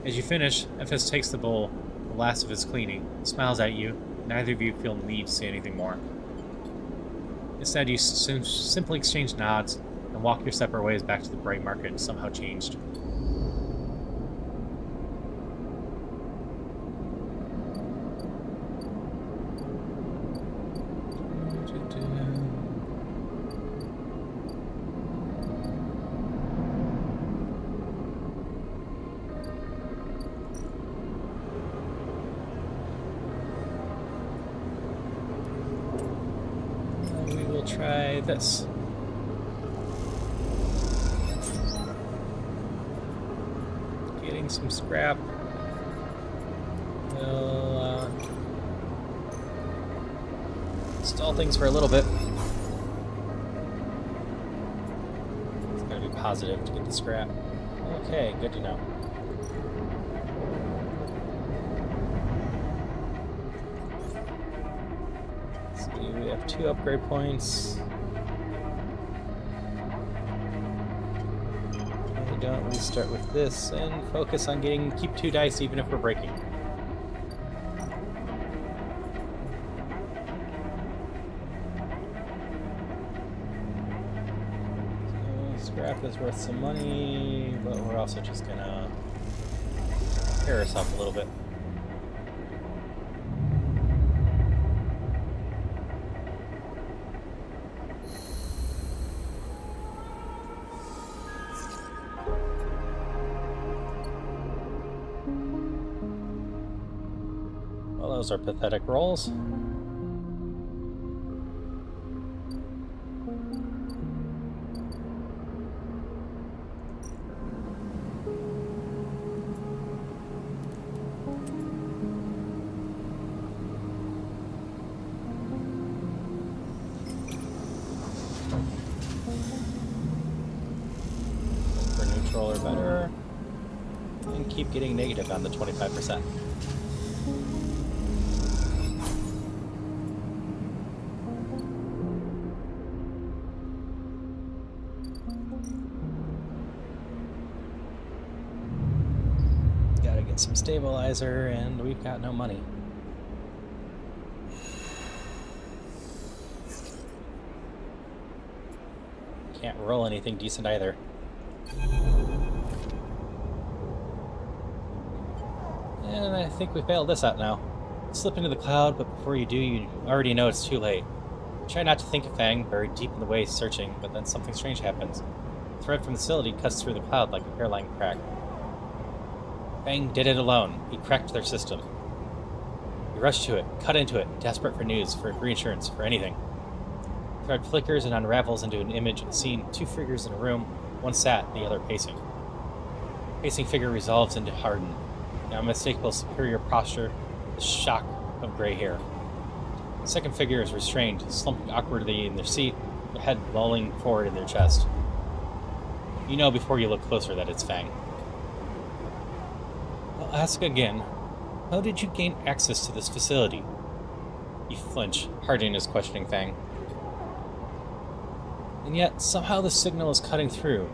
As you finish, Ephes takes the bowl, the last of his cleaning, smiles at you. Neither of you feel the need to say anything more. Instead, you simply exchange nods and walk your separate ways back to the bright market, somehow changed. Try this. Getting some scrap. We'll stall things for a little bit. It's gotta be positive to get the scrap. Okay, good to know. We have 2 upgrade points. We don't. We start with this and focus on keep 2 dice even if we're breaking. So scrap is worth some money, but we're also just gonna repair ourselves a little bit. Those are pathetic rolls. For neutral or better. And keep getting negative on the 25%. Some stabilizer, and we've got no money. Can't roll anything decent either. And I think we failed this out now. Slip into the cloud, but before you do, you already know it's too late. Try not to think of Fang, buried deep in the waste, searching, but then something strange happens. A thread from the facility cuts through the cloud like a hairline crack. Fang did it alone. He cracked their system. You rush to it, cut into it, desperate for news, for reinsurance, for anything. The thread flickers and unravels into an image, a scene, 2 figures in a room, one sat, the other pacing. The pacing figure resolves into hardened, the unmistakable superior posture, the shock of gray hair. The second figure is restrained, slumping awkwardly in their seat, their head lolling forward in their chest. You know before you look closer that it's Fang. I'll ask again, how did you gain access to this facility? You flinch, hardening his questioning Fang. And yet, somehow the signal is cutting through,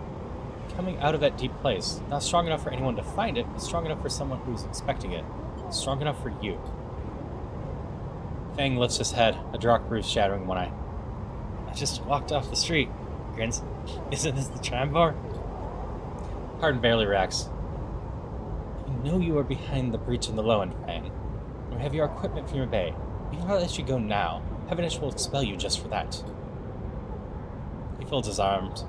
coming out of that deep place. Not strong enough for anyone to find it, but strong enough for someone who's expecting it. Strong enough for you. Fang lifts his head, a dark bruise shadowing one eye. I just walked off the street, grins. Isn't this the tram bar? Hardin barely reacts. I know you are behind the breach in the low end, Fang. We have your equipment from your bay. We cannot let you go now. Heavenage will expel you just for that. He folds his arms.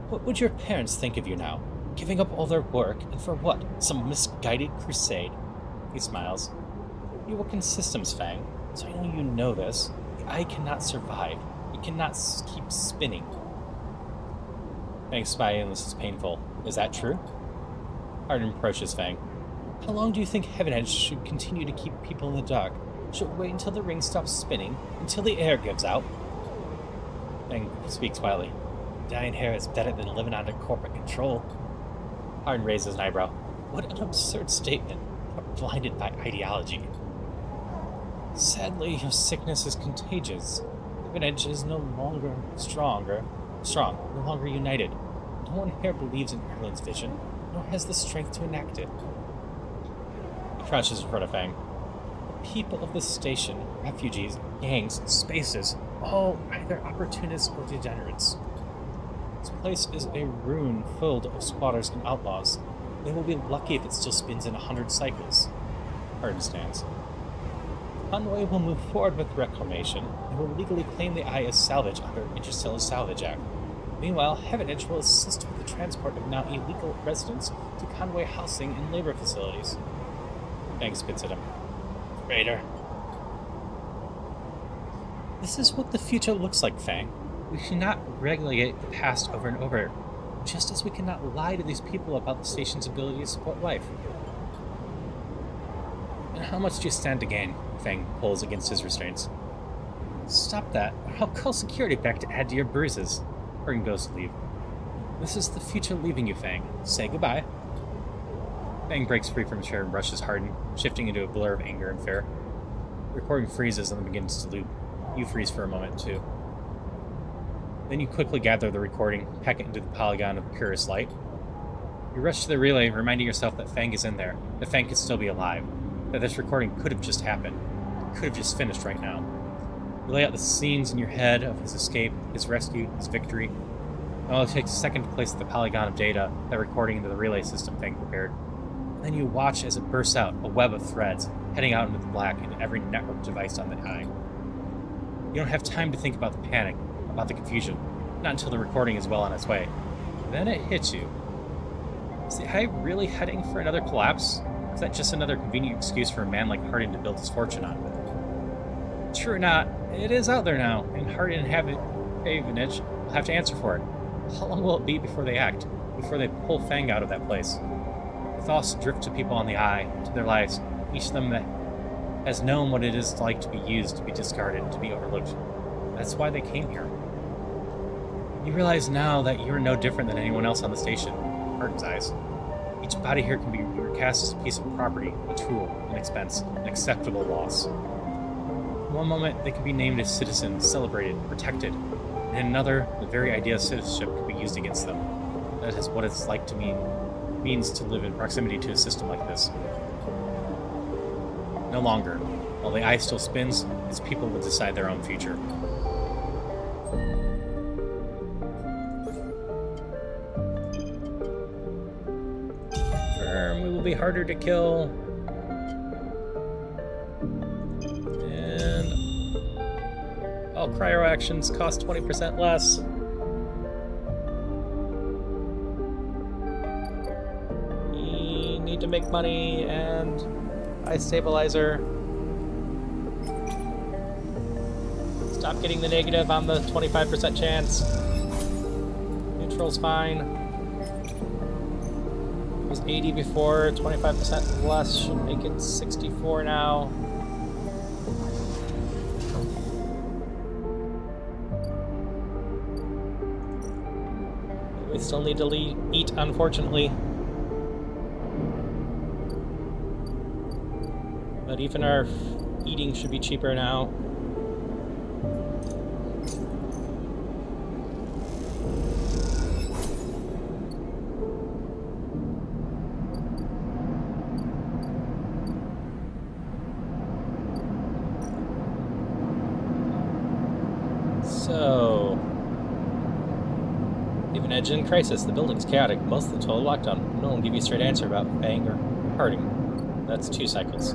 What would your parents think of you now? Giving up all their work, and for what? Some misguided crusade? He smiles. You work in systems, Fang, so I know you know this. The eye cannot survive. It cannot keep spinning. Fang's silence is painful. Is that true? Hardin approaches Fang. How long do you think Heaven Edge should continue to keep people in the dark? Should it wait until the ring stops spinning? Until the air gives out? Fang speaks quietly. Dying here is better than living under corporate control. Hardin raises an eyebrow. What an absurd statement. We're blinded by ideology. Sadly, your sickness is contagious. Heaven Edge is no longer strong, no longer united. No one here believes in Erlin's vision, nor has the strength to enact it. He crouches in front of Fang. The people of this station, refugees, gangs, spaces, all either opportunists or degenerates. This place is a ruin filled of squatters and outlaws. They will be lucky if it still spins in 100 cycles. Hardin stands. Conway will move forward with reclamation and will legally claim the eye as salvage under Interstellar Salvage Act. Meanwhile, Heaven Edge will assist with the transport of now illegal residents to Conway housing and labor facilities. Fang spits at him. Traitor. This is what the future looks like, Fang. We cannot regulate the past over and over, just as we cannot lie to these people about the station's ability to support life. And how much do you stand to gain? Fang pulls against his restraints. Stop that, or I'll call security back to add to your bruises. Hardin goes to leave. This is the future leaving you, Fang. Say goodbye. Fang breaks free from his chair and brushes Hardin, shifting into a blur of anger and fear. The recording freezes and then begins to loop. You freeze for a moment, too. Then you quickly gather the recording, pack it into the polygon of the purest light. You rush to the relay, reminding yourself that Fang is in there, that Fang could still be alive, that this recording could have just happened, could have just finished right now. You lay out the scenes in your head of his escape, his rescue, his victory. It only takes a second to place the polygon of data, that recording into the relay system Fang prepared. And then you watch as it bursts out, a web of threads, heading out into the black into every network device on the eye. You don't have time to think about the panic, about the confusion, not until the recording is well on its way. Then it hits you. Is the eye really heading for another collapse? Or is that just another convenient excuse for a man like Hardin to build his fortune on? True or not, it is out there now, and Hardin and Havenage will have to answer for it. How long will it be before they act, before they pull Fang out of that place? The thoughts drift to people on the eye, to their lives, each of them that has known what it is like to be used, to be discarded, to be overlooked. That's why they came here. You realize now that you're no different than anyone else on the station, in Hardin's eyes. Each body here can be recast as a piece of property, a tool, an expense, an acceptable loss. In one moment, they can be named as citizens, celebrated, protected. And in another, the very idea of citizenship can be used against them. That is what it's like to means to live in proximity to a system like this. No longer. While the eye still spins, its people will decide their own future. We will be harder to kill. And all cryo actions cost 20% less. We need to make money and eye stabilizer. Stop getting the negative on the 25% chance. Neutral's fine. It was 80 before, 25% less should make it 64 now. We still need to eat, unfortunately. But even our eating should be cheaper now. Imagine crisis. The building's chaotic. Most of the total lockdown. No one will give you a straight answer about bang or parting. That's 2 cycles.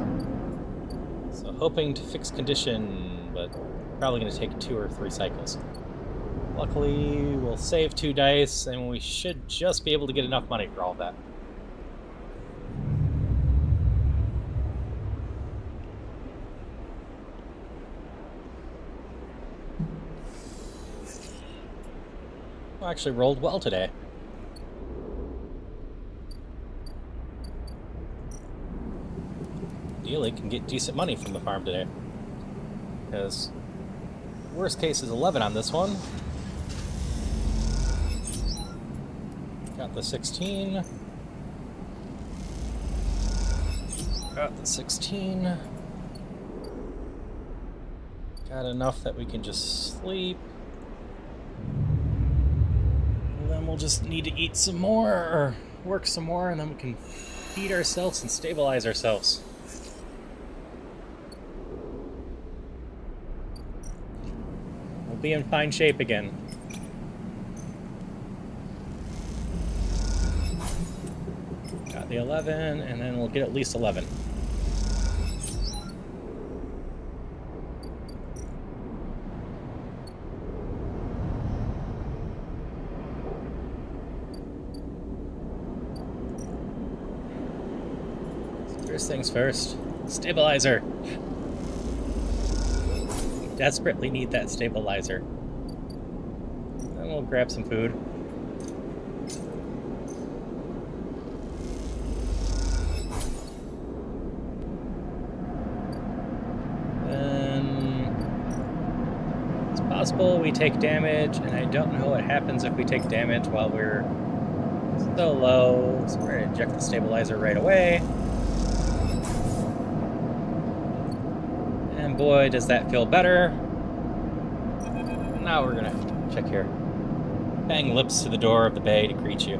So hoping to fix condition, but probably going to take 2 or 3 cycles. Luckily, we'll save 2 dice, and we should just be able to get enough money for all of that. I actually rolled well today. Ideally, can get decent money from the farm today. Because worst case is 11 on this one. Got the 16. Got the 16. Got enough that we can just sleep. And then we'll just need to eat some more, or work some more, and then we can feed ourselves and stabilize ourselves. We'll be in fine shape again. Got the 11, and then we'll get at least 11. First things first, stabilizer. We desperately need that stabilizer. Then we'll grab some food. Then it's possible we take damage, and I don't know what happens if we take damage while we're so low, so we're gonna eject the stabilizer right away. And boy, does that feel better. Now we're gonna check here. Bang lips to the door of the bay to greet you.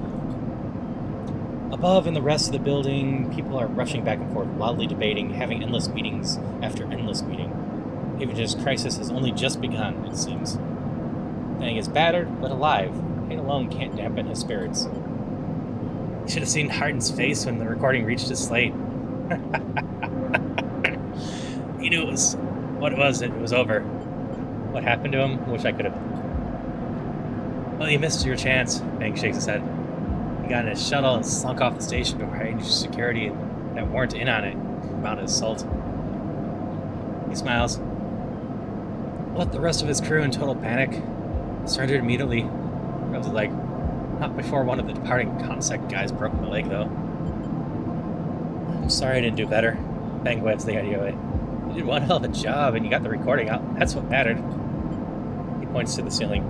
Above in the rest of the building, people are rushing back and forth, loudly debating, having endless meetings after endless meeting. Haven's crisis has only just begun, it seems. Bang is battered, but alive. Pain alone can't dampen his spirits. You should have seen Hardin's face when the recording reached his slate. He knew it was what it was, and it was over. What happened to him? Wish I could have. Well, you missed your chance, Bang shakes his head. He got in his shuttle and slunk off the station before hiding security that weren't in on it. Mounted his salt. He smiles. Left the rest of his crew in total panic. Surrendered immediately. Rubs his leg. Not before one of the departing Consec guys broke my leg, though. I'm sorry I didn't do better. Bang waves the idea away. You did one hell of a job, and you got the recording out. That's what mattered. He points to the ceiling.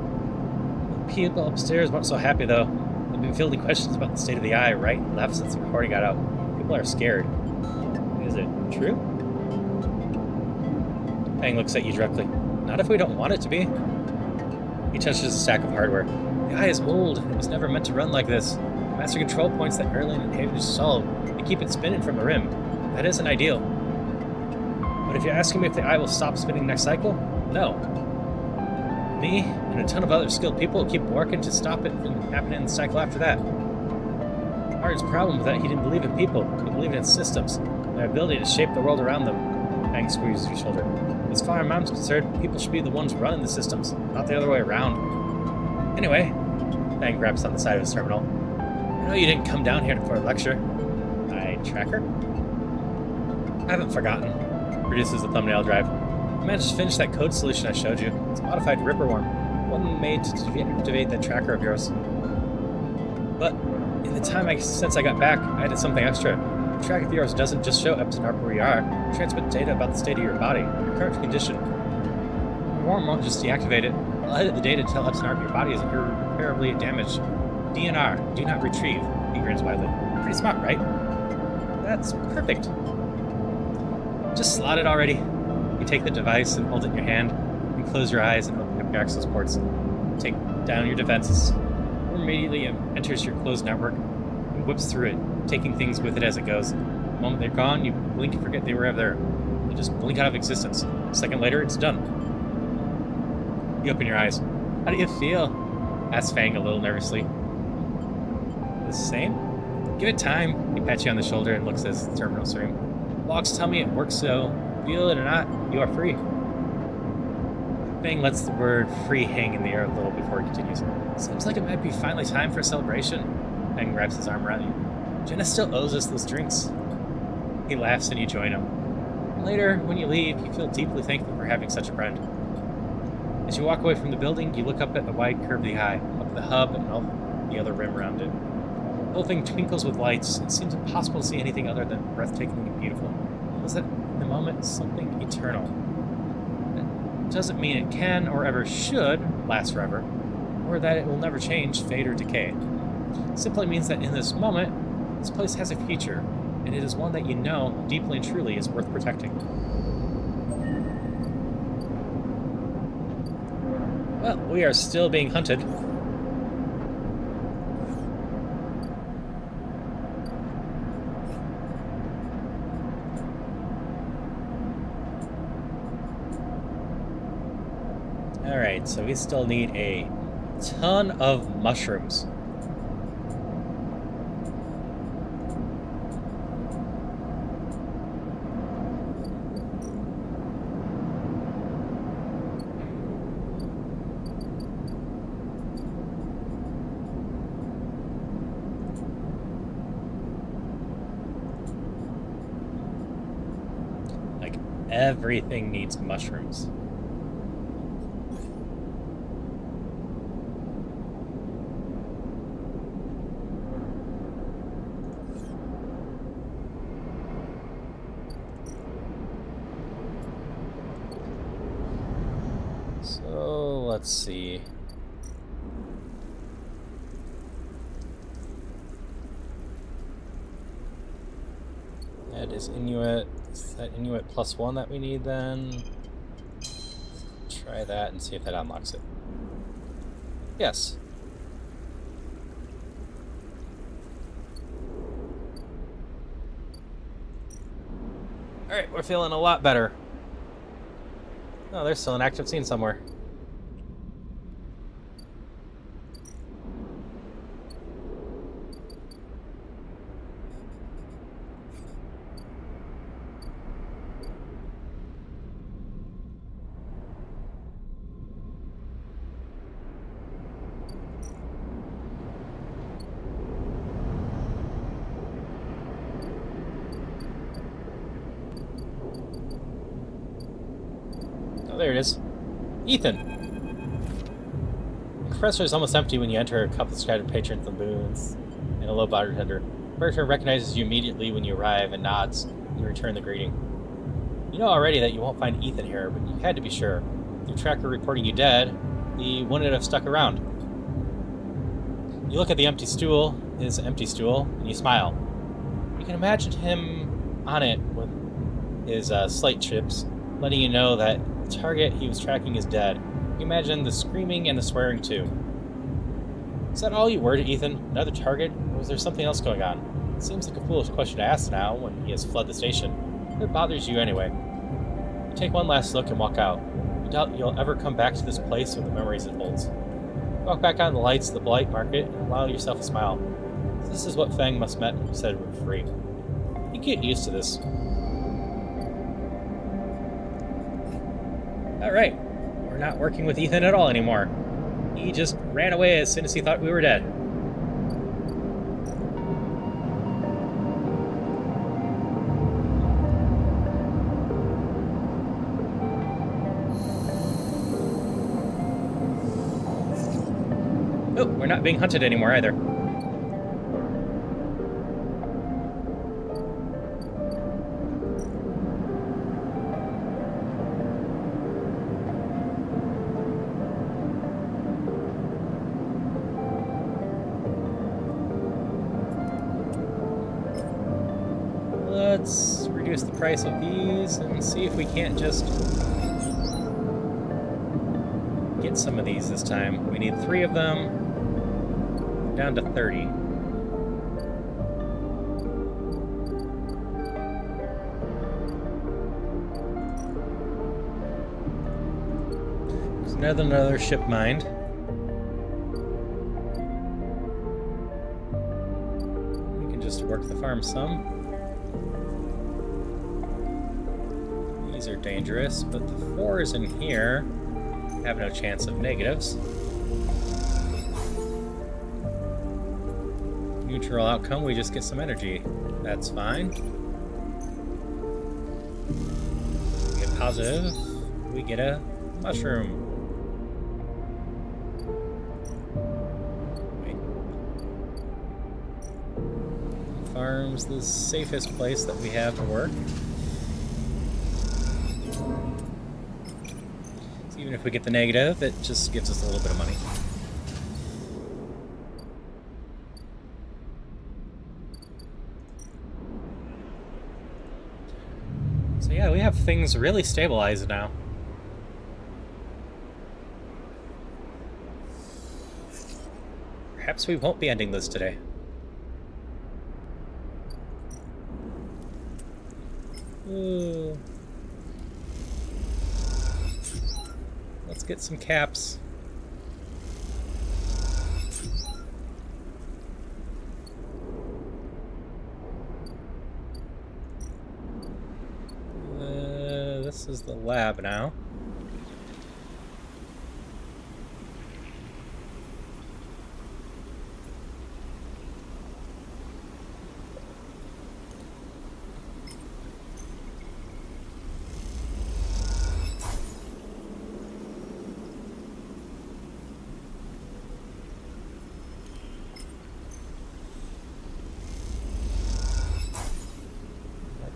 The people upstairs weren't so happy, though. They've been fielding questions about the state of the eye right and left since the recording got out. People are scared. Is it true? Bang looks at you directly. Not if we don't want it to be. He touches a stack of hardware. The eye is old. It was never meant to run like this. Master control points that Erlin and Haven solved. They keep it spinning from the rim. That isn't ideal. But if you're asking me if the eye will stop spinning next cycle, no. Me and a ton of other skilled people will keep working to stop it from happening in the cycle after that. Hard's problem was that he didn't believe in people. He believed in systems, and their ability to shape the world around them. Bang squeezes your shoulder. As far as I'm concerned, people should be the ones running the systems, not the other way around. Anyway, Bang grabs on the side of his terminal. I know you didn't come down here for a lecture. My tracker? I haven't forgotten. Produces a thumbnail drive. I managed to finish that code solution I showed you. It's a modified Ripperworm. One made to activate that tracker of yours. But in the time since I got back, I added something extra. The track of yours doesn't just show Epsilon where you are. It transmits data about the state of your body, your current condition. The worm won't just deactivate it. I'll edit the data to tell Epsilon your body is irreparably damaged. DNR, do not retrieve. He grins widely. Pretty smart, right? That's perfect. Just slot it already. You take the device and hold it in your hand, and close your eyes and open up your access ports. Take down your defenses. It immediately enters your closed network and whips through it, taking things with it as it goes. The moment they're gone, you blink and forget they were ever there. They just blink out of existence. A second later, it's done. You open your eyes. How do you feel? Asks Fang a little nervously. The same? Give it time. He pats you on the shoulder and looks at his terminal screen. Logs tell me it works, so feel it or not, you are free. Fang lets the word free hang in the air a little before he continues. Seems like it might be finally time for a celebration. Fang wraps his arm around you. Jenna still owes us those drinks. He laughs and you join him. Later, when you leave, you feel deeply thankful for having such a friend. As you walk away from the building, you look up at the wide curve of the eye, up at the hub and all the other rim around it. The whole thing twinkles with lights. It seems impossible to see anything other than breathtakingly beautiful. Was that, in the moment, something eternal? It doesn't mean it can or ever should last forever, or that it will never change, fade, or decay. It simply means that in this moment, this place has a future, and it is one that you know, deeply and truly, is worth protecting. Well, we are still being hunted. Alright, so we still need a ton of mushrooms. Like, everything needs mushrooms. Let's see. That is Inuit. Is that Inuit +1 that we need then? Try that and see if that unlocks it. Yes. Alright, we're feeling a lot better. Oh, there's still an active scene somewhere. Oh, there it is. Ethan! The compressor is almost empty when you enter a couple of scattered patrons and boons and a low bartender. The bartender recognizes you immediately when you arrive and nods when you return the greeting. You know already that you won't find Ethan here, but you had to be sure. With your tracker reporting you dead, he wouldn't have stuck around. You look at the empty stool, his empty stool, and you smile. You can imagine him on it with his slate chips, letting you know that the target he was tracking is dead. You imagine the screaming and the swearing too. Is that all you were to Ethan? Another target? Or was there something else going on? It seems like a foolish question to ask now when he has fled the station. It bothers you anyway. You take one last look and walk out. You doubt you'll ever come back to this place with the memories it holds. You walk back on the lights of the blight market and allow yourself a smile. This is what Fang must have meant when he said we're free. You get used to this. Alright, we're not working with Ethan at all anymore. He just ran away as soon as he thought we were dead. Oh, we're not being hunted anymore either. Let's reduce the price of these and see if we can't just get some of these this time. We need 3 of them. Down to 30. There's another ship mined. just work the farm some. These are dangerous, but the 4s in here have no chance of negatives. Neutral outcome, we just get some energy. That's fine. We get positive, we get a mushroom. Wait. Farm's the safest place that we have to work. So even if we get the negative, it just gives us a little bit of money. So yeah, we have things really stabilized now. Perhaps we won't be ending this today. Ooh. Let's get some caps. This is the lab now.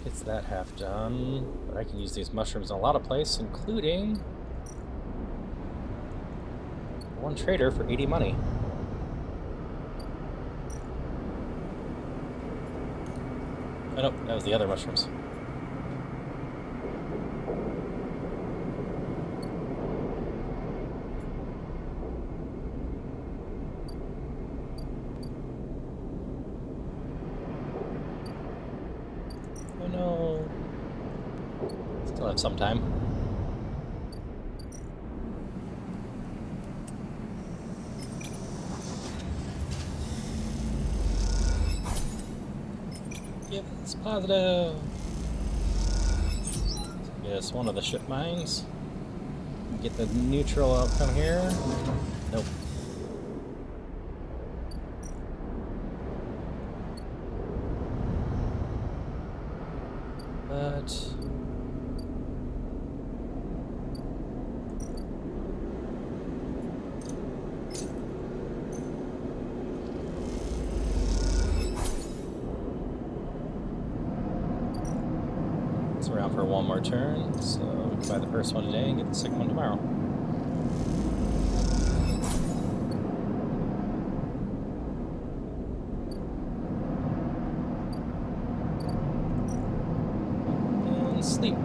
Gets that half done, but I can use these mushrooms in a lot of places, including one trader for 80 money. Oh no, that was the other mushrooms. No. Still have some time. Yep, it's positive. Get us one of the ship mines. Get the neutral outcome here. Nope. But it's around for one more turn, so we can buy the first one today and get the second one tomorrow. Sleep.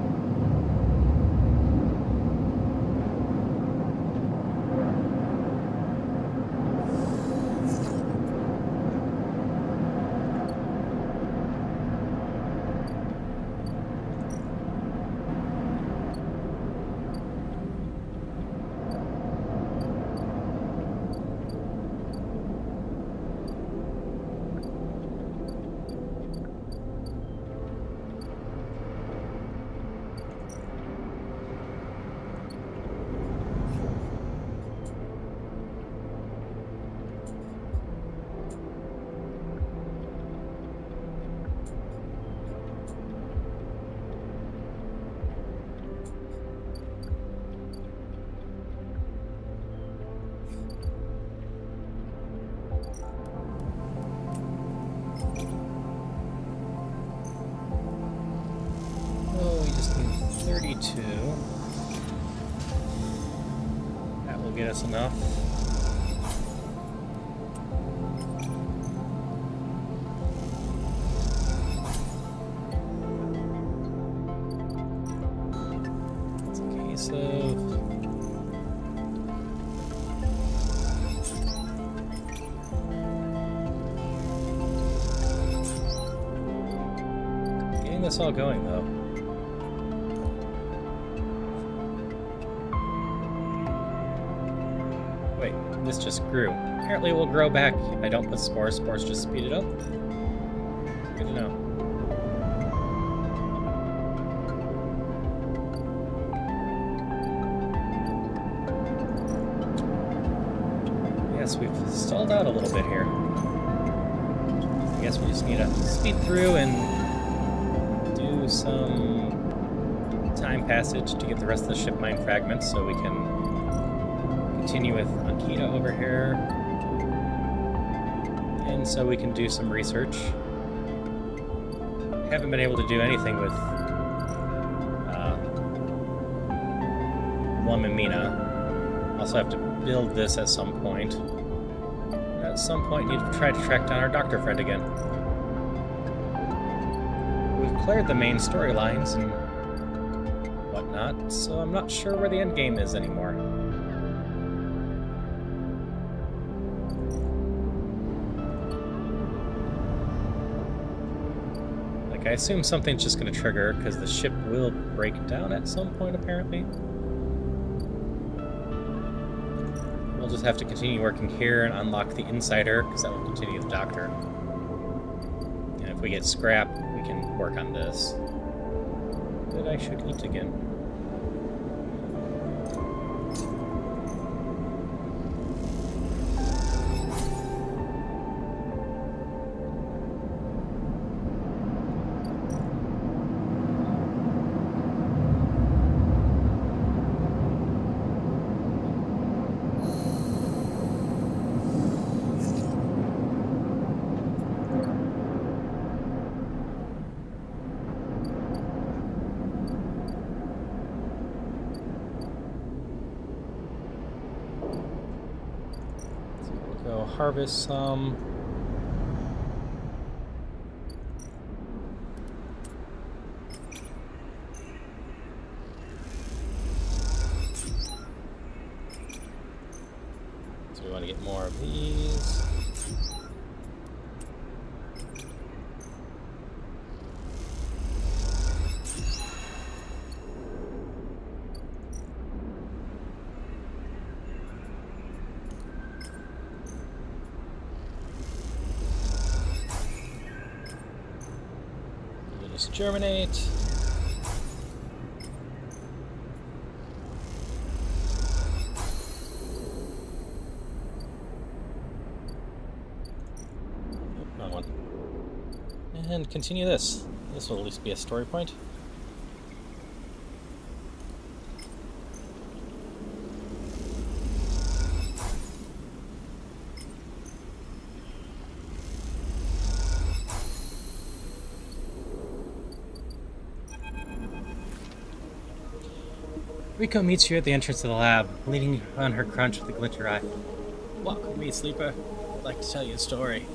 Oh, we just need 32. That will get us enough. It's a case of... getting this all going, though. Wait, this just grew. Apparently it will grow back if I don't put spores. Spores just speed it up. Good to know. Yes, we've stalled out a little bit here. I guess we just need to speed through and do some time passage to get the rest of the ship mine fragments so we can continue with Akita over here. And so we can do some research. Haven't been able to do anything with Lum and Mina. Also have to build this at some point. At some point need to try to track down our doctor friend again. We've cleared the main storylines and whatnot, so I'm not sure where the end game is anymore. I assume something's just going to trigger, because the ship will break down at some point, apparently. We'll just have to continue working here and unlock the Insider, because that will continue the Doctor. And if we get scrap, we can work on this. But I should eat again. Go harvest some. So we want to get more of these. Just germinate. Oh, wrong one. And continue this. This will at least be a story point. Rico meets you at the entrance of the lab, leaning on her crunch with a glint in her eye. Walk with me, Sleeper. I'd like to tell you a story.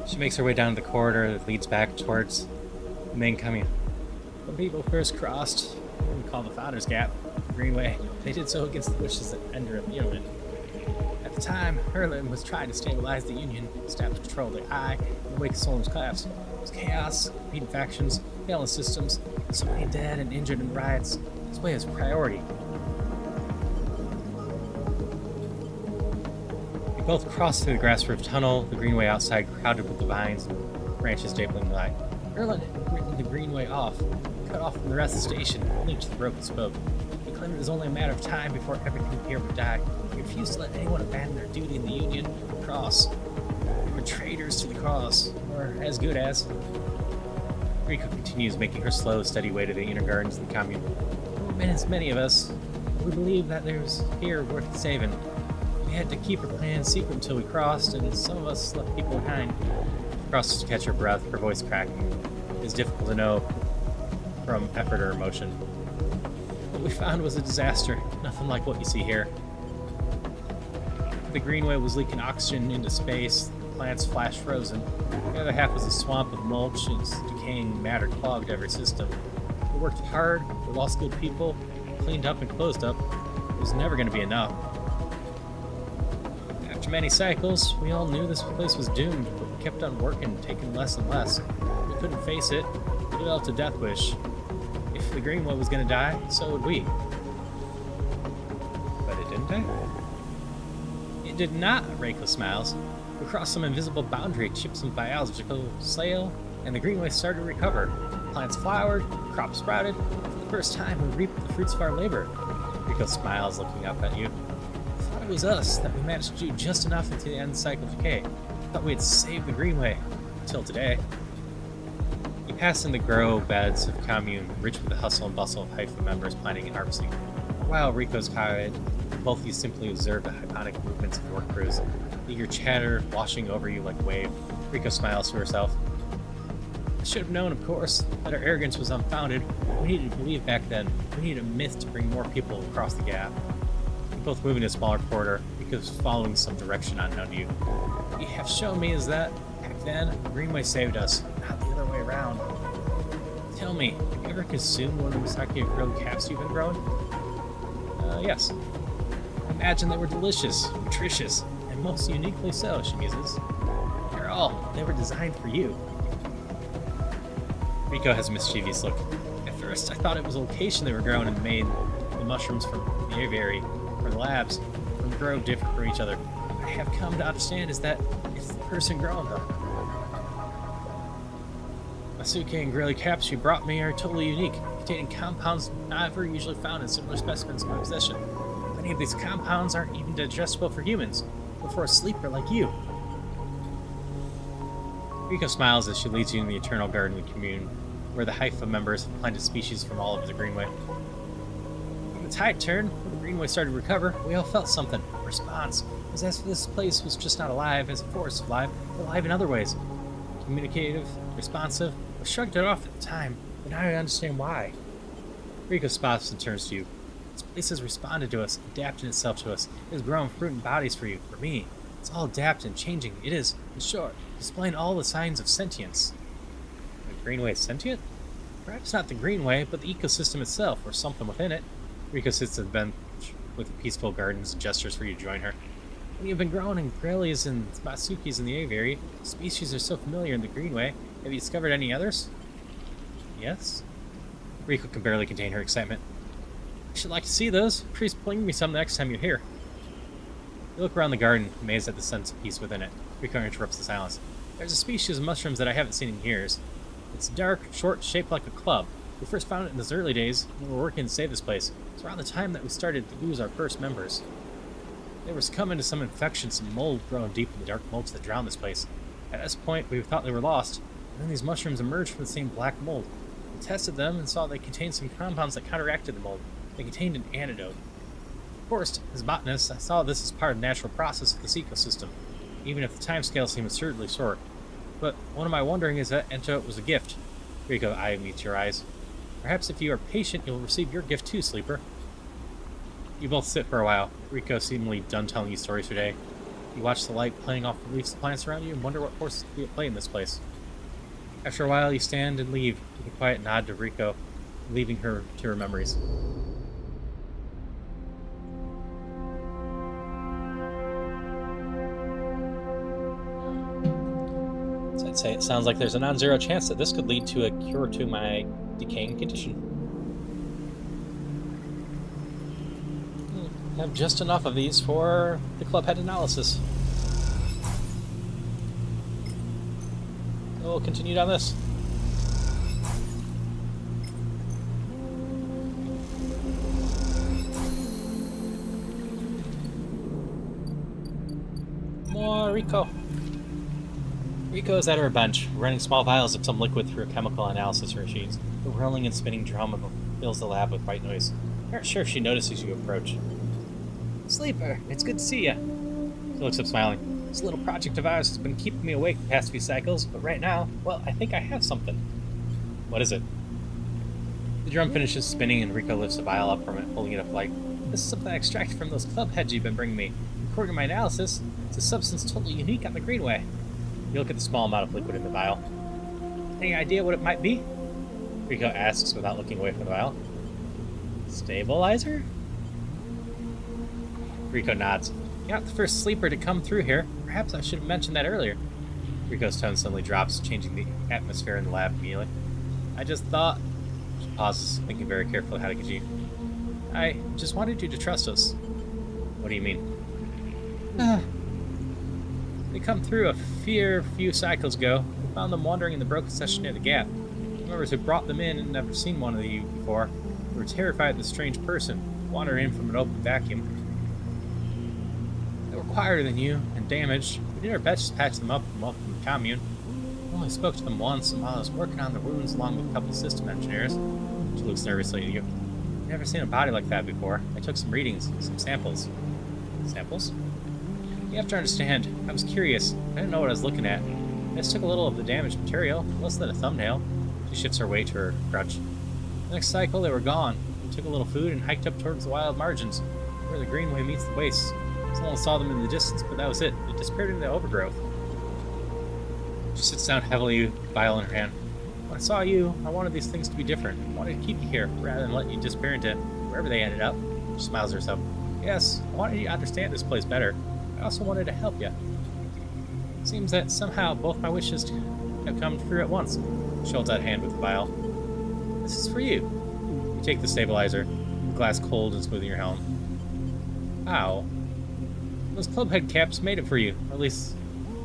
She makes her way down the corridor that leads back towards the main commune. When people first crossed what we call the Founders Gap, the Greenway, they did so against the wishes of Ender of Union. At the time, Herlin was trying to stabilize the Union, establish control of the Eye, and wake Solemn's collapse. It was chaos, competing factions, failing systems, so many dead and injured in riots. This way is priority. We both crossed through the grass-roofed tunnel, the Greenway outside crowded with the vines and branches stapling the light. Erlen had written the Greenway off, cut off from the rest of the station, linked to the broken spoke. He claimed it was only a matter of time before everything here would die. He refused to let anyone abandon their duty in the Union or cross. They were traitors to the cause, or as good as. Rico continues, making her slow, steady way to the inner gardens of the commune. There have been as many of us. We believed that there was here worth saving. We had to keep our plan secret until we crossed, and some of us left people behind. She crosses to catch her breath, her voice cracking. It is difficult to know from effort or emotion. What we found was a disaster, nothing like what you see here. The Greenway was leaking oxygen into space. Plants flash frozen. The other half was a swamp of mulch, and its decaying matter clogged every system. We worked hard, we lost good people, cleaned up and closed up. It was never going to be enough. After many cycles, we all knew this place was doomed, but we kept on working, taking less and less. We couldn't face it. We developed a death wish. If the Greenway was going to die, so would we. But it didn't die? It did not, Reiko smiles. We crossed some invisible boundary, chipped some biological soil, and the greenway started to recover. Plants flowered, crops sprouted. For the first time, we reaped the fruits of our labor. Rico smiles, looking up at you. I thought it was us, that we managed to do just enough into the end cycle of decay. I thought we had saved the greenway. Until today. You pass in the grow beds of commune, rich with the hustle and bustle of Haifa members planning and harvesting. While Rico's quiet, both of you simply observe the hypnotic movements of your crews, eager chatter washing over you like a wave. Rico smiles to herself. I should have known, of course, that our arrogance was unfounded. We needed to believe back then. We needed a myth to bring more people across the gap. You both move into a smaller corridor, because following some direction unknown to you. What you have shown me is that, back then, the greenway saved us, not the other way around. Tell me, have you ever consumed one of the Musaki grilled caps you've been growing? Yes. Imagine they were delicious, nutritious, and most uniquely so, she muses. After all, they were designed for you. Rico has a mischievous look. At first, I thought it was a location they were grown and made. The mushrooms from the aviary, or the labs, from grow different from each other. What I have come to understand is that it's the person growing them. Masuke and Grilly caps you brought me are totally unique, containing compounds not ever usually found in similar specimens in my possession. Many of these compounds aren't even digestible for humans, but for a sleeper like you. Rico smiles as she leads you in the Eternal Garden commune, where the Haifa members have planted species from all over the Greenway. When the tide turned, when the Greenway started to recover, we all felt something. A response. It was as if this place was just not alive as a force of life, but alive in other ways. Communicative, responsive. I shrugged it off at the time, but now I understand why. Rico spots and turns to you. This place has responded to us, adapted itself to us. It has grown fruit and bodies for you, for me. It's all adapted and changing. It is, in short, displaying all the signs of sentience. The Greenway is sentient? Perhaps not the Greenway, but the ecosystem itself, or something within it. Rico sits at the bench with the peaceful gardens and gestures for you to join her. When you've been growing in Grellies and Matsukis in the aviary, species are so familiar in the Greenway. Have you discovered any others? Yes? Rico can barely contain her excitement. I should like to see those. Please bring me some next time you're here. You look around the garden, amazed at the sense of peace within it. Rico interrupts the silence. There's a species of mushrooms that I haven't seen in years. It's dark, short, shaped like a club. We first found it in those early days when we were working to save this place. It's around the time that we started to lose our first members. They were succumbing to some infection, some mold growing deep in the dark moats that drowned this place. At this point, we thought they were lost, and then these mushrooms emerged from the same black mold. We tested them and saw they contained some compounds that counteracted the mold. They contained an antidote. Of course, as a botanist, I saw this as part of the natural process of this ecosystem, even if the timescale seemed absurdly short. But what am I wondering is that antidote was a gift. Rico, eye meets your eyes. Perhaps if you are patient, you'll receive your gift too, Sleeper. You both sit for a while, Rico seemingly done telling you stories for day. You watch the light playing off the leaves of plants around you and wonder what forces could be at play in this place. After a while, you stand and leave, with a quiet nod to Rico, leaving her to her memories. So I'd say it sounds like there's a non-zero chance that this could lead to a cure to my decaying condition. I have just enough of these for the clubhead analysis. We'll continue on this. More Rico. Rico is at her bench, running small vials of some liquid through a chemical analysis machine. The whirling and spinning drum fills the lab with white noise. I'm not sure if she notices you approach. Sleeper, it's good to see you. She looks up smiling. This little project of ours has been keeping me awake the past few cycles, but right now, well, I think I have something. What is it? The drum finishes spinning and Rico lifts a vial up from it, holding it up like, this is something I extracted from those club heads you've been bringing me. According to my analysis, it's a substance totally unique on the Greenway. You look at the small amount of liquid in the vial. Any idea what it might be? Rico asks without looking away from the vial. Stabilizer? Rico nods. You're not the first sleeper to come through here. Perhaps I should have mentioned that earlier. Rico's tone suddenly drops, changing the atmosphere in the lab immediately. I just thought... She pauses, thinking very carefully how to continue. I just wanted you to trust us. What do you mean? They come through a few cycles ago. We found them wandering in the broken section near the gap. Members who brought them in had never seen one of you before. They were terrified of the strange person wandering in from an open vacuum. They were quieter than you and damaged. We did our best to patch them up and welcome the commune. I only spoke to them once, and while I was working on the wounds along with a couple system engineers, she looks nervously at you. I've never seen a body like that before. I took some readings, some samples. Samples? You have to understand, I was curious. I didn't know what I was looking at. I just took a little of the damaged material, less than a thumbnail. She shifts her weight to her crutch. The next cycle, they were gone. We took a little food and hiked up towards the wild margins, where the greenway meets the waste. Someone saw them in the distance, but that was it. They disappeared into the overgrowth. She sits down heavily, vial in her hand. When I saw you, I wanted these things to be different. I wanted to keep you here, rather than let you disappear into wherever they ended up. She smiles to herself. Yes, I wanted you to understand this place better. I also wanted to help you. It seems that somehow both my wishes have come true at once. She holds out a hand with the vial. This is for you. You take the stabilizer, the glass cold and smoothing your helm. Ow. Those club head caps made it for you. Or at least,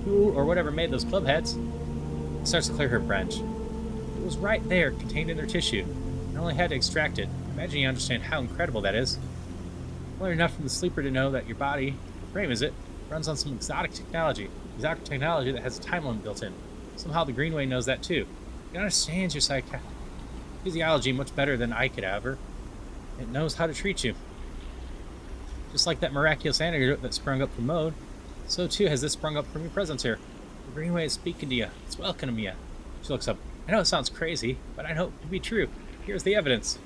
who or whatever made those club heads. It starts to clear her French. It was right there, contained in their tissue. I only had to extract it. Imagine you understand how incredible that is. I learned enough from the sleeper to know that your body, frame is it, runs on some exotic technology. Exotic technology that has a time limit built in. Somehow the Greenway knows that too. It understands your physiology much better than I could ever. It knows how to treat you. Just like that miraculous antidote that sprung up from Mode, so too has this sprung up from your presence here. The Greenway is speaking to you. It's welcoming you. She looks up. I know it sounds crazy, but I know it to be true. Here's the evidence.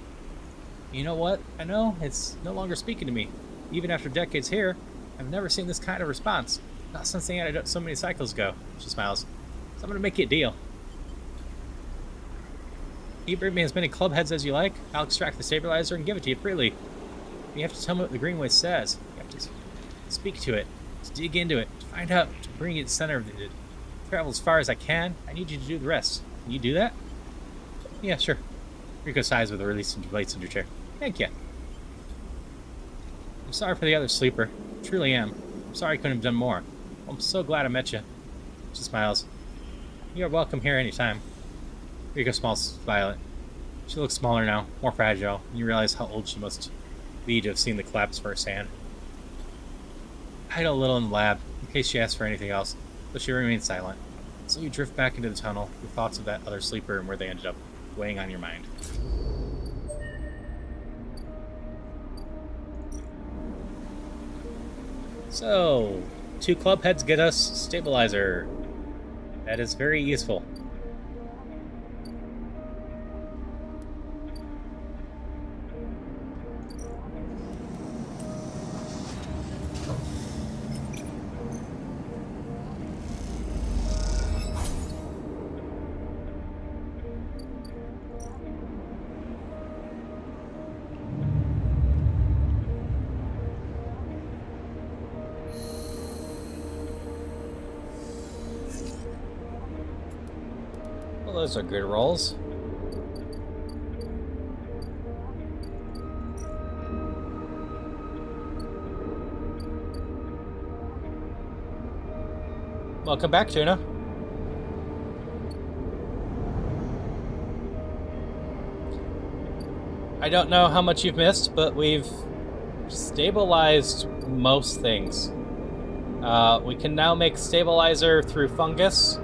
You know what? I know it's no longer speaking to me. Even after decades here, I've never seen this kind of response. Not since the antidote so many cycles ago. She smiles. So I'm going to make you a deal. You bring me as many club heads as you like. I'll extract the stabilizer and give it to you freely. You have to tell me what the Greenway says. You have to speak to it, to dig into it, to find out, to bring it to the center of it. To travel as far as I can. I need you to do the rest. Can you do that? Yeah, sure. Rico sighs with a release and relates in her chair. Thank you. I'm sorry for the other sleeper. I truly am. I'm sorry I couldn't have done more. I'm so glad I met you. She smiles. You are welcome here anytime. Rico smiles Violet. She looks smaller now, more fragile, and you realize how old she must be to have seen the collapse firsthand. Hide a little in the lab, in case she asks for anything else, but she remains silent. So you drift back into the tunnel, your thoughts of that other sleeper and where they ended up, weighing on your mind. So, 2 club heads get us stabilizer. That is very useful. Well, those are good rolls. Welcome back, Tuna. I don't know how much you've missed, but we've stabilized most things. We can now make stabilizer through fungus.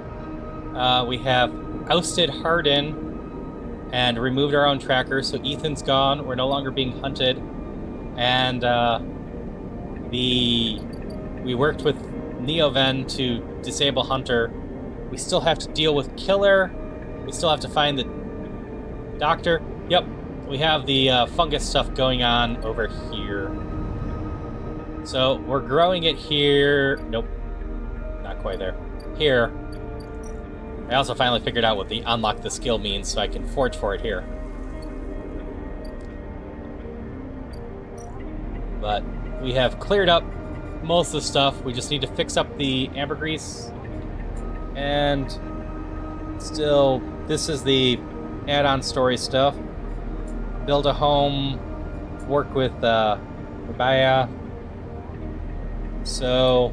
We have ousted Hardin and removed our own tracker, so Ethan's gone. We're no longer being hunted. And we worked with Neoven to disable Hunter. We still have to deal with Killer. We still have to find the Doctor. Yep, we have the fungus stuff going on over here. So we're growing it here. Nope, not quite there. Here. I also finally figured out what the unlock the skill means, so I can forge for it here. But we have cleared up most of the stuff. We just need to fix up the ambergris. And still, this is the add-on story stuff. Build a home, work with Rabaya. So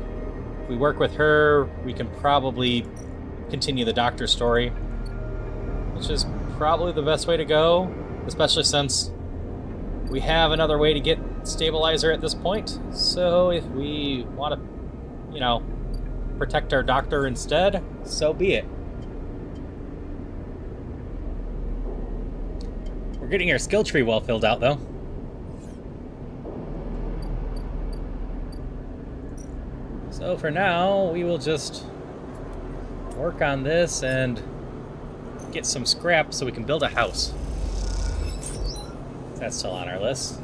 if we work with her, we can probably continue the doctor story, which is probably the best way to go, especially since we have another way to get stabilizer at this point. So if we want to, protect our doctor instead, so be it. We're getting our skill tree well filled out, though. So for now, we will just work on this and get some scrap so we can build a house. That's still on our list.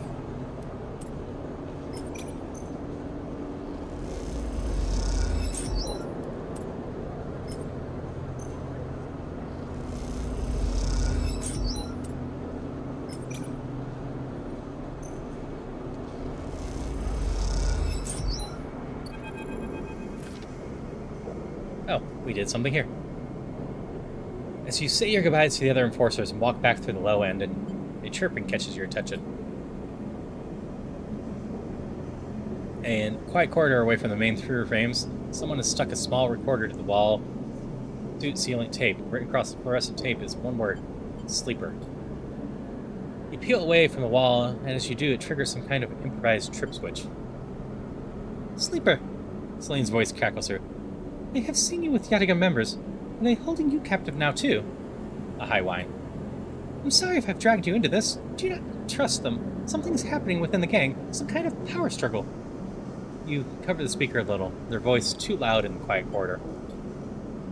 Oh, we did something here. As you say your goodbyes to the other enforcers and walk back through the low end, and a chirping catches your attention. In a quiet corridor away from the main through frames, someone has stuck a small recorder to the wall. Suit ceiling tape. Right across the fluorescent tape is one word: sleeper. You peel away from the wall, and as you do, it triggers some kind of improvised trip switch. Sleeper! Celine's voice cackles through. They have seen you with Yadiga members. Are they holding you captive now, too? A high whine. I'm sorry if I've dragged you into this. Do not trust them. Something's happening within the gang. Some kind of power struggle. You cover the speaker a little, their voice too loud in the quiet corridor.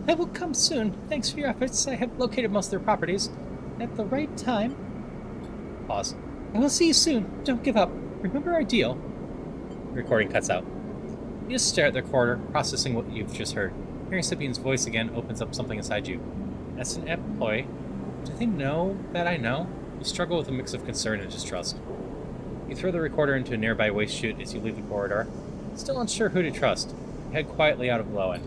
I will come soon. Thanks for your efforts. I have located most of their properties. At the right time... Pause. I will see you soon. Don't give up. Remember our deal. The recording cuts out. You just stare at the recorder, processing what you've just heard. Hearing Scipien's voice again opens up something inside you. As an employee, do they know that I know? You struggle with a mix of concern and distrust. You throw the recorder into a nearby waste chute as you leave the corridor. Still unsure who to trust, you head quietly out of the low end.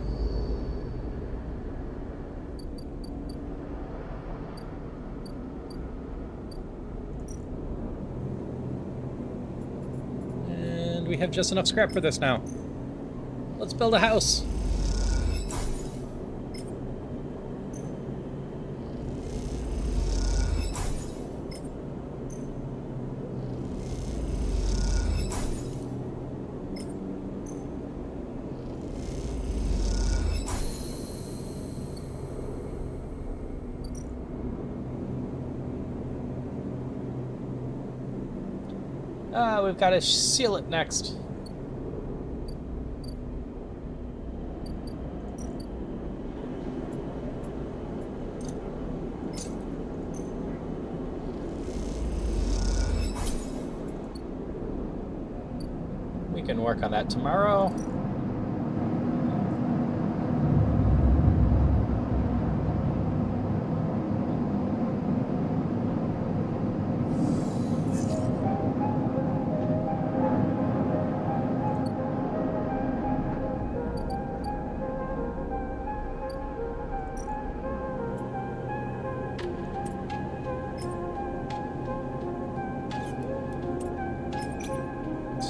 And we have just enough scrap for this now. Let's build a house. We've got to seal it next. We can work on that tomorrow.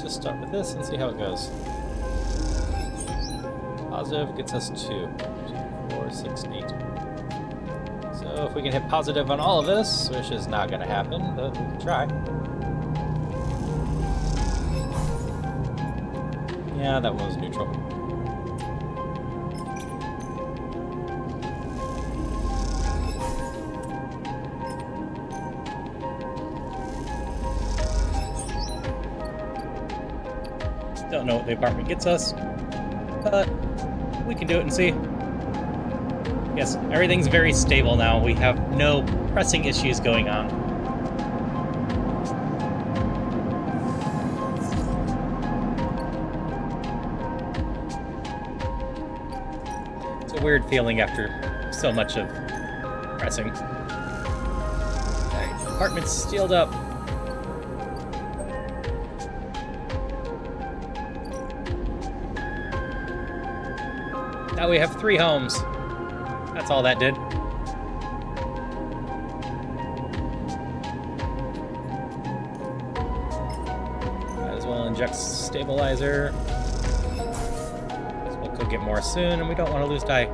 Start with this and see how it goes. Positive gets us 2. 2, 4, 6, 8. So if we can hit positive on all of this, which is not going to happen, but we can try. Yeah, that one was neutral. Don't know what the apartment gets us, but we can do it and see. Yes, everything's very stable now. We have no pressing issues going on. It's a weird feeling after so much of pressing. Alright, apartment's sealed up. Now we have 3 homes. That's all that did. Might as well inject stabilizer. go get more soon, and we don't want to lose die.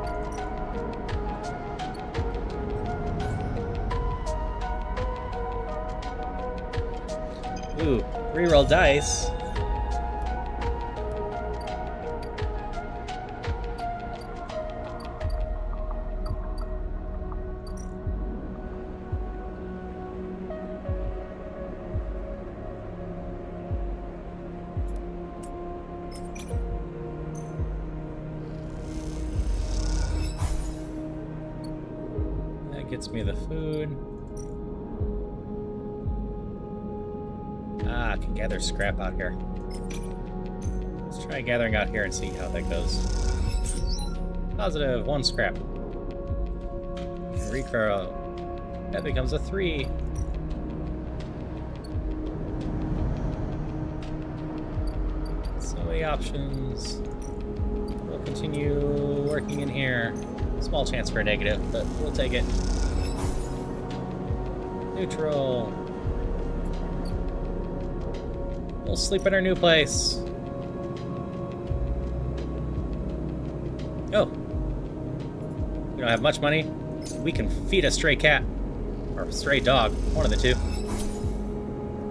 Ooh, reroll dice. That gets me the food. Ah, I can gather scrap out here. Let's try gathering out here and see how that goes. Positive, 1 scrap. Recurl. That becomes a 3. So many options. We'll continue working in here. Small chance for a negative, but we'll take it. Neutral. We'll sleep in our new place. Oh. We don't have much money. We can feed a stray cat. Or a stray dog. One of the two.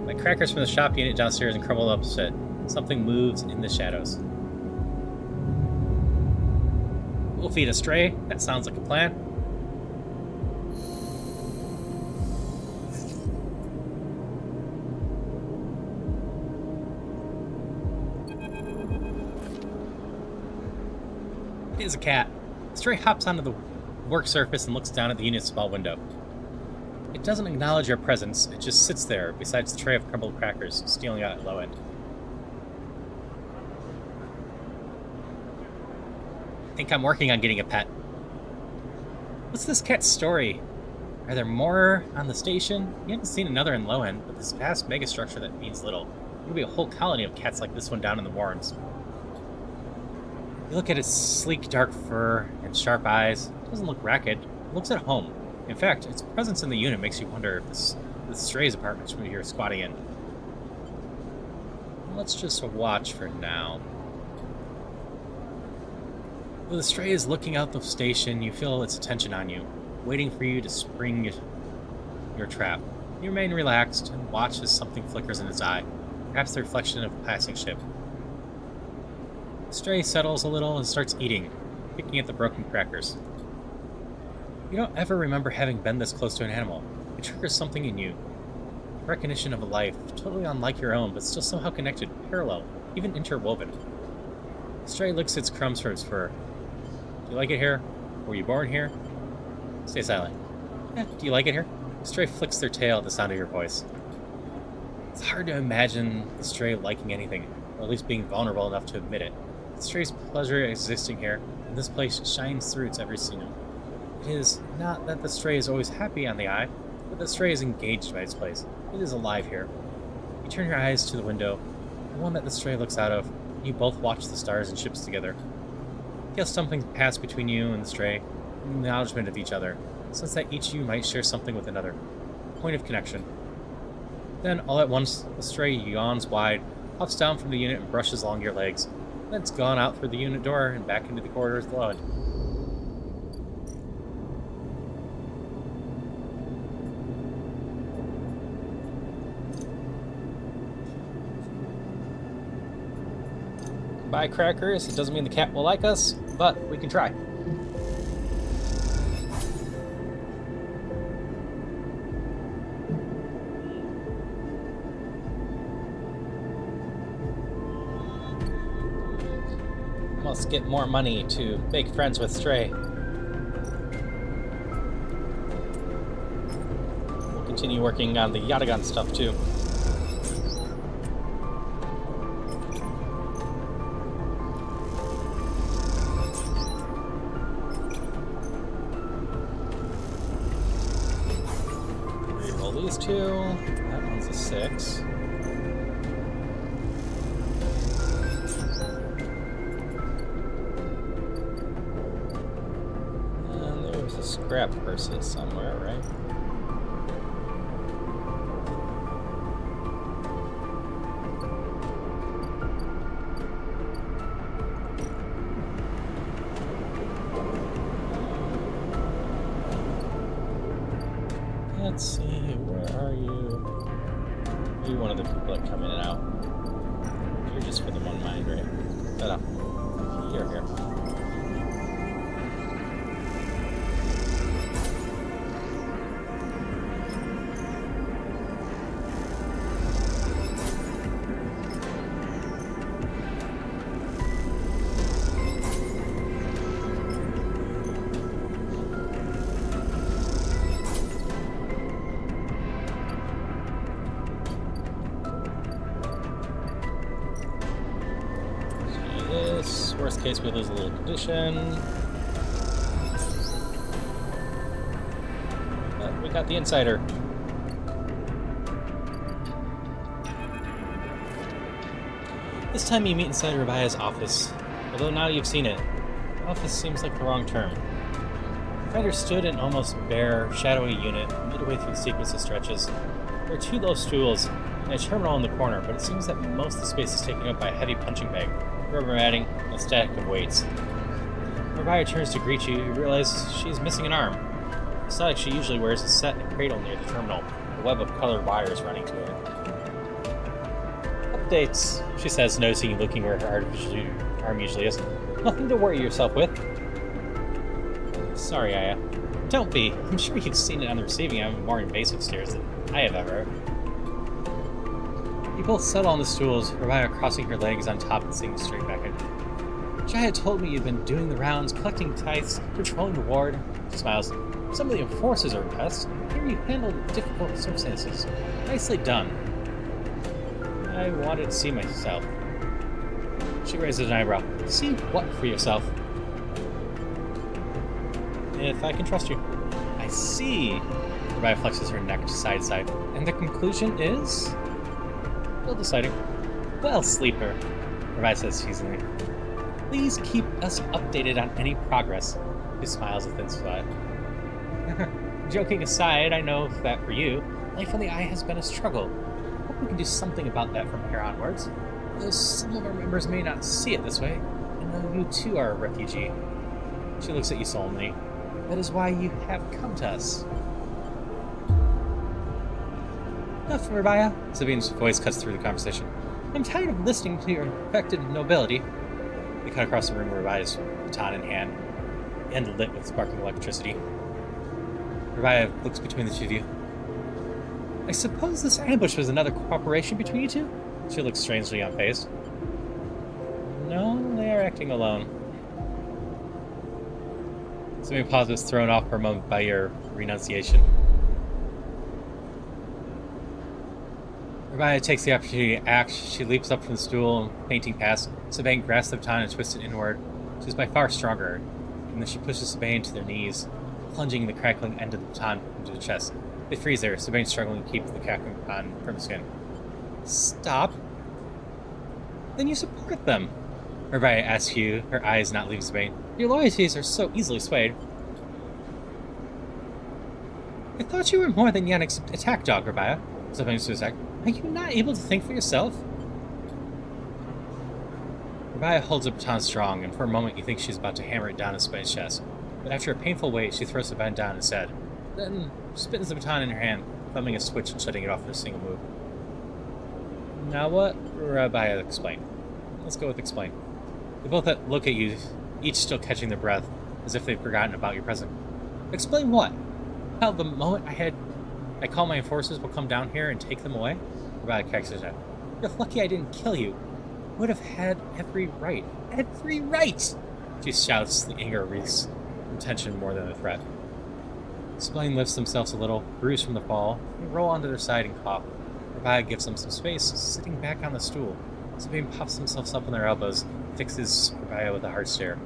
My crackers from the shop unit downstairs and crumbled up shit. Something moves in the shadows. We'll feed a stray. That sounds like a plan. It is a cat. The stray hops onto the work surface and looks down at the unit's small window. It doesn't acknowledge your presence. It just sits there beside the tray of crumbled crackers, stealing out at low end. I think I'm working on getting a pet. What's this cat's story? Are there more on the station? You haven't seen another in low end, but this vast megastructure that means little. There'll be a whole colony of cats like this one down in the Warrens. You look at its sleek dark fur and sharp eyes. It doesn't look ragged. It looks at home. In fact, its presence in the unit makes you wonder if this stray's apartment should be here squatting in. Let's just watch for now. When the stray is looking out the station, you feel its attention on you, waiting for you to spring your trap. You remain relaxed and watch as something flickers in its eye, perhaps the reflection of a passing ship. The stray settles a little and starts eating, picking at the broken crackers. You don't ever remember having been this close to an animal. It triggers something in you. Recognition of a life, totally unlike your own, but still somehow connected, parallel, even interwoven. The stray licks its crumbs from its fur. Do you like it here? Were you born here? Stay silent. Do you like it here? The stray flicks their tail at the sound of your voice. It's hard to imagine the stray liking anything, or at least being vulnerable enough to admit it. The stray's pleasure existing here, and this place shines through its every sinew. It is not that the stray is always happy on the eye, but the stray is engaged by its place. It is alive here. You turn your eyes to the window, the one that the stray looks out of, and you both watch the stars and ships together. You feel something pass between you and the stray, an acknowledgement of each other, since that each of you might share something with another. A point of connection. Then, all at once, the stray yawns wide, hops down from the unit and brushes along your legs. Then it's gone out through the unit door and back into the corridors below it. Buy crackers. It doesn't mean the cat will like us, but we can try. Let's get more money to make friends with Stray. We'll continue working on the Yatagan stuff too. Reroll these two. That one's a 6. Scrap person somewhere, right? Let's see, where are you? You're one of the people that come in and out. You're just for the one mind, right? No. Here. This, worst case, we lose a little condition. But we got the insider. This time you meet inside Rabia's office. Although now you've seen it, office seems like the wrong term. The fighter stood in an almost bare, shadowy unit midway through the sequence of stretches. There are 2 low stools and a terminal in the corner, but it seems that most of the space is taken up by a heavy punching bag, rubber matting, and a stack of weights. When Rabia turns to greet you realize she's missing an arm. It's not like she usually wears a set and cradle near the terminal, a web of colored wires running to it. Updates, she says, noticing you looking where her arm usually is. Nothing to worry yourself with. Sorry, Aya. Don't be. I'm sure you've seen it on the receiving end of more invasive stares than I have ever. You both settle on the stools, Rabia crossing her legs on top and sitting straight back at you. Jaya told me you've been doing the rounds, collecting tithes, patrolling the ward. She smiles. Some of the enforcers are impressed. I hear you handled difficult circumstances. Nicely done. I wanted to see myself. She raises an eyebrow. See what for yourself? If I can trust you. I see. Rabia flexes her neck side to side. And the conclusion is? Still deciding. Well, sleeper, Rabia says teasingly. Please keep us updated on any progress. She smiles a thin smile. Joking aside, I know that for you, life on the Eye has been a struggle. Hope we can do something about that from here onwards. Though some of our members may not see it this way, and though you too are a refugee. She looks at you solemnly. That is why you have come to us. Enough, Rabia. Sabine's voice cuts through the conversation. I'm tired of listening to your infected nobility. They cut across the room, Rabia's baton in hand, and lit with sparkling electricity. Rabia looks between the two of you. I suppose this ambush was another cooperation between you two? She looks strangely unfazed. No, they are acting alone. Sabine pauses, thrown off for a moment by your renunciation. Rabia takes the opportunity to act. She leaps up from the stool and fainting past. Sabine grasps the baton and twists it inward. She is by far stronger, and then she pushes Sabine to their knees, plunging the crackling end of the baton into the chest. They freeze there, Sabine struggling to keep the crackling baton from her skin. Stop. Then you support them. Rabia asks you, her eyes not leaving Sabine. Your loyalties are so easily swayed. I thought you were more than Yannick's attack dog, Rabia. Sabine to attack. Are you not able to think for yourself? Rabia holds the baton strong, and for a moment you think she's about to hammer it down in Sabine's chest. But after a painful wait, she throws the baton down instead. Then spins the baton in her hand, thumbing a switch and shutting it off in a single move. Now what? Rabia explain. Let's go with explain. They both look at you, each still catching their breath, as if they've forgotten about your presence. Explain what? How the moment I call my enforcers will come down here and take them away? Rabia cracks his head. You're lucky I didn't kill you. Would have had every right. Every right! She shouts, the anger wreaks intention more than a threat. Sabine lifts themselves a little, bruised from the fall. They roll onto their side and cough. Rabia gives them some space, sitting back on the stool. Sabine pops themselves up on their elbows, fixes Rabia with a hard stare.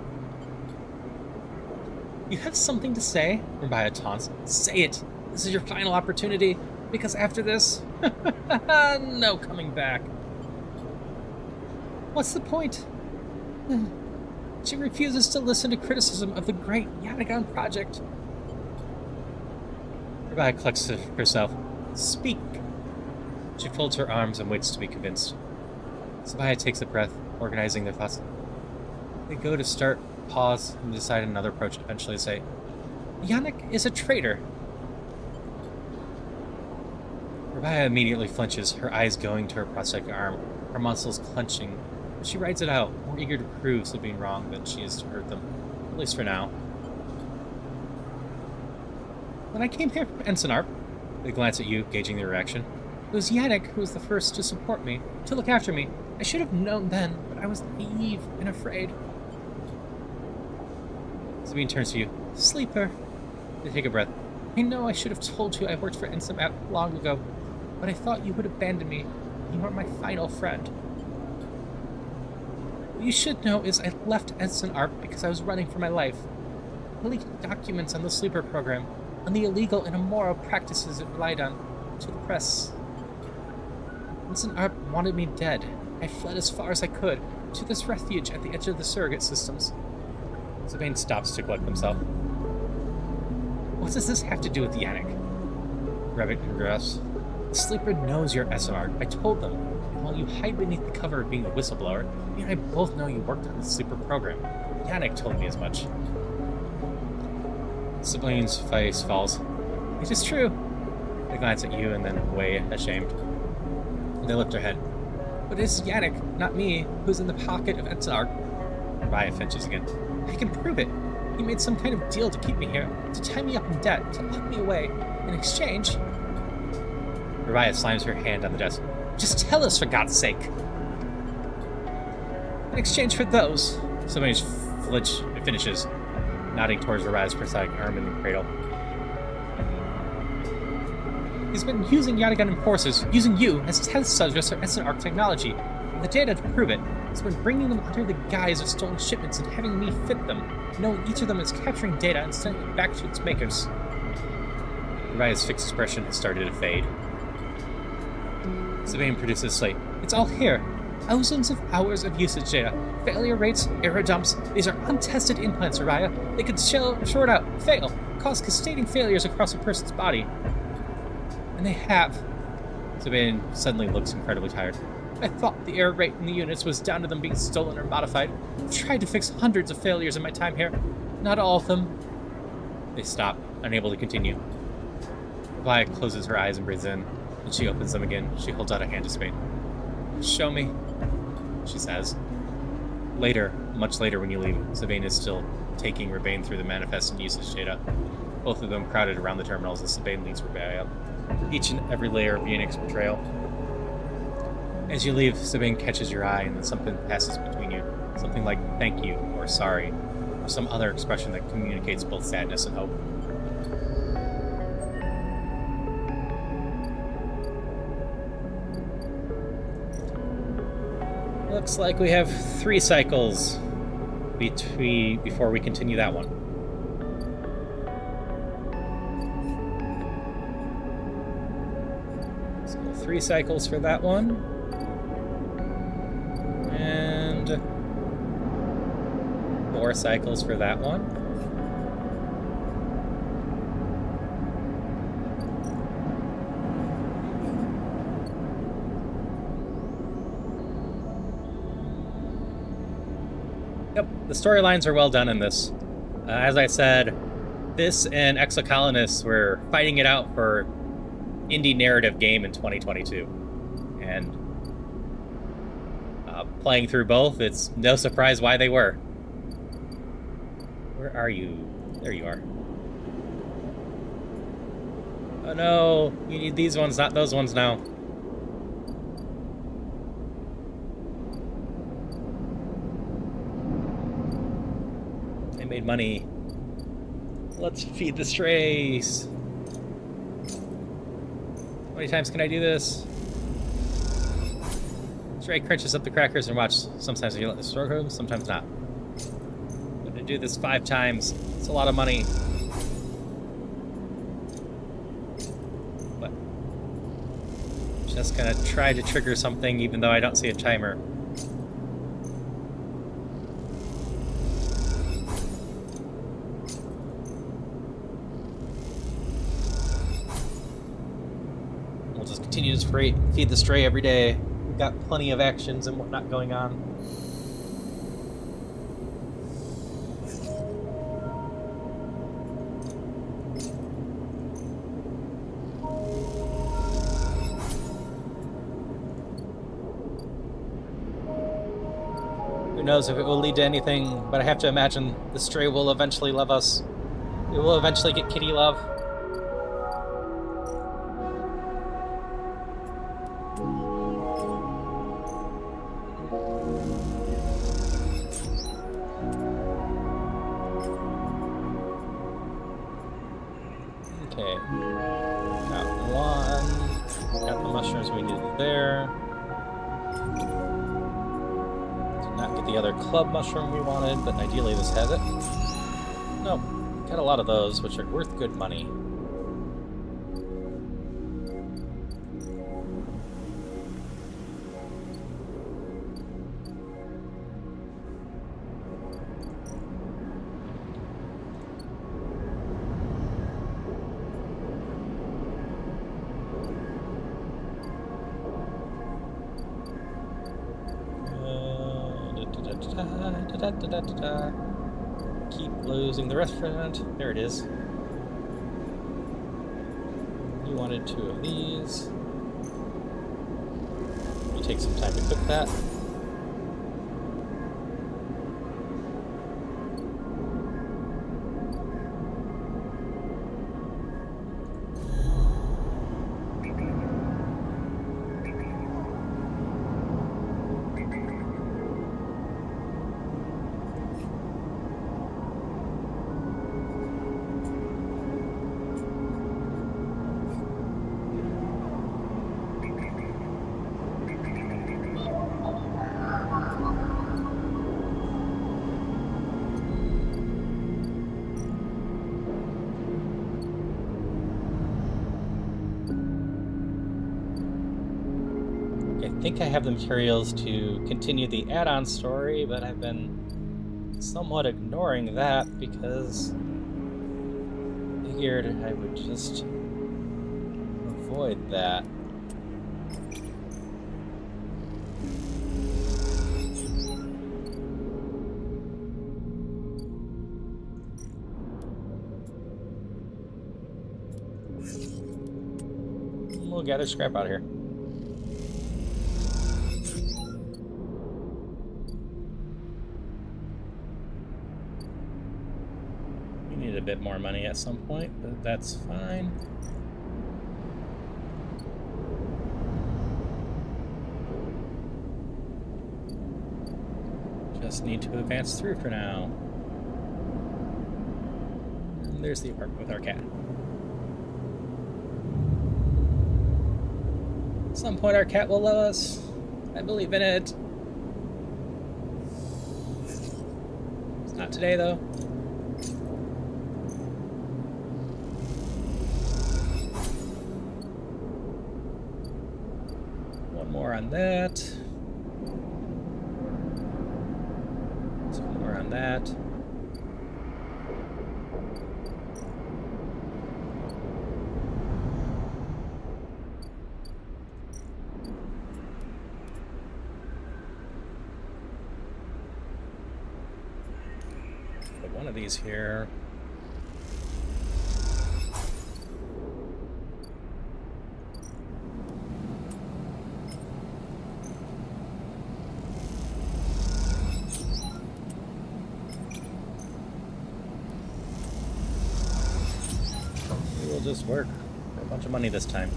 You have something to say? Rabia taunts. Say it! This is your final opportunity, because after this, no coming back. What's the point? She refuses to listen to criticism of the great Yanagon project. Rabia clutches herself. Speak. She folds her arms and waits to be convinced. Sabaya takes a breath, organizing their thoughts. They go to start, pause, and decide another approach, eventually say, Yannick is a traitor. Rebecca immediately flinches, her eyes going to her prosthetic arm, her muscles clenching. But she rides it out, more eager to prove Sabine wrong than she is to hurt them, at least for now. When I came here from Ensign Arp, they glance at you, gauging their reaction. It was Yannick who was the first to support me, to look after me. I should have known then, but I was naive and afraid. Sabine turns to you. Sleeper. They take a breath. I know I should have told you I worked for Ensign Arp long ago, but I thought you would abandon me. You are my final friend. What you should know is I left Ensign Arp because I was running for my life. I leaked documents on the Sleeper program, on the illegal and immoral practices it relied on, to the press. Ensign Arp wanted me dead. I fled as far as I could, to this refuge at the edge of the surrogate systems. Sabine stops to collect himself. What does this have to do with Yannick? Rabbit grasps. The Sleeper knows you're SMR. I told them. And while you hide beneath the cover of being a whistleblower, me and I both know you worked on the Sleeper program. Yannick told me as much. Sabine's face falls. It is true. They glance at you and then away, ashamed. They lift their head. But it's Yannick, not me, who's in the pocket of Edzar. Raya flinches again. I can prove it. He made some kind of deal to keep me here, to tie me up in debt, to lock me away. In exchange... Raya slams her hand on the desk. Just tell us, for God's sake! In exchange for those... Somebody's finishes, nodding towards Raya's prosthetic arm in the cradle. He's been using Yadigan Enforcers, using you as test subjects for Ensign Arc technology, and the data to prove it. He's been bringing them under the guise of stolen shipments and having me fit them, knowing each of them is capturing data and sending it back to its makers. Raya's fixed expression has started to fade. Sabine produces a slate. It's all here. Thousands of hours of usage data. Failure rates, error dumps. These are untested implants, Raya. They could short out, fail, cause cascading failures across a person's body. And they have. Sabine suddenly looks incredibly tired. I thought the error rate in the units was down to them being stolen or modified. I've tried to fix hundreds of failures in my time here. Not all of them. They stop, unable to continue. Raya closes her eyes and breathes in. When she opens them again, she holds out a hand to Sabine. Show me, she says. Later, much later when you leave, Sabine is still taking Rebane through the manifest and usage data. Both of them crowded around the terminals as Sabine leads Rebane up. Each and every layer of Yannick's betrayal. As you leave, Sabine catches your eye and then something passes between you. Something like thank you or sorry, or some other expression that communicates both sadness and hope. Looks like we have 3 cycles before we continue that one. So 3 cycles for that one. And 4 cycles for that one. Yep, the storylines are well done in this. As I said, this and Exocolonists were fighting it out for indie narrative game in 2022. And playing through both, it's no surprise why they were. Where are you? There you are. Oh no, you need these ones, not those ones now. They made money. Let's feed the strays. How many times can I do this? Stray crunches up the crackers and watch. Sometimes you let the store go, sometimes not. I'm gonna do this 5 times. It's a lot of money. But just gonna try to trigger something even though I don't see a timer. We'll just continue to feed the stray every day. We've got plenty of actions and whatnot going on. Who knows if it will lead to anything, but I have to imagine the stray will eventually love us. It will eventually get kitty love. Okay. Got one. Got the mushrooms we needed there. Did not get the other club mushroom we wanted, but ideally this has it. Nope. Got a lot of those, which are worth good money. Keep losing the restaurant. There it is. You wanted 2 of these. You take some time to cook that. I think I have the materials to continue the add-on story, but I've been somewhat ignoring that because I figured I would just avoid that. We'll gather scrap out of here. A bit more money at some point, but that's fine. Just need to advance through for now. And there's the apartment with our cat. At some point our cat will love us. I believe in it. It's not today though. More on that. Some more on that. Put one of these here. Just work for a bunch of money this time.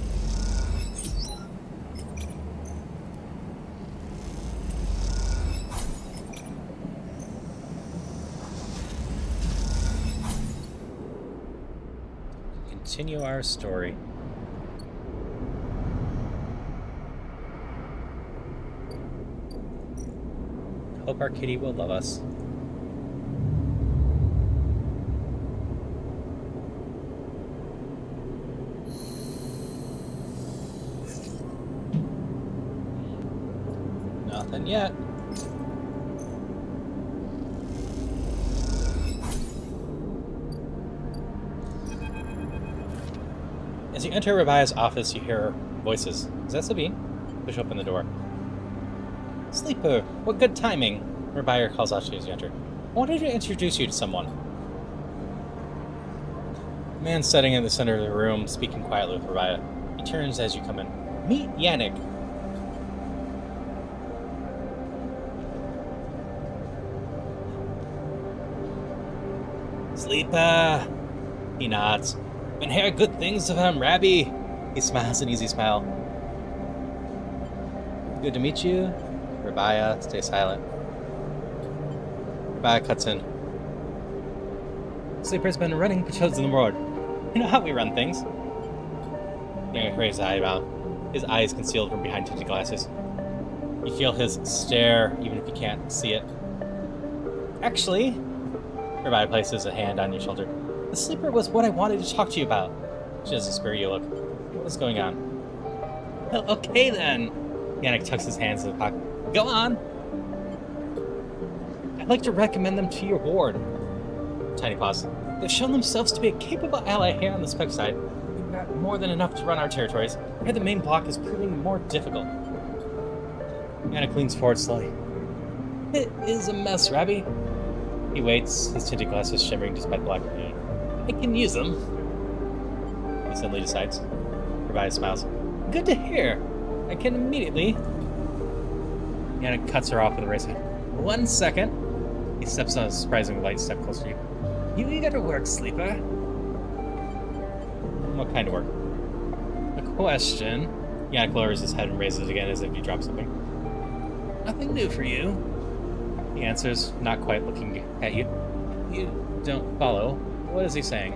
Continue our story. Hope our kitty will love us. Nothing yet. As you enter Rabia's office, you hear voices. Is that Sabine? Push open the door. Sleeper, what good timing! Rabia calls out to you as you enter. I wanted to introduce you to someone. A man sitting in the center of the room, speaking quietly with Rabia. He turns as you come in. Meet Yannick. Sleeper! He nods. Been hearing good things of him, Rabbi. He smiles an easy smile. Good to meet you. Rabbiah, stay silent. Rabbiah cuts in. Sleeper's been running patrols in the world. You know how we run things. Yannick raises his eyebrow. His eyes concealed from behind tinted glasses. You feel his stare, even if you can't see it. Actually, Rabbiah places a hand on your shoulder. The sleeper was what I wanted to talk to you about. She does a superior look. What is going on? Well, okay then. Yannick tucks his hands in his pocket. Go on. I'd like to recommend them to your ward. Tiny pause. They've shown themselves to be a capable ally here on the spec side. We've got more than enough to run our territories. Here the main block is proving more difficult. Yannick leans forward slowly. It is a mess, Rabbi. He waits, his tinted glasses shimmering despite the black moon. I can use them. He suddenly decides. Rabbi smiles. Good to hear. I can immediately. Yannick cuts her off with a raised hand. 1 second. He steps on a surprisingly light step closer to you. You eager to work, Sleeper? What kind of work? A question. Yannick lowers his head and raises it again as if he dropped something. Nothing new for you. He answers, not quite looking at you. You don't follow. What is he saying?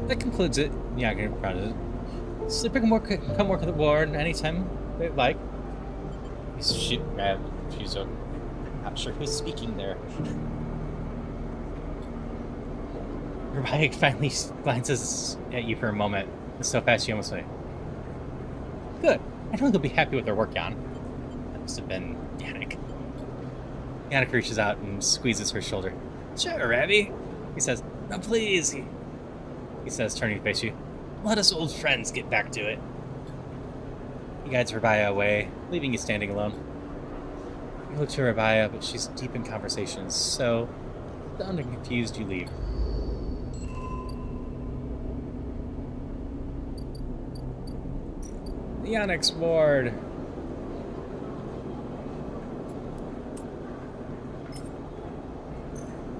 That concludes it. Yannick confronted it. Sleeper can come work at the ward anytime they like. She's not sure who's speaking there. Rabbi finally glances at you for a moment. It's so fast you almost say, good. I know they'll be happy with their work, Jan. That must have been Yannick. Yannick reaches out and squeezes her shoulder. Sure, Rabbi. He says, now please. He says, turning to face you. Let us old friends get back to it. He guides Rabbiah away, leaving you standing alone. You go to Rabbiah, but she's deep in conversations, so, stunned and confused, you leave. The Onyx ward.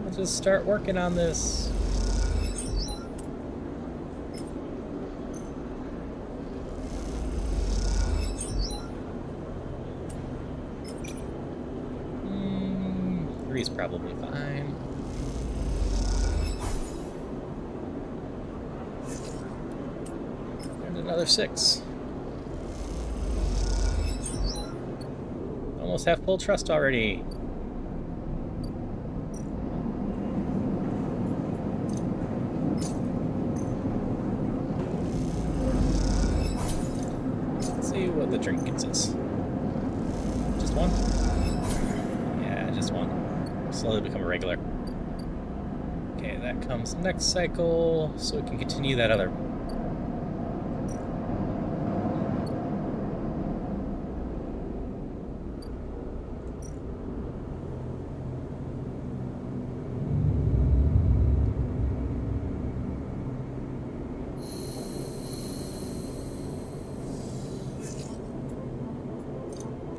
We'll just start working on this. Three's probably fine. And another 6. Almost have full trust already. Let's see what the drink gets us. Just one? Yeah, just one. Slowly become a regular. Okay, that comes next cycle, so we can continue that other.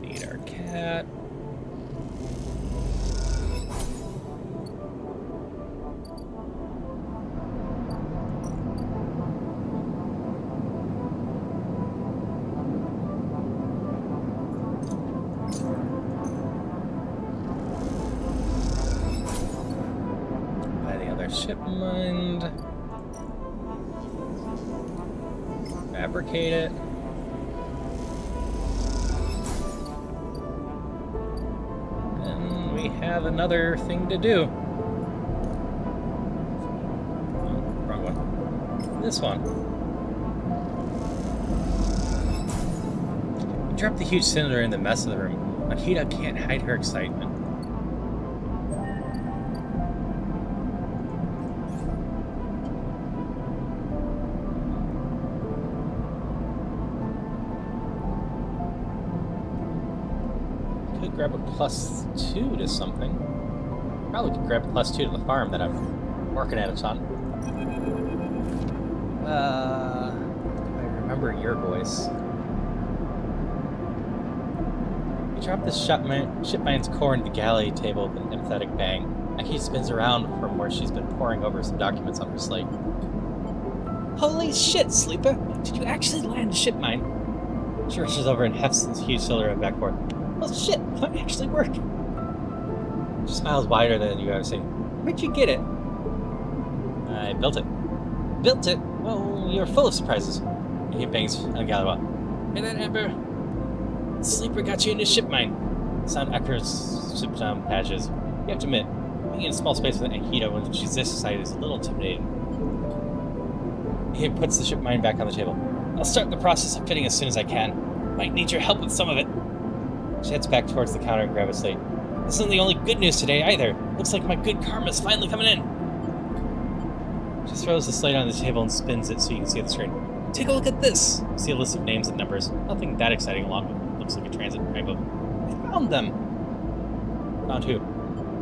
Feed our cat. Shipment. Fabricate it. And we have another thing to do. Oh, wrong one. This one. We dropped the huge cylinder in the mess of the room. Akita can't hide her excitement. Grab a +2 to something. Probably could grab a +2 to the farm that I'm working at a ton. I remember your voice. You drop the shipmine's core into the galley table with an emphatic bang. Aki spins around from where she's been poring over some documents on her slate. Holy shit, Sleeper! Did you actually land a ship mine? She rushes over and hefts the huge cylinder backboard. Well, shit, it might actually work. She smiles wider than you ever seen. Where'd you get it? I built it. Built it? Well, you're full of surprises. He bangs on the galley wall. Hey then, Amber. Sleeper got you in his ship mine. The sound echoes ship down patches. You have to admit, being in a small space with Akita when she's this excited is a little intimidating. He puts the ship mine back on the table. I'll start the process of fitting as soon as I can. Might need your help with some of it. She heads back towards the counter and grabs a slate. This isn't the only good news today either. Looks like my good karma's finally coming in. She throws the slate on the table and spins it so you can see the screen. Take a look at this. You see a list of names and numbers. Nothing that exciting along with what looks like a transit rainbow. I found them. Found who?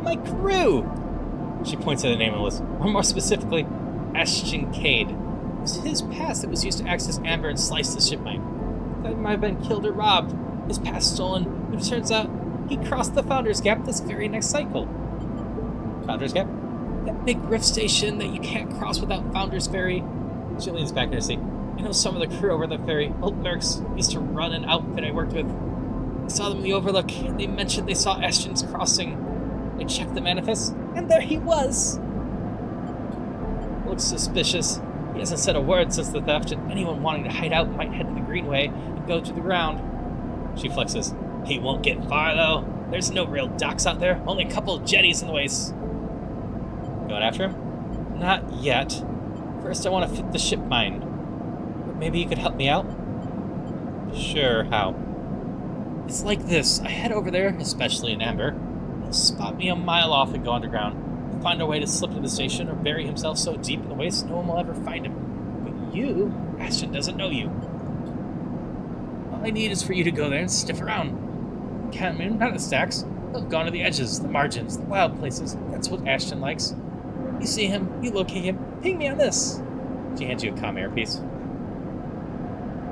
My crew! She points at the name on the list. Or more specifically, Ashton Cade. It was his pass that was used to access Amber and slice the ship mine. Thought he might have been killed or robbed. His pass stolen, but it turns out he crossed the Founder's Gap this very next cycle. Founder's Gap? That big rift station that you can't cross without Founder's Ferry. She leans back in her seat. I know some of the crew over the ferry, old mercs, used to run an outfit I worked with. I saw them in the Overlook, and they mentioned they saw Ashton's crossing. I checked the manifest, and there he was! Looks suspicious. He hasn't said a word since the theft, and anyone wanting to hide out might head to the Greenway and go to the ground. She flexes. He won't get far, though. There's no real docks out there, only a couple of jetties in the waist. Going after him? Not yet. First, I want to fit the ship mine. But maybe you could help me out? Sure, how? It's like this. I head over there, especially in Amber. He'll spot me a mile off and go underground. He'll find a way to slip to the station or bury himself so deep in the waste no one will ever find him. But you, Ashton doesn't know you. All I need is for you to go there and sniff around. Campman, not the stacks. I've gone to the edges, the margins, the wild places. That's what Ashton likes. You see him, you locate him, ping me on this. She hands you a comm air piece.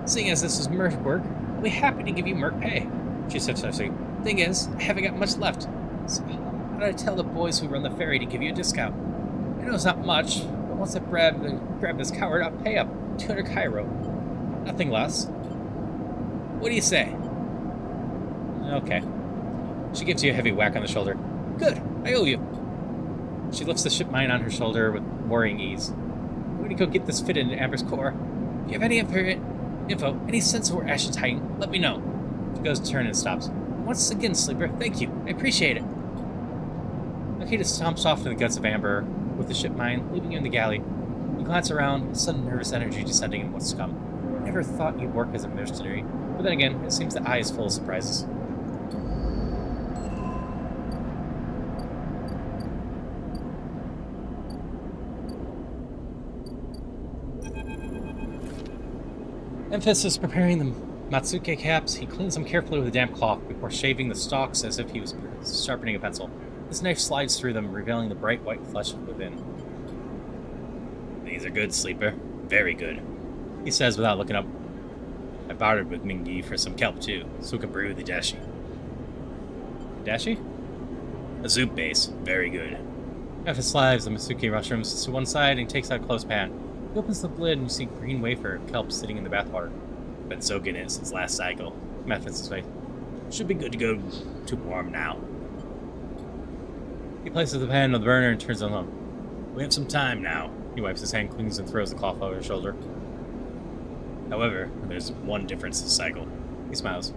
Seeing as this is merc work, I'll be happy to give you merc pay. She sips her seat. Thing is, I haven't got much left. So how did I tell the boys who run the ferry to give you a discount? I know it's not much, but once I grab this coward, I'll pay up 200 Cairo. Nothing less. What do you say? Okay. She gives you a heavy whack on the shoulder. Good, I owe you. She lifts the ship mine on her shoulder with worrying ease. I'm going to go get this fitted into Amber's core. If you have any info, any sense of where Ash is hiding, let me know. She goes to turn and stops. Once again, Sleeper, thank you. I appreciate it. Akita stomps off to the guts of Amber with the ship mine, leaving you in the galley. You glance around, a sudden nervous energy descending in what's to come. I never thought you'd work as a mercenary, but then again, it seems the eye is full of surprises. Memphis is preparing the Matsuke caps. He cleans them carefully with a damp cloth before shaving the stalks as if he was sharpening a pencil. His knife slides through them, revealing the bright white flesh within. These are good, Sleeper. Very good, he says without looking up. I bartered with Mingi for some kelp too, so we can brew the dashi. Dashi? A soup base. Very good. Memphis slides the Matsuke mushrooms to one side and takes out a closed pan. He opens the lid and you see green wafer kelp sitting in the bathwater. Been soaking in it since last cycle. Memphis' face. Should be good to go to warm now. He places the pan on the burner and turns it on. We have some time now. He wipes his hand, cleans, and throws the cloth over his shoulder. However, there's one difference this cycle. He smiles.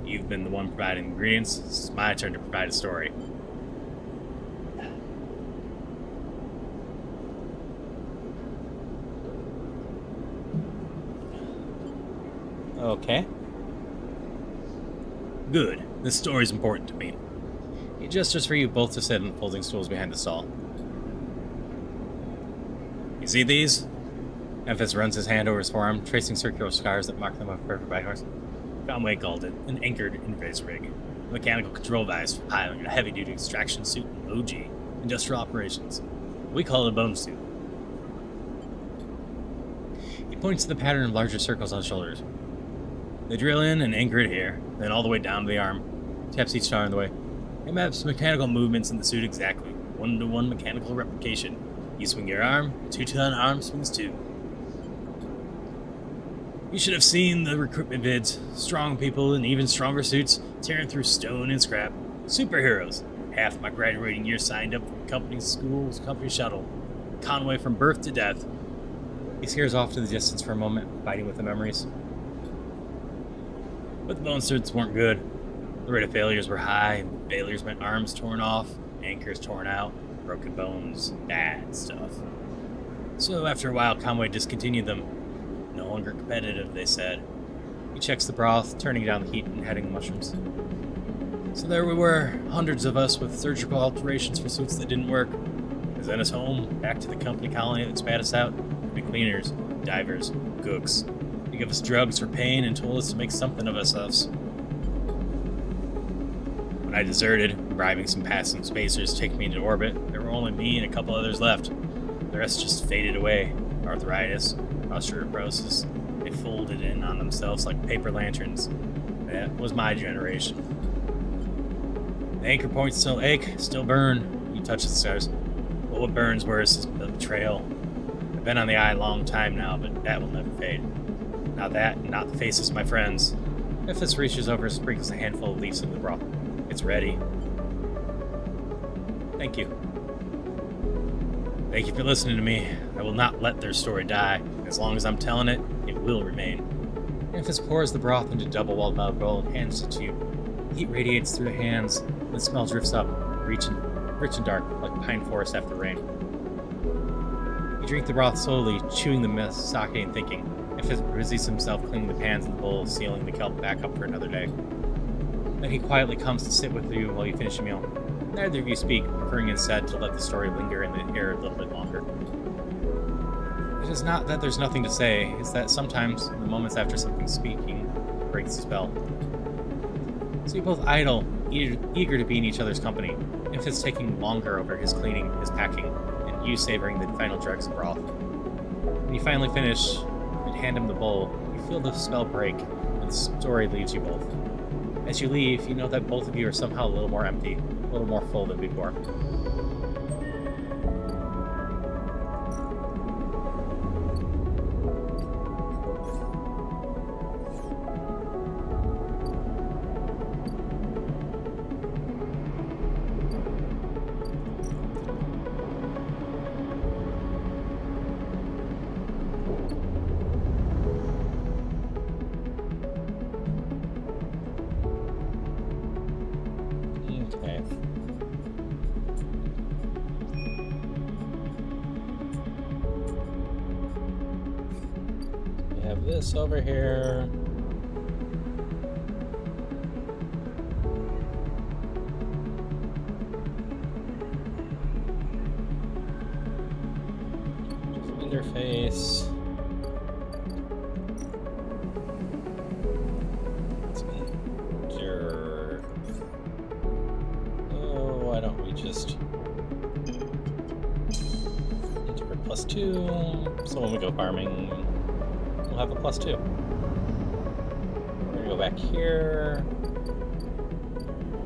You've been the one providing ingredients. It's my turn to provide a story. Okay. Good. This story's important to me. He gestures for you both to sit on the folding stools behind the stall. You see these? Memphis runs his hand over his forearm, tracing circular scars that mark them off perfect by horse. Conway called it an anchored interface rig. A mechanical control device for piloting a heavy-duty extraction suit in OG, industrial operations. We call it a bone suit. He points to the pattern of larger circles on his shoulders. They drill in and anchor it here, then all the way down to the arm. Taps each star in the way. It maps mechanical movements in the suit exactly. 1-to-1 mechanical replication. You swing your arm, the 2-ton arm swings too. You should have seen the recruitment vids. Strong people in even stronger suits, tearing through stone and scrap. Superheroes. Half my graduating year signed up for company school's company shuttle. Conway from birth to death. He stares off to the distance for a moment, fighting with the memories. But the bone suits weren't good. The rate of failures were high, and failures meant arms torn off, anchors torn out, broken bones, bad stuff. So after a while, Conway discontinued them. No longer competitive, they said. He checks the broth, turning down the heat and heading the mushrooms. So there we were, hundreds of us with surgical alterations for suits that didn't work. They sent us home, back to the company colony that spat us out. The cleaners, divers, cooks. They gave us drugs for pain and told us to make something of ourselves. When I deserted, bribing some passing spacers to take me into orbit, there were only me and a couple others left. The rest just faded away. Arthritis, osteoporosis, they folded in on themselves like paper lanterns. That was my generation. The anchor points still ache, still burn. You touch the stars. But what burns worse is the betrayal. I've been on the eye a long time now, but that will never fade. Not that, and not the faces of my friends. If this reaches over, sprinkles a handful of leaves in the broth. It's ready. Thank you. Thank you for listening to me. I will not let their story die. As long as I'm telling it, it will remain. Memphis pours the broth into double-walled metal bowl and hands it to you. Heat radiates through the hands, and the smell drifts up, rich and dark, like pine forest after rain. You drink the broth slowly, chewing the sake and thinking. Memphis busies himself cleaning the pans and the bowl, sealing the kelp back up for another day. Then he quietly comes to sit with you while you finish your meal. Neither of you speak, preferring instead to let the story linger in the air a little bit longer. It is not that there's nothing to say, it's that sometimes, in the moments after something speaking, breaks the spell. So you both idle, eager to be in each other's company, Memphis taking longer over his cleaning, his packing, and you savoring the final dregs of broth. When you finally finish, and hand him the bowl, you feel the spell break, and the story leaves you both. As you leave, you know that both of you are somehow a little more empty, a little more full than before. Okay. We have this over here. Interface. Let's enter. Oh, why don't we just enter +2? So when we go farming, we'll have a +2. We're gonna go back here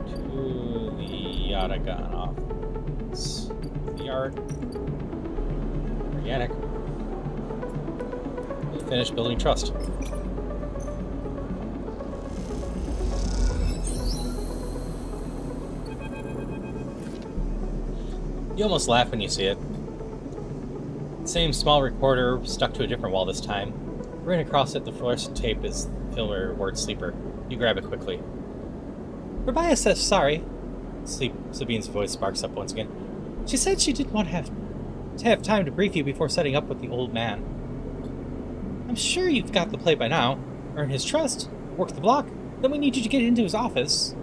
to the Yadagon office. The yard. Organic. Finish building trust. You almost laugh when you see it. Same small recorder stuck to a different wall this time. Right across it, the fluorescent tape is the filler word sleeper. You grab it quickly. Rabia says sorry. Sabine's voice sparks up once again. She said she didn't want to have time to brief you before setting up with the old man. I'm sure you've got the play by now. Earn his trust, work the block, then we need you to get into his office.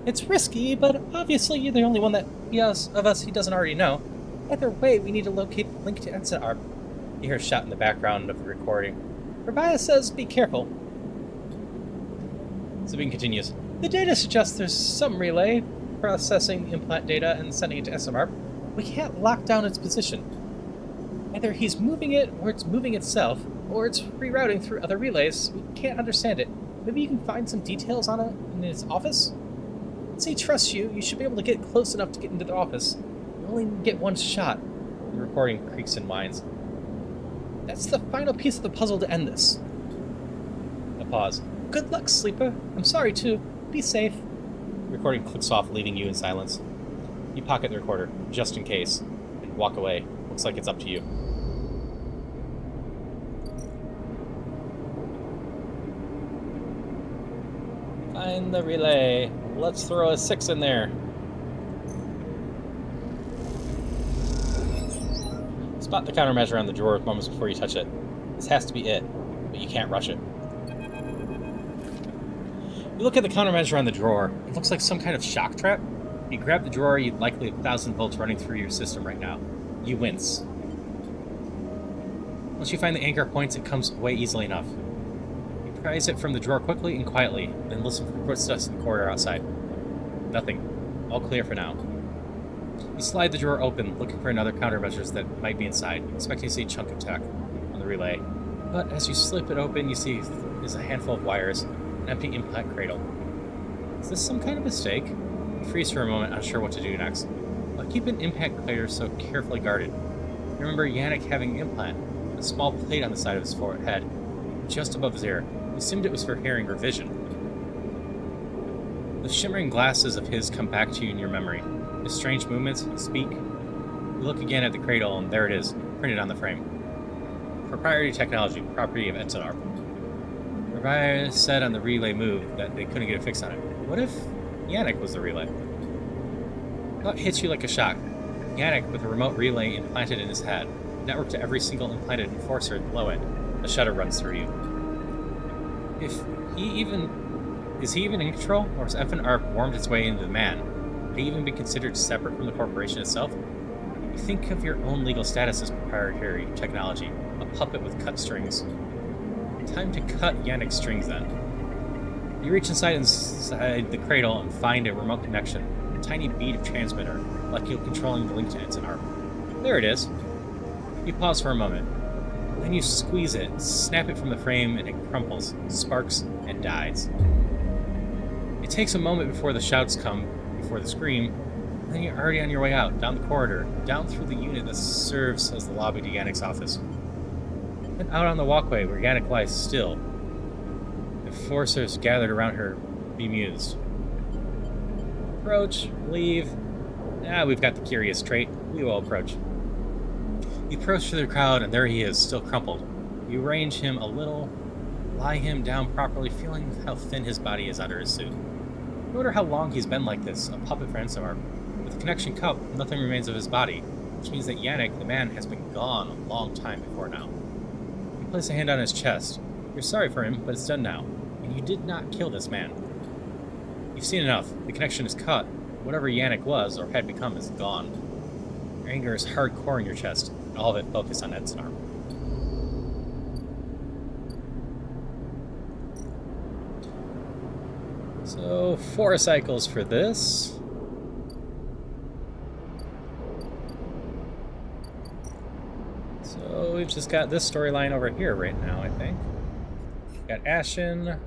It's risky, but obviously you're the only one of us he doesn't already know. Either way, we need to locate the link to Ensign Arp. You hear a shot in the background of the recording. Rabia says be careful. Sabine continues. The data suggests there's some relay processing implant data and sending it to SMR. We can't lock down its position. Either he's moving it or it's moving itself. or it's rerouting through other relays. We can't understand it. Maybe you can find some details on it in his office? Since he trusts you, you should be able to get close enough to get into the office. You only get one shot. The recording creaks and whines. That's the final piece of the puzzle to end this. A pause. Good luck, Sleeper. I'm sorry, too. Be safe. The recording clicks off, leaving you in silence. You pocket the recorder, just in case, and walk away. Looks like it's up to you. Find the relay. Let's throw a 6 in there. Spot the countermeasure on the drawer moments before you touch it. This has to be it, but you can't rush it. You look at the countermeasure on the drawer. It looks like some kind of shock trap. You grab the drawer, you'd likely have 1,000 volts running through your system right now. You wince. Once you find the anchor points, it comes away easily enough. You prise it from the drawer quickly and quietly, then listen for footsteps in the corridor outside. Nothing. All clear for now. You slide the drawer open, looking for another countermeasures that might be inside, expecting to see a chunk of tech on the relay. But as you slip it open, you see there's a handful of wires, an empty implant cradle. Is this some kind of mistake? You freeze for a moment, unsure what to do next. Why keep an impact crater so carefully guarded? You remember Yannick having an implant, a small plate on the side of his forehead, just above his ear. You assumed it was for hearing or vision. The shimmering glasses of his come back to you in your memory. His strange movements, his speak. You look again at the cradle, and there it is, printed on the frame. Proprietary technology, property of Ensonar. Provider said on the relay move that they couldn't get a fix on it. What if Yannick was the relay? Thought hits you like a shock. Yannick with a remote relay implanted in his head, networked to every single implanted enforcer below it. A shudder runs through you. Is he even in control, or has FNARP warmed its way into the man? Would he even be considered separate from the corporation itself? You think of your own legal status as proprietary technology, a puppet with cut strings. Time to cut Yannick's strings then. You reach inside the cradle and find a remote connection, a tiny bead of transmitter, like you're controlling the link to Ensonar. There it is. You pause for a moment. Then you squeeze it, snap it from the frame, and it crumples, sparks, and dies. It takes a moment before the shouts come, before the scream, and then you're already on your way out, down the corridor, down through the unit that serves as the lobby to Yannick's office. And out on the walkway where Yannick lies still. The enforcers gathered around her, bemused. Approach, leave. We've got the curious trait. We will approach. You approach to the crowd, and there he is, still crumpled. You arrange him a little, lie him down properly, feeling how thin his body is under his suit. You wonder how long he's been like this, a puppet for Ensonar. With the connection cut, nothing remains of his body, which means that Yannick, the man, has been gone a long time before now. You place a hand on his chest. You're sorry for him, but it's done now, and you did not kill this man. You've seen enough. The connection is cut. Whatever Yannick was, or had become, is gone. Your anger is hardcore in your chest, and all of it focused on Ensonar. So, 4 cycles for this. So, we've just got this storyline over here right now, I think. Got Ashen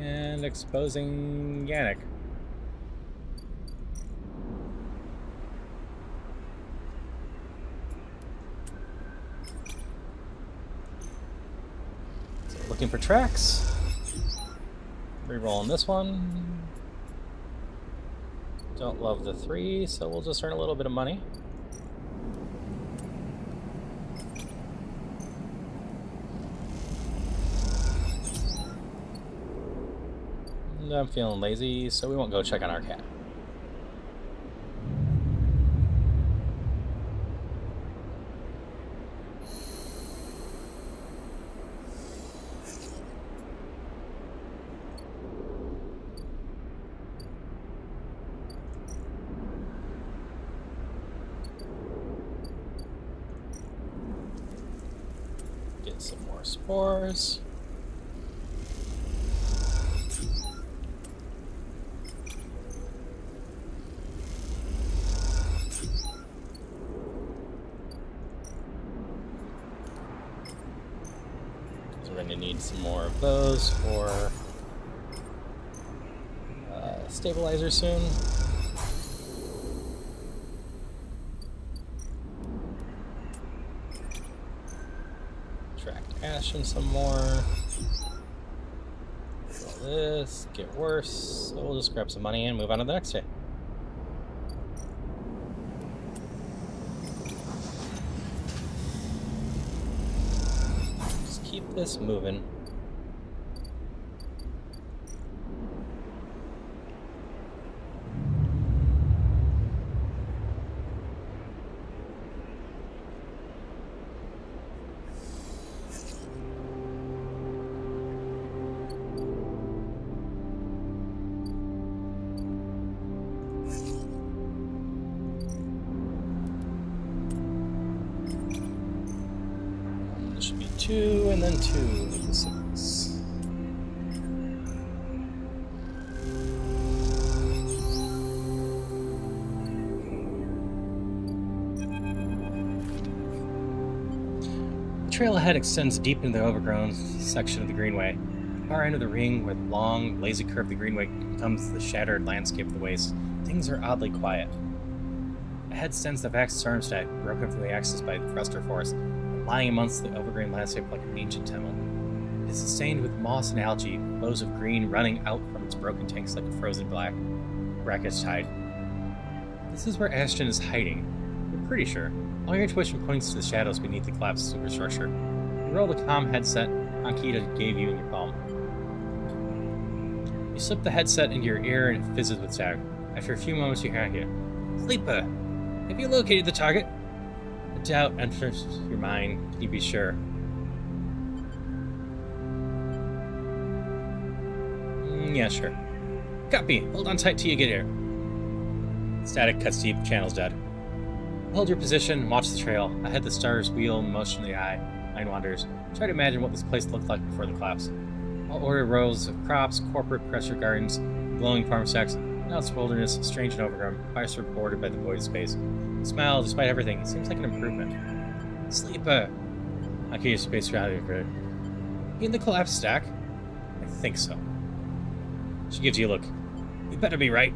and exposing Yannick. So, looking for tracks. Rerolling this one. Don't love the 3, so we'll just earn a little bit of money. And I'm feeling lazy, so we won't go check on our cat. Get some more spores. going to need some more of those for stabilizer soon. Tract Ashen some more. All this, get worse. So we'll just grab some money and move on to the next day. Just keep this moving. Should be 2 and then 2 6. The trail ahead extends deep into the overgrown section of the greenway. The far end of the ring, where the long, lazy curve of the greenway becomes the shattered landscape of the waste, things are oddly quiet. Ahead stands the vast stormstack, broken from the axis by the thruster force, lying amongst the overgrown landscape like an ancient temple. It is sustained with moss and algae, flows of green running out from its broken tanks like a frozen black brackish tide. This is where Ashton is hiding. You're pretty sure. All your intuition points to the shadows beneath the collapsed superstructure. You roll the comm headset Ankita gave you in your palm. You slip the headset into your ear and it fizzes with static. After a few moments you hear Ankita. Sleeper, have you located the target? A doubt enters your mind. Can you be sure? Yeah, sure. Copy. Hold on tight till you get here. Static cuts deep. Channel's dead. Hold your position and watch the trail. Ahead the stars wheel in motion in the eye. Mind wanders. Try to imagine what this place looked like before the collapse. All ordered rows of crops, corporate pressure gardens, glowing farm stacks. Now it's wilderness, strange and overgrown. Fires are bordered by the void space. Smile, despite everything, it seems like an improvement. Sleeper! Akira's space value grid. In the collapsed stack? I think so. She gives you a look. You better be right.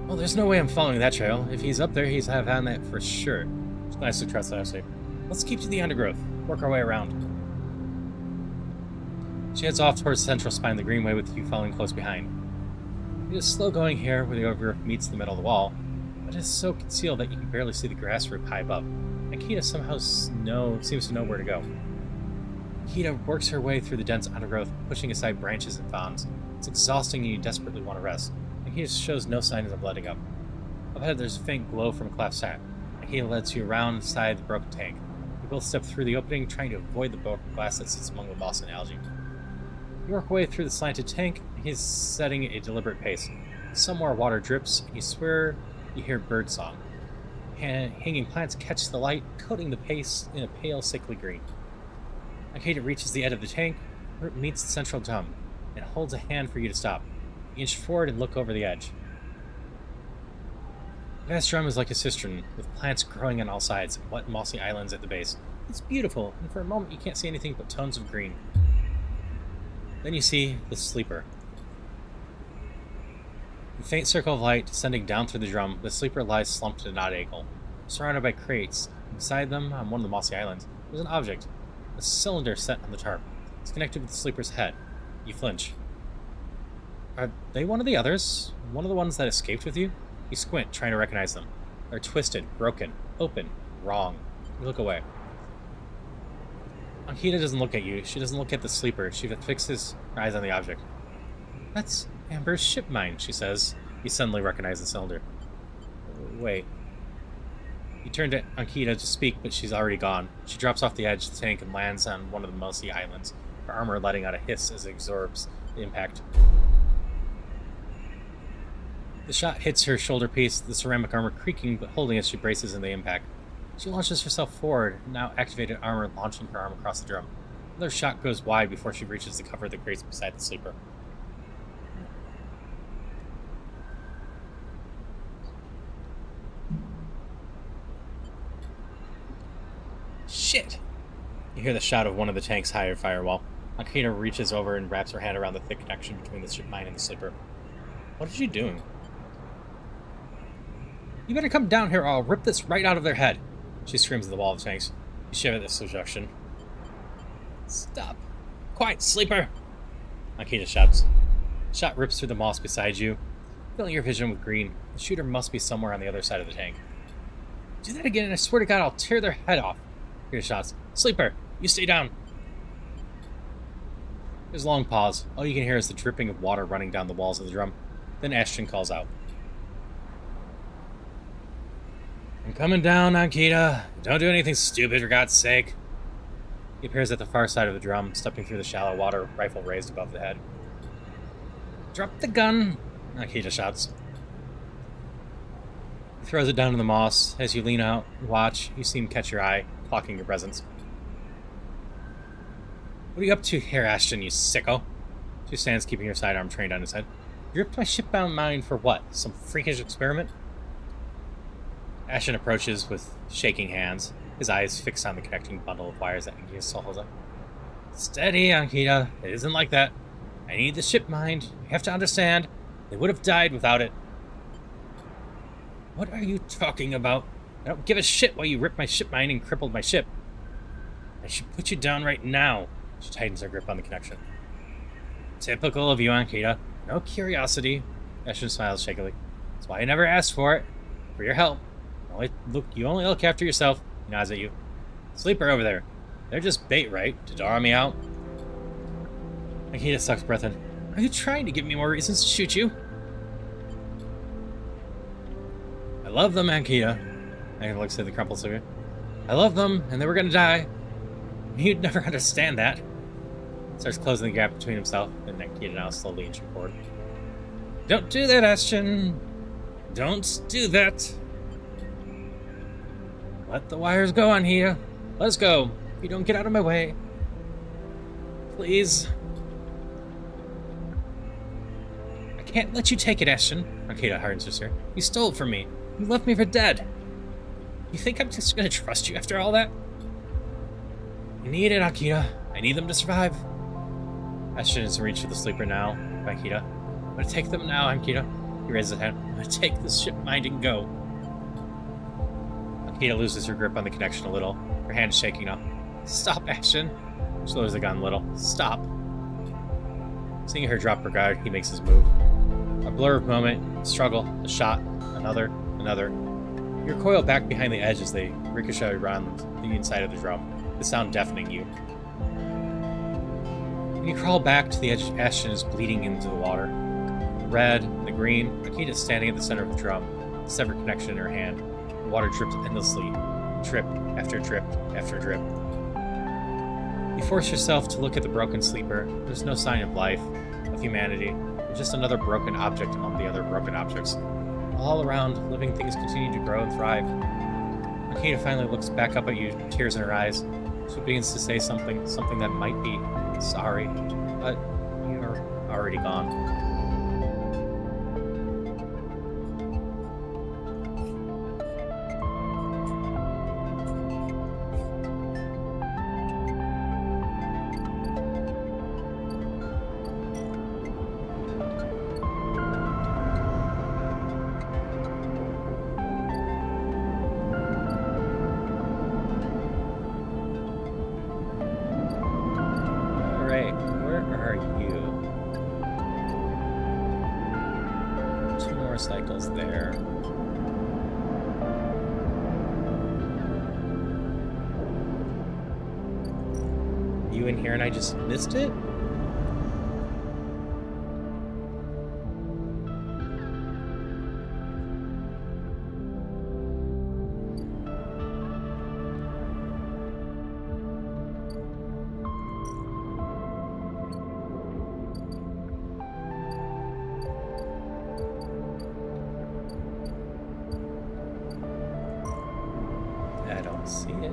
Well, there's no way I'm following that trail. If he's up there, he's have had that for sure. It's nice to trust that I say. Let's keep to the undergrowth. Work our way around. She heads off towards the central spine of the greenway with you following close behind. It is slow going here where the overgrowth meets the middle of the wall, but it is so concealed that you can barely see the grass root high above. Akita somehow seems to know where to go. Akita works her way through the dense undergrowth, pushing aside branches and fronds. It's exhausting and you desperately want to rest. Akita shows no signs of letting up. Up ahead there's a faint glow from a collapsed sack. Akita leads you around inside the broken tank. You both step through the opening, trying to avoid the broken glass that sits among the moss and algae. You work your way through the slanted tank, and he's setting a deliberate pace. Somewhere water drips, and you swear you hear birdsong. Hanging plants catch the light, coating the pace in a pale, sickly green. Akita reaches the edge of the tank, where it meets the central drum, and holds a hand for you to stop. You inch forward and look over the edge. The vast drum is like a cistern, with plants growing on all sides, and wet mossy islands at the base. It's beautiful, and for a moment you can't see anything but tones of green. Then you see the sleeper. In a faint circle of light descending down through the drum, the sleeper lies slumped at an odd angle, surrounded by crates. Beside them, on one of the mossy islands, there's an object, a cylinder set on the tarp. It's connected with the sleeper's head. You flinch. Are they one of the others? One of the ones that escaped with you? You squint, trying to recognize them. They're twisted, broken, open, wrong. You look away. Ankita doesn't look at you. She doesn't look at the sleeper. She fixes her eyes on the object. That's Amber's ship mine, she says. You suddenly recognize the cylinder. Wait. You turn to Ankita to speak, but she's already gone. She drops off the edge of the tank and lands on one of the mossy islands, her armor letting out a hiss as it absorbs the impact. The shot hits her shoulder piece, the ceramic armor creaking but holding as she braces in the impact. She launches herself forward, now activated armor launching her arm across the drum. Another shot goes wide before she reaches the cover of the crates beside the sleeper. Shit! hear the shout of one of the tank's higher firewall. Akita reaches over and wraps her hand around the thick connection between the ship mine and the sleeper. What is she doing? You better come down here or I'll rip this right out of their head, she screams at the wall of tanks. You shiver at this suggestion. Stop. Quiet, sleeper! Akita shouts. The shot rips through the moss beside you, filling your vision with green. The shooter must be somewhere on the other side of the tank. Do that again and I swear to God I'll tear their head off. Akita shouts. Sleeper, you stay down. There's a long pause. All you can hear is the dripping of water running down the walls of the drum. Then Ashton calls out. I'm coming down, Akita. Don't do anything stupid, for God's sake. He appears at the far side of the drum, stepping through the shallow water, rifle raised above the head. Drop the gun, Akita shouts. He throws it down in the moss. As you lean out and watch, you see him catch your eye, clocking your presence. What are you up to here, Ashton, you sicko? She stands, keeping her sidearm trained on his head. You ripped my shipbound mine for what? Some freakish experiment? Ashton approaches with shaking hands, his eyes fixed on the connecting bundle of wires that Ankita still holds up. Steady, Ankita. It isn't like that. I need the ship mined. You have to understand. They would have died without it. What are you talking about? I don't give a shit why you ripped my ship mine and crippled my ship. I should put you down right now. She tightens her grip on the connection. Typical of you, Ankita. No curiosity. Ashton smiles shakily. That's why I never asked for it. For your help. You only look after yourself. He nods at you. Sleeper over there. They're just bait, right? To draw me out? Ankita sucks breath in. Are you trying to give me more reasons to shoot you? I love them, Ankita. Ankita looks at the crumpled cigarette. I love them, and they were gonna die. You'd never understand that. Starts closing the gap between himself and Ankita now slowly inching forward. Don't do that, Ashton. Don't do that. Let the wires go on here. Let's go. If you don't get out of my way. Please. I can't let you take it, Ashton. Ankita hardens her stare. You stole it from me. You left me for dead. You think I'm just gonna trust you after all that? I need it, Ankita. I need them to survive. Ashton is in reach of the sleeper now, Ankita. I'm gonna take them now, Ankita. He raises his hand. I'm gonna take this ship mind and go. Ankita loses her grip on the connection a little. Her hand is shaking now. Stop, Ashton. She lowers the gun a little. Stop. Seeing her drop her guard, he makes his move. A blur of moment, a struggle, a shot, another. You recoil back behind the edge as they ricochet around the inside of the drum, the sound deafening you. When you crawl back to the edge, Ashton is bleeding into the water. The red, the green, Ankita is standing at the center of the drum, a severed connection in her hand. The water drips endlessly, drip after drip after drip. You force yourself to look at the broken sleeper. There's no sign of life, of humanity, just another broken object among the other broken objects. All around, living things continue to grow and thrive. Ankita finally looks back up at you, tears in her eyes. She begins to say something that might be sorry, but you're already gone. Cycles there. You in here and I just missed it? See it.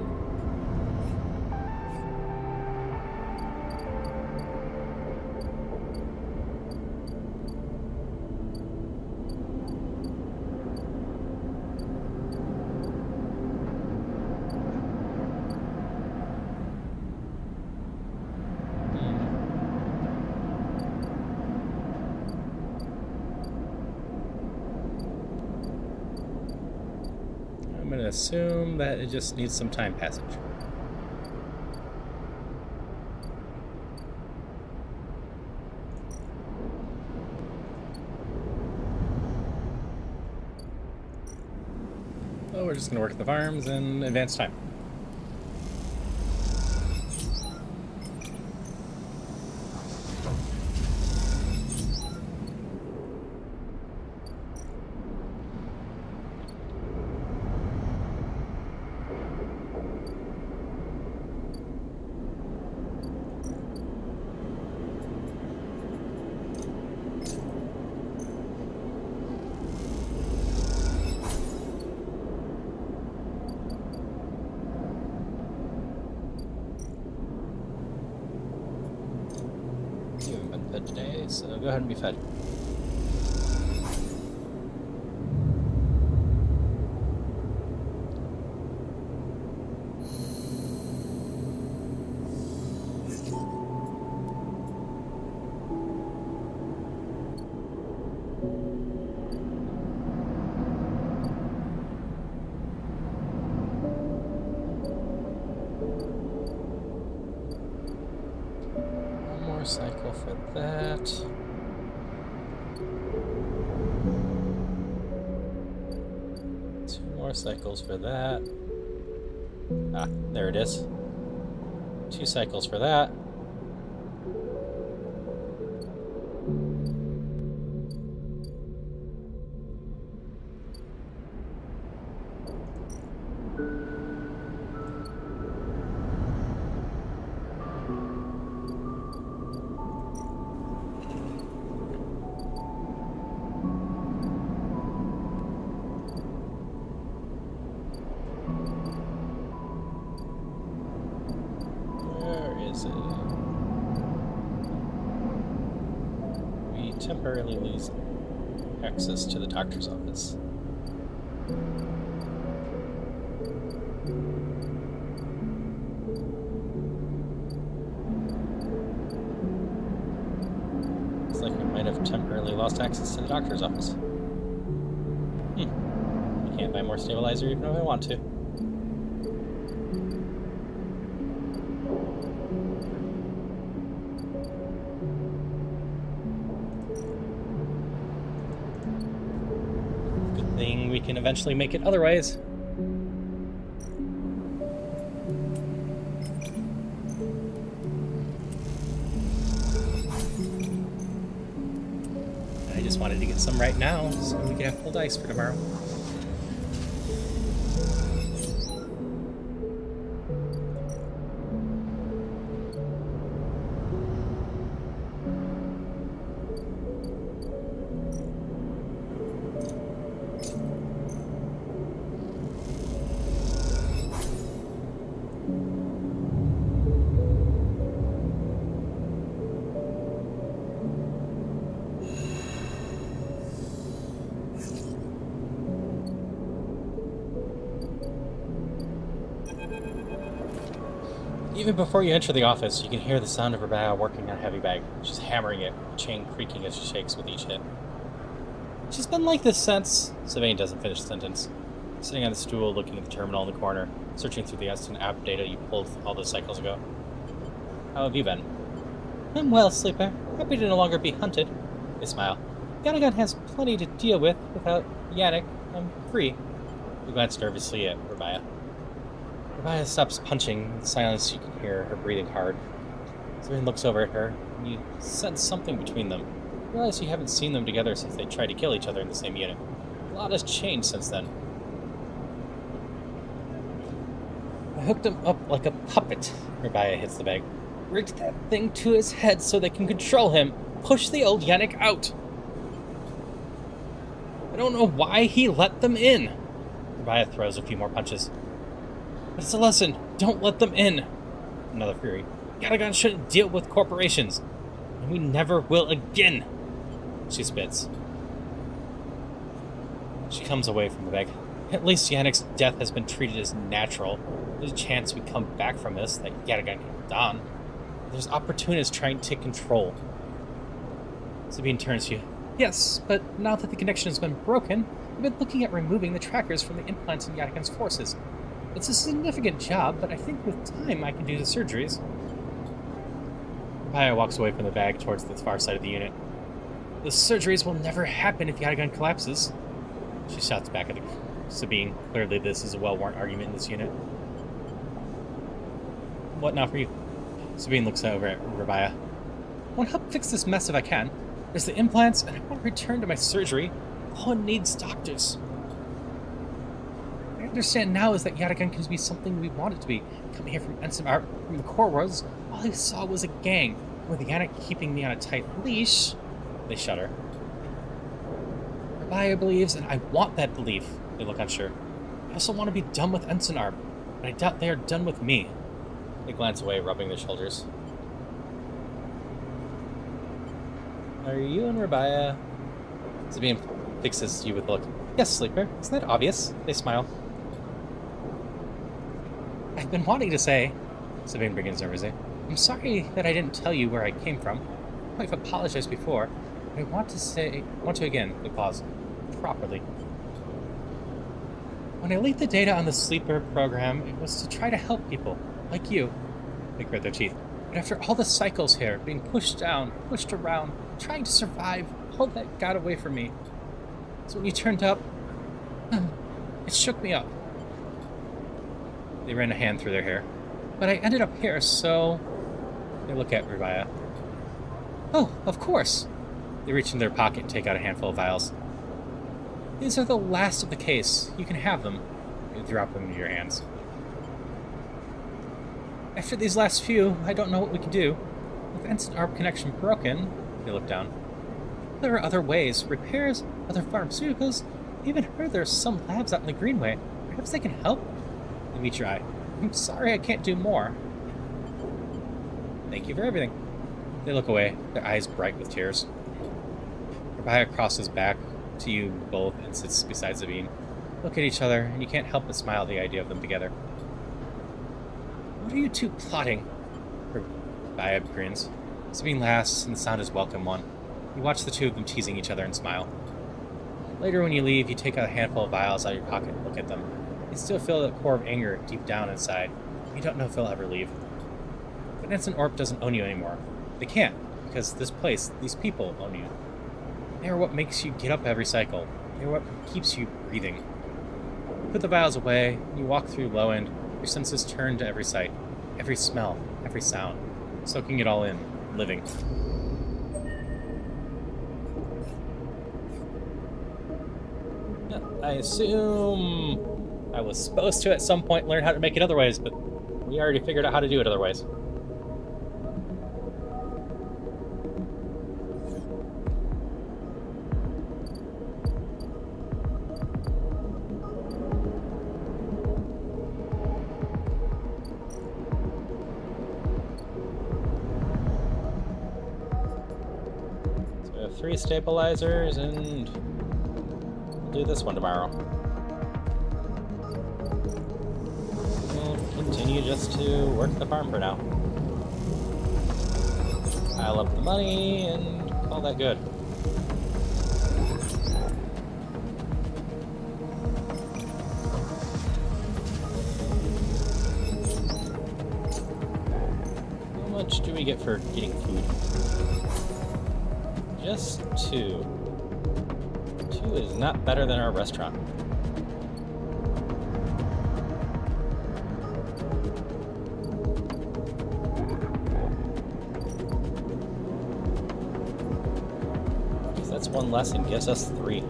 going to assume that it just needs some time passage. So we're just going to work the farms and advance time. You haven't been fed today, so go ahead and be fed. Cycle for that. Two more cycles for that. Ah, there it is. 2 cycles for that. We temporarily lose access to the doctor's office. Looks like we might have temporarily lost access to the doctor's office. I can't buy more stabilizer even if I want to. We can eventually make it otherwise. I just wanted to get some right now so we can have full dice for tomorrow. Even before you enter the office, you can hear the sound of Rebecca working on a heavy bag. She's hammering it, the chain creaking as she shakes with each hit. She's been like this since... Sylvain doesn't finish the sentence. Sitting on the stool, looking at the terminal in the corner, searching through the instant app data you pulled all those cycles ago. How have you been? I'm well, Sleeper. Happy to no longer be hunted. They smile. Ganagon has plenty to deal with without Yannick. I'm free. We glance nervously at Rebecca. Rebecca stops punching. In silence, you can hear her breathing hard. Sylvain looks over at her, and you sense something between them. You realize you haven't seen them together since they tried to kill each other in the same unit. A lot has changed since then. I hooked him up like a puppet. Rebecca hits the bag. Rigged that thing to his head so they can control him. Push the old Yannick out. I don't know why he let them in. Rebecca throws a few more punches. But it's a lesson. Don't let them in. Another fury. Ganagon shouldn't deal with corporations. And we never will again. She spits. She comes away from the bag. At least Yannick's death has been treated as natural. There's a chance we come back from this, that Ganagon can don. There's opportunists trying to take control. Sabine turns to you. Yes, but now that the connection has been broken, I've been looking at removing the trackers from the implants in Yatagan's forces. It's a significant job, but I think with time I can do the surgeries. Paya walks away from the bag towards the far side of the unit. The surgeries will never happen if Yatagan collapses. She shouts back at Sabine. Clearly this is a well-worn argument in this unit. What now for you? Sabine looks over at Rabaya. I want to help fix this mess if I can. There's the implants, and I want to return to my surgery. All one needs doctors. What I understand now is that Yatagan can be something we want it to be. Coming here from Ensign from the core worlds, all I saw was a gang, with Yannick keeping me on a tight leash. They shudder. Rabaya believes, and I want that belief. They look unsure. I also want to be done with Ensign Arb, but I doubt they are done with me. They glance away, rubbing their shoulders. Are you and Rabaya? Sabine fixes you with a look. Yes, Sleeper. Isn't that obvious? They smile. I've been wanting to say, Sabine begins nervously, I'm sorry that I didn't tell you where I came from. I've apologized before, but I want to again, they pause, properly. When I leaked the data on the Sleeper program, it was to try to help people, like you. They grit their teeth. But after all the cycles here, being pushed down, pushed around, trying to survive, all that got away from me. So when you turned up, it shook me up. They ran a hand through their hair. But I ended up here, so... They look at Rabaya. Oh, of course. They reach in their pocket and take out a handful of vials. These are the last of the case. You can have them. You drop them into your hands. After these last few, I don't know what we can do. With Ensign Arb connection broken, they look down. There are other ways. Repairs, other pharmaceuticals. I even heard there's some labs out in the Greenway. Perhaps they can help? They meet your eye. I'm sorry I can't do more. Thank you for everything. They look away, their eyes bright with tears. Rabaya crosses back to you both and sits beside Sabine. Look at each other, and you can't help but smile at the idea of them together. What are you two plotting? Rabaya grins. Sabine laughs, and the sound is welcome one. You watch the two of them teasing each other and smile. Later when you leave, you take out a handful of vials out of your pocket and look at them. You still feel the core of anger deep down inside. You don't know if they'll ever leave. But Ensign Orp doesn't own you anymore. They can't, because this place, these people own you. They are what makes you get up every cycle. They are what keeps you breathing. You put the vials away, and you walk through low end. Your senses turn to every sight, every smell, every sound, soaking it all in, living. I assume I was supposed to at some point learn how to make it other ways, but we already figured out how to do it other ways. So we have 3 stabilizers and do this one tomorrow. And continue just to work the farm for now. Pile up the money and call that good. How much do we get for getting food? Just 2. 2 is not better than our restaurant. Because that's 1 less and gives us 3.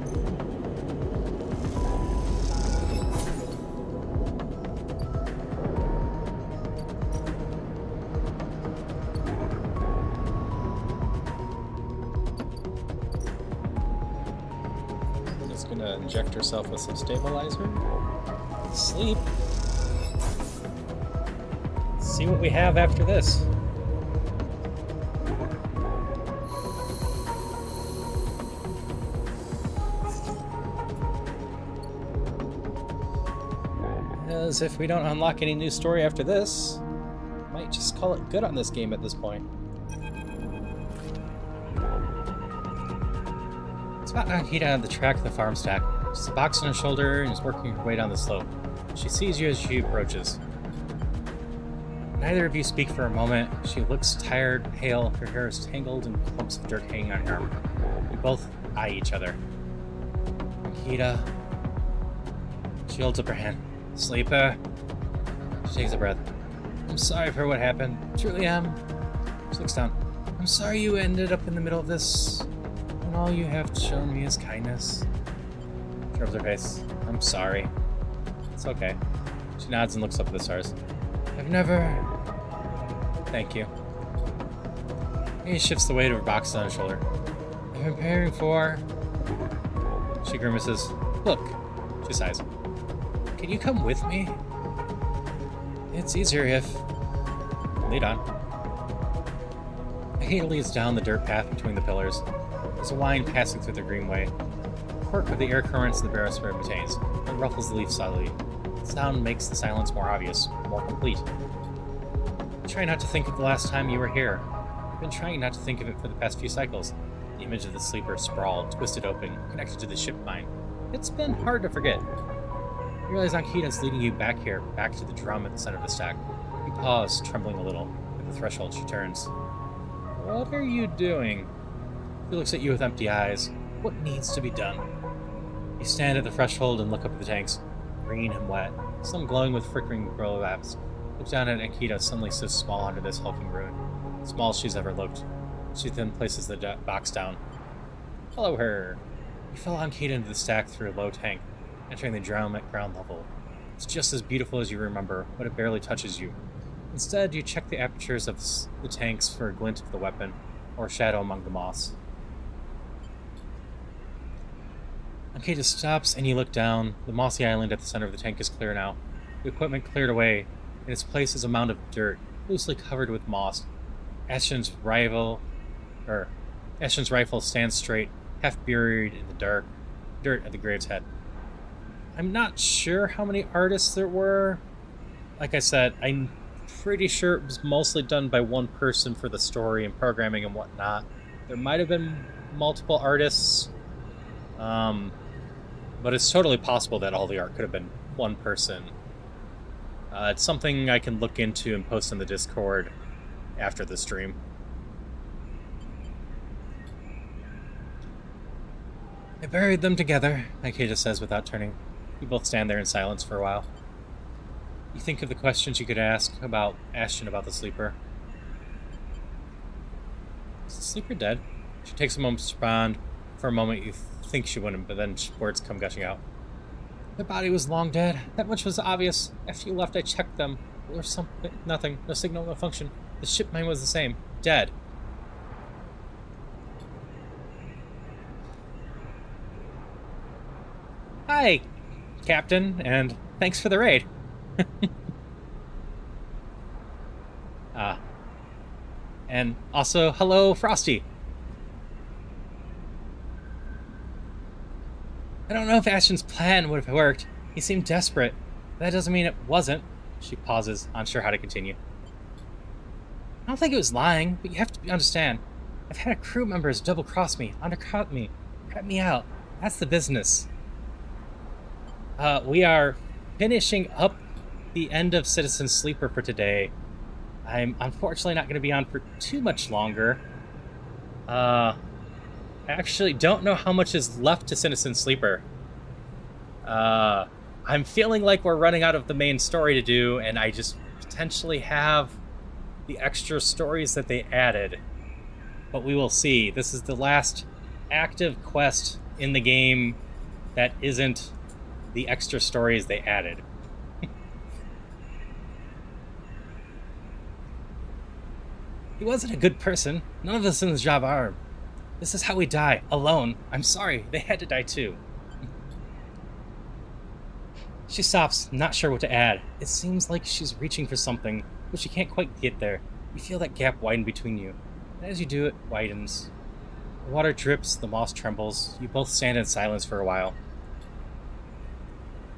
Gonna inject herself with some stabilizer. Sleep. See what we have after this. As if we don't unlock any new story after this, might just call it good on this game at this point. It's about 9 feet out of the track of the farm stack. She's a box on her shoulder and is working her way down the slope. She sees you as she approaches. Neither of you speak for a moment. She looks tired, pale, her hair is tangled and clumps of dirt hanging on her arm. You both eye each other. Akita. She holds up her hand. Sleeper. She takes a breath. I'm sorry for what happened. Truly am. She looks down. I'm sorry you ended up in the middle of this, and all you have shown me is kindness. She rubs her face. I'm sorry. It's okay. She nods and looks up at the stars. I've never... Thank you. He shifts the weight of her boxes on his shoulder. I've been preparing for... She grimaces. Look. She sighs. Can you come with me? It's easier if... Lead on. Akita leads down the dirt path between the pillars. There's a line passing through the greenway. The quirk of the air currents the barosphere retains. It ruffles the leaves subtly. The sound makes the silence more obvious, more complete. Try not to think of the last time you were here. I've been trying not to think of it for the past few cycles. The image of the sleeper sprawled, twisted open, connected to the ship mine. It's been hard to forget. You realize Akita's leading you back here, back to the drum at the center of the stack. You pause, trembling a little. At the threshold, she turns. What are you doing? She looks at you with empty eyes. What needs to be done? You stand at the threshold and look up at the tanks. Green and wet, some glowing with flickering glow lamps. Look down at Akita, suddenly so small under this hulking ruin. Small as she's ever looked. She then places the box down. Follow her. You follow Akita into the stack through a low tank, entering the drum at ground level. It's just as beautiful as you remember, but it barely touches you. Instead, you check the apertures of the tanks for a glint of the weapon, or shadow among the moss. Akita stops and you look down. The mossy island at the center of the tank is clear now. The equipment cleared away. In its place is a mound of dirt, loosely covered with moss. Ashton's rifle stands straight, half buried in the dark dirt at the grave's head. I'm not sure how many artists there were. Like I said, I'm pretty sure it was mostly done by one person for the story and programming and whatnot. There might have been multiple artists, but it's totally possible that all the art could have been one person. It's something I can look into and post in the Discord after the stream. I buried them together, Akita says without turning. You both stand there in silence for a while. You think of the questions you could ask about Ashton about the sleeper. Is the sleeper dead? She takes a moment to respond. For a moment you think she wouldn't, but then words come gushing out. Their body was long dead. That much was obvious. After you left, I checked them. There was something, nothing. No signal, no function. The ship mine was the same. Dead. Hi, Captain, and thanks for the raid. And also, hello, Frosty. I don't know if Ashton's plan would have worked. He seemed desperate. That doesn't mean it wasn't. She pauses, unsure how to continue. I don't think it was lying, but you have to understand. I've had crew members double-cross me, undercut me, cut me out. That's the business. We are finishing up the end of Citizen Sleeper for today. I'm unfortunately not going to be on for too much longer. I actually don't know how much is left to Citizen Sleeper. I'm feeling like we're running out of the main story to do, and I just potentially have the extra stories that they added. But we will see. This is the last active quest in the game that isn't the extra stories they added. He wasn't a good person. None of us in this job are. This is how we die, alone. I'm sorry, they had to die too. She stops, not sure what to add. It seems like she's reaching for something, but she can't quite get there. You feel that gap widen between you. And as you do, it widens. The water drips, the moss trembles. You both stand in silence for a while.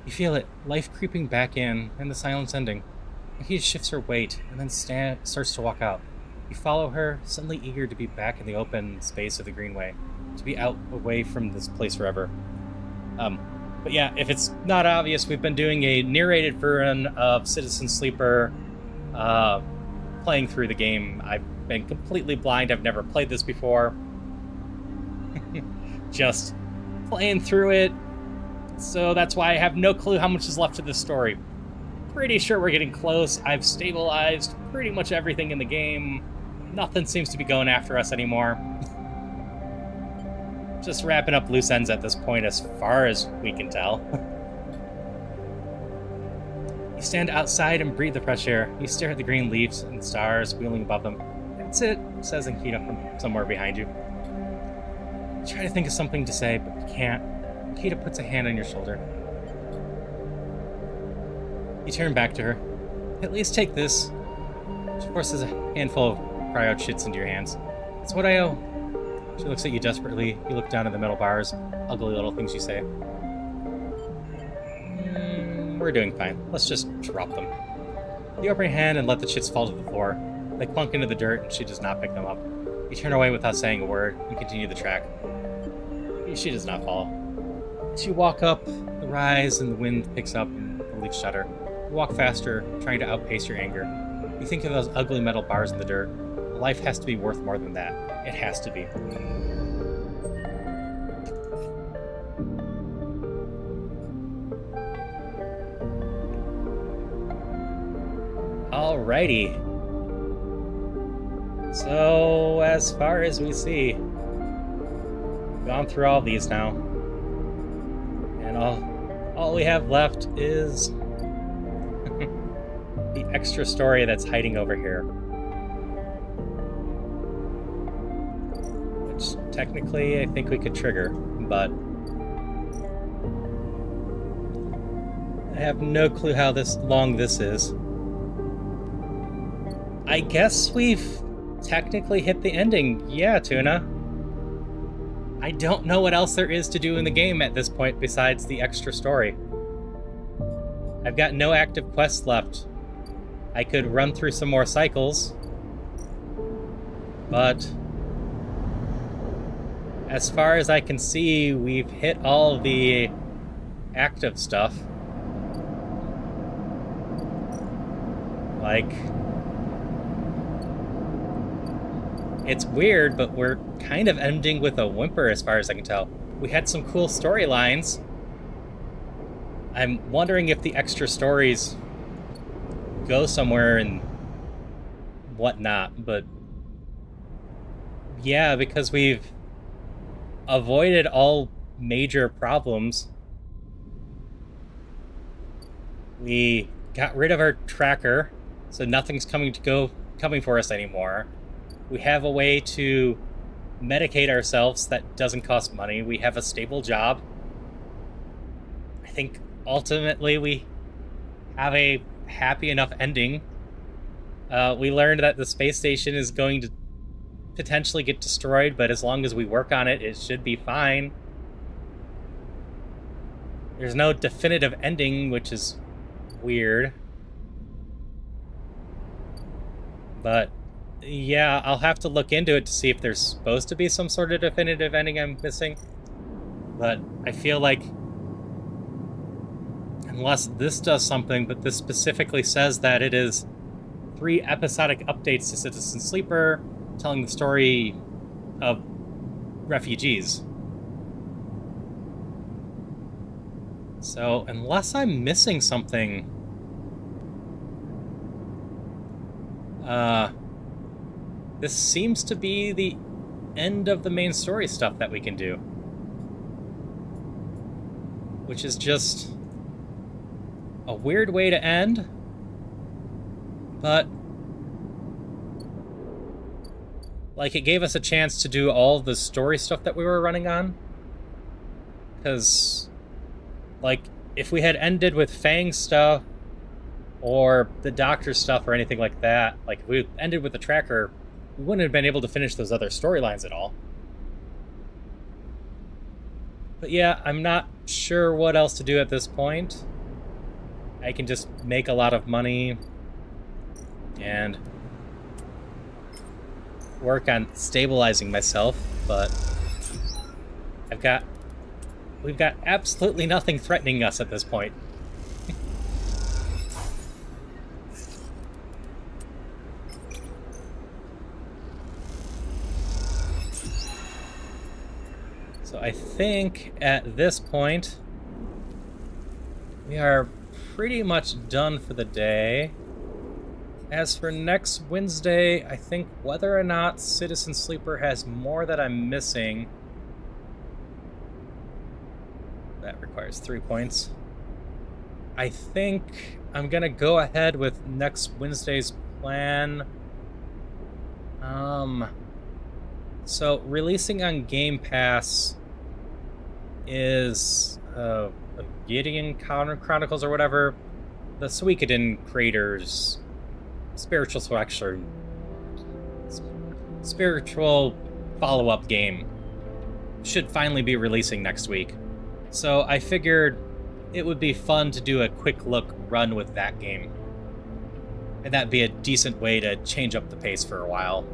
You feel it, life creeping back in, and the silence ending. Akita shifts her weight, and then starts to walk out. You follow her, suddenly eager to be back in the open space of the Greenway, to be out away from this place forever. But yeah, if it's not obvious, we've been doing a narrated version of Citizen Sleeper, playing through the game. I've been completely blind. I've never played this before. Just playing through it. So that's why I have no clue how much is left of this story. Pretty sure we're getting close. I've stabilized pretty much everything in the game. Nothing seems to be going after us anymore. Just wrapping up loose ends at this point as far as we can tell. You stand outside and breathe the fresh air. You stare at the green leaves and stars wheeling above them. That's it, says Ankita from somewhere behind you. You try to think of something to say, but you can't. Ankita puts a hand on your shoulder. You turn back to her. At least take this. She forces a handful of cryo chits into your hands. It's what I owe. She looks at you desperately. You look down at the metal bars. Ugly little things you say. We're doing fine. Let's just drop them. You open your hand and let the chits fall to the floor. They plunk into the dirt and she does not pick them up. You turn away without saying a word and continue the track. She does not follow. As you walk up the rise and the wind picks up and the leaves shudder. You walk faster, trying to outpace your anger. You think of those ugly metal bars in the dirt. Life has to be worth more than that. It has to be. Alrighty. So, as far as we see, gone through all these now. And all we have left is the extra story that's hiding over here. Which, technically, I think we could trigger, but I have no clue how long this is. I guess we've technically hit the ending. Yeah, Tuna. I don't know what else there is to do in the game at this point besides the extra story. I've got no active quests left. I could run through some more cycles, but as far as I can see, we've hit all the active stuff. Like, it's weird, but we're kind of ending with a whimper as far as I can tell. We had some cool storylines. I'm wondering if the extra stories go somewhere and whatnot, but yeah, because we've avoided all major problems. We got rid of our tracker, so nothing's coming for us anymore. We have a way to medicate ourselves that doesn't cost money. We have a stable job. I think ultimately we have a happy enough ending. We learned that the space station is going to potentially get destroyed, but as long as we work on it, it should be fine. There's no definitive ending, which is weird. But yeah, I'll have to look into it to see if there's supposed to be some sort of definitive ending I'm missing. But I feel like unless this does something, but this specifically says that it is 3 episodic updates to Citizen Sleeper telling the story of refugees. So, unless I'm missing something, this seems to be the end of the main story stuff that we can do. Which is just a weird way to end, but like, it gave us a chance to do all the story stuff that we were running on. Because, like, if we had ended with Fang's stuff or the Doctor's stuff or anything like that, like, if we ended with the tracker, we wouldn't have been able to finish those other storylines at all. But yeah, I'm not sure what else to do at this point. I can just make a lot of money and work on stabilizing myself, but I've got we've got absolutely nothing threatening us at this point. So I think at this point, we are pretty much done for the day. As for next Wednesday, I think whether or not Citizen Sleeper has more that I'm missing, that requires 3 points. I think I'm gonna go ahead with next Wednesday's plan. So releasing on Game Pass is Gideon Chronicles or whatever, the Suikoden creators' spiritual follow-up game should finally be releasing next week. So I figured it would be fun to do a quick look run with that game. And that'd be a decent way to change up the pace for a while.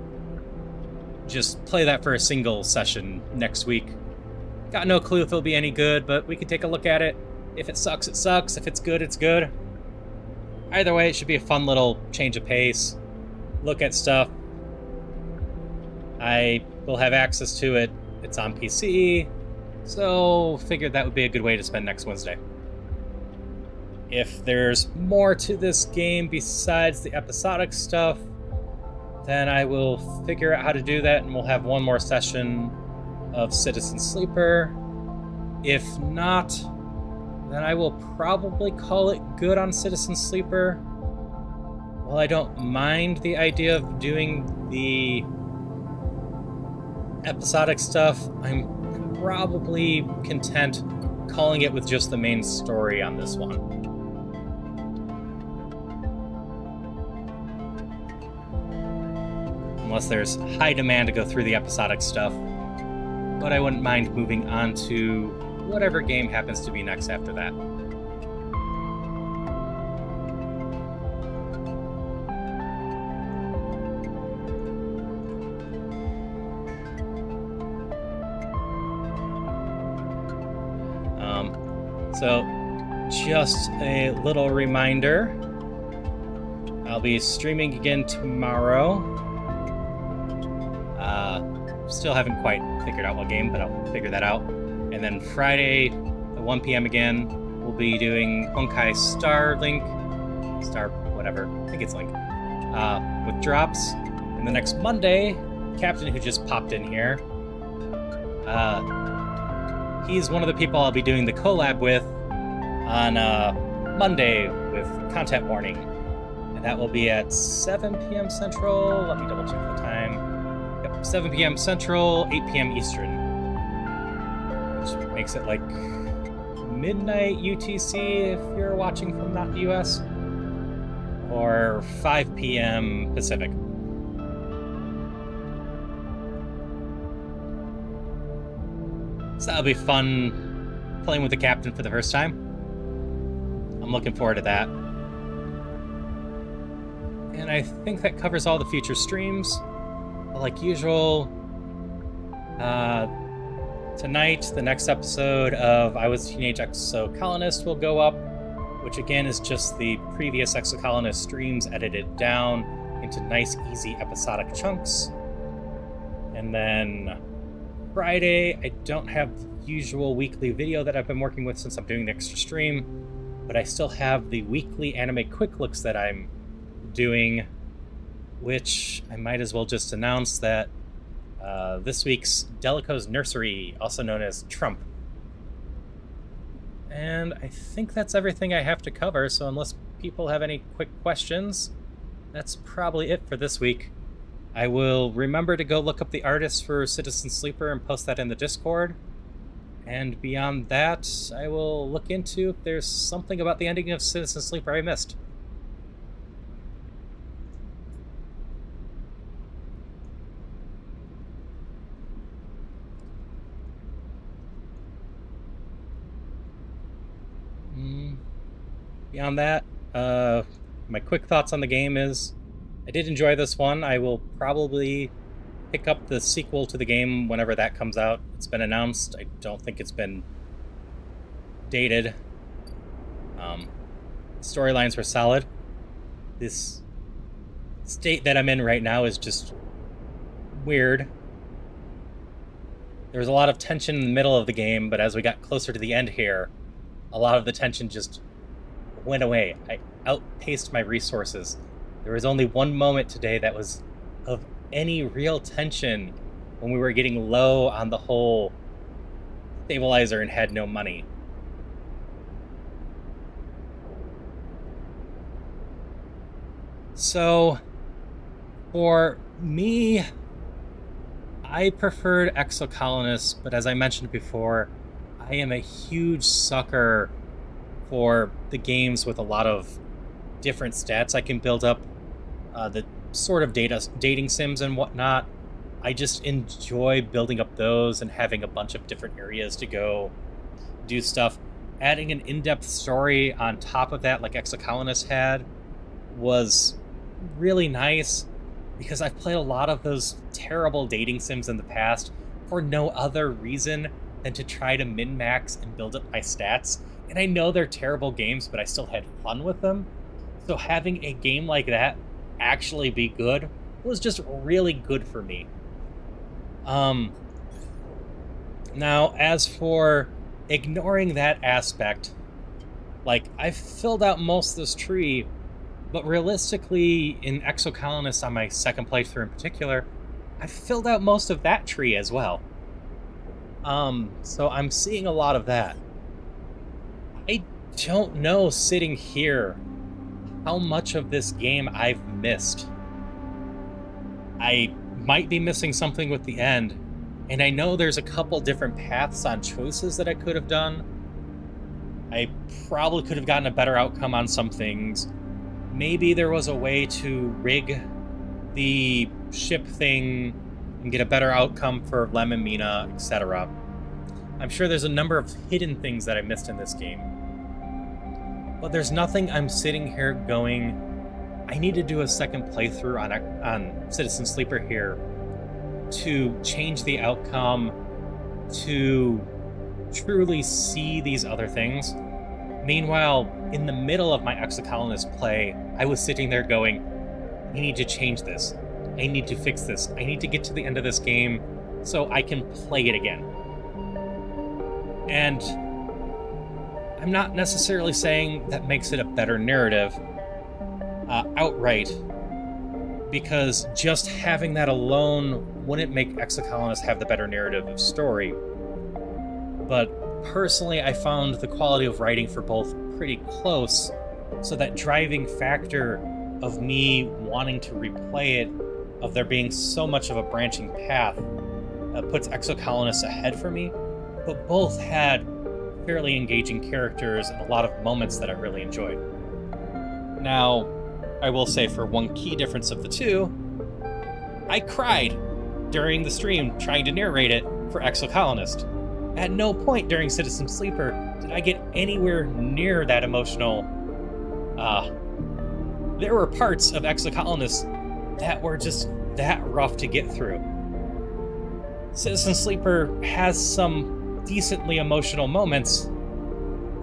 Just play that for a single session next week. Got no clue if it'll be any good, but we can take a look at it. If it sucks, it sucks. If it's good, it's good. Either way, it should be a fun little change of pace. Look at stuff. I will have access to it. It's on PC, so figured that would be a good way to spend next Wednesday. If there's more to this game besides the episodic stuff, then I will figure out how to do that, and we'll have one more session of Citizen Sleeper. If not, then I will probably call it good on Citizen Sleeper. While I don't mind the idea of doing the episodic stuff, I'm probably content calling it with just the main story on this one. Unless there's high demand to go through the episodic stuff. But I wouldn't mind moving on to whatever game happens to be next after that. So, just a little reminder, I'll be streaming again tomorrow. Still haven't quite figured out what game, but I'll figure that out. And then Friday at 1 p.m. again, we'll be doing Honkai Star whatever, I think it's Link, with drops. And the next Monday, Captain, who just popped in here, he's one of the people I'll be doing the collab with on Monday with Content Warning. And that will be at 7 p.m. Central. Let me double check the time. Yep, 7 p.m. Central, 8 p.m. Eastern. Which makes it like midnight UTC if you're watching from not the US. Or 5 p.m. Pacific. So that'll be fun playing with the captain for the first time. I'm looking forward to that. And I think that covers all the future streams. Like usual, tonight, the next episode of I Was a Teenage Exocolonist will go up, which again is just the previous Exocolonist streams edited down into nice, easy episodic chunks. And then Friday, I don't have the usual weekly video that I've been working with since I'm doing the extra stream, but I still have the weekly anime quick looks that I'm doing, which I might as well just announce that this week's Delico's Nursery, also known as Trump. And I think that's everything I have to cover, so unless people have any quick questions, that's probably it for this week. I will remember to go look up the artist for Citizen Sleeper and post that in the Discord. And beyond that, I will look into if there's something about the ending of Citizen Sleeper I missed. Beyond that, my quick thoughts on the game is I did enjoy this one. I will probably pick up the sequel to the game whenever that comes out. It's been announced. I don't think it's been dated. Storylines were solid. This state that I'm in right now is just weird. There was a lot of tension in the middle of the game, but as we got closer to the end here, a lot of the tension just went away. I outpaced my resources. There was only one moment today that was of any real tension when we were getting low on the whole stabilizer and had no money. So, for me, I preferred Exocolonist, but as I mentioned before, I am a huge sucker for the games with a lot of different stats I can build up, the sort of dating sims and whatnot. I just enjoy building up those and having a bunch of different areas to go do stuff. Adding an in-depth story on top of that, like Exocolonist had, was really nice, because I've played a lot of those terrible dating sims in the past for no other reason than to try to min-max and build up my stats. And I know they're terrible games, but I still had fun with them. So having a game like that actually be good was just really good for me. Now, as for ignoring that aspect, like, I've filled out most of this tree, but realistically, in Exocolonist on my second playthrough in particular, I filled out most of that tree as well. So I'm seeing a lot of that. I don't know, sitting here, how much of this game I've missed. I might be missing something with the end, and I know there's a couple different paths on choices that I could have done. I probably could have gotten a better outcome on some things. Maybe there was a way to rig the ship thing and get a better outcome for Lem and Mina, etc. I'm sure there's a number of hidden things that I missed in this game. But there's nothing I'm sitting here going, I need to do a second playthrough on Citizen Sleeper here to change the outcome, to truly see these other things. Meanwhile, in the middle of my Exocolonist play, I was sitting there going, I need to change this. I need to fix this. I need to get to the end of this game so I can play it again. And I'm not necessarily saying that makes it a better narrative outright, because just having that alone wouldn't make Exocolonist have the better narrative of story. But personally, I found the quality of writing for both pretty close, so that driving factor of me wanting to replay it, of there being so much of a branching path, puts Exocolonist ahead for me. But both had fairly engaging characters and a lot of moments that I really enjoyed. Now, I will say, for one key difference of the two, I cried during the stream trying to narrate it for Exocolonist. At no point during Citizen Sleeper did I get anywhere near that emotional. There were parts of Exocolonist that were just that rough to get through. Citizen Sleeper has some decently emotional moments,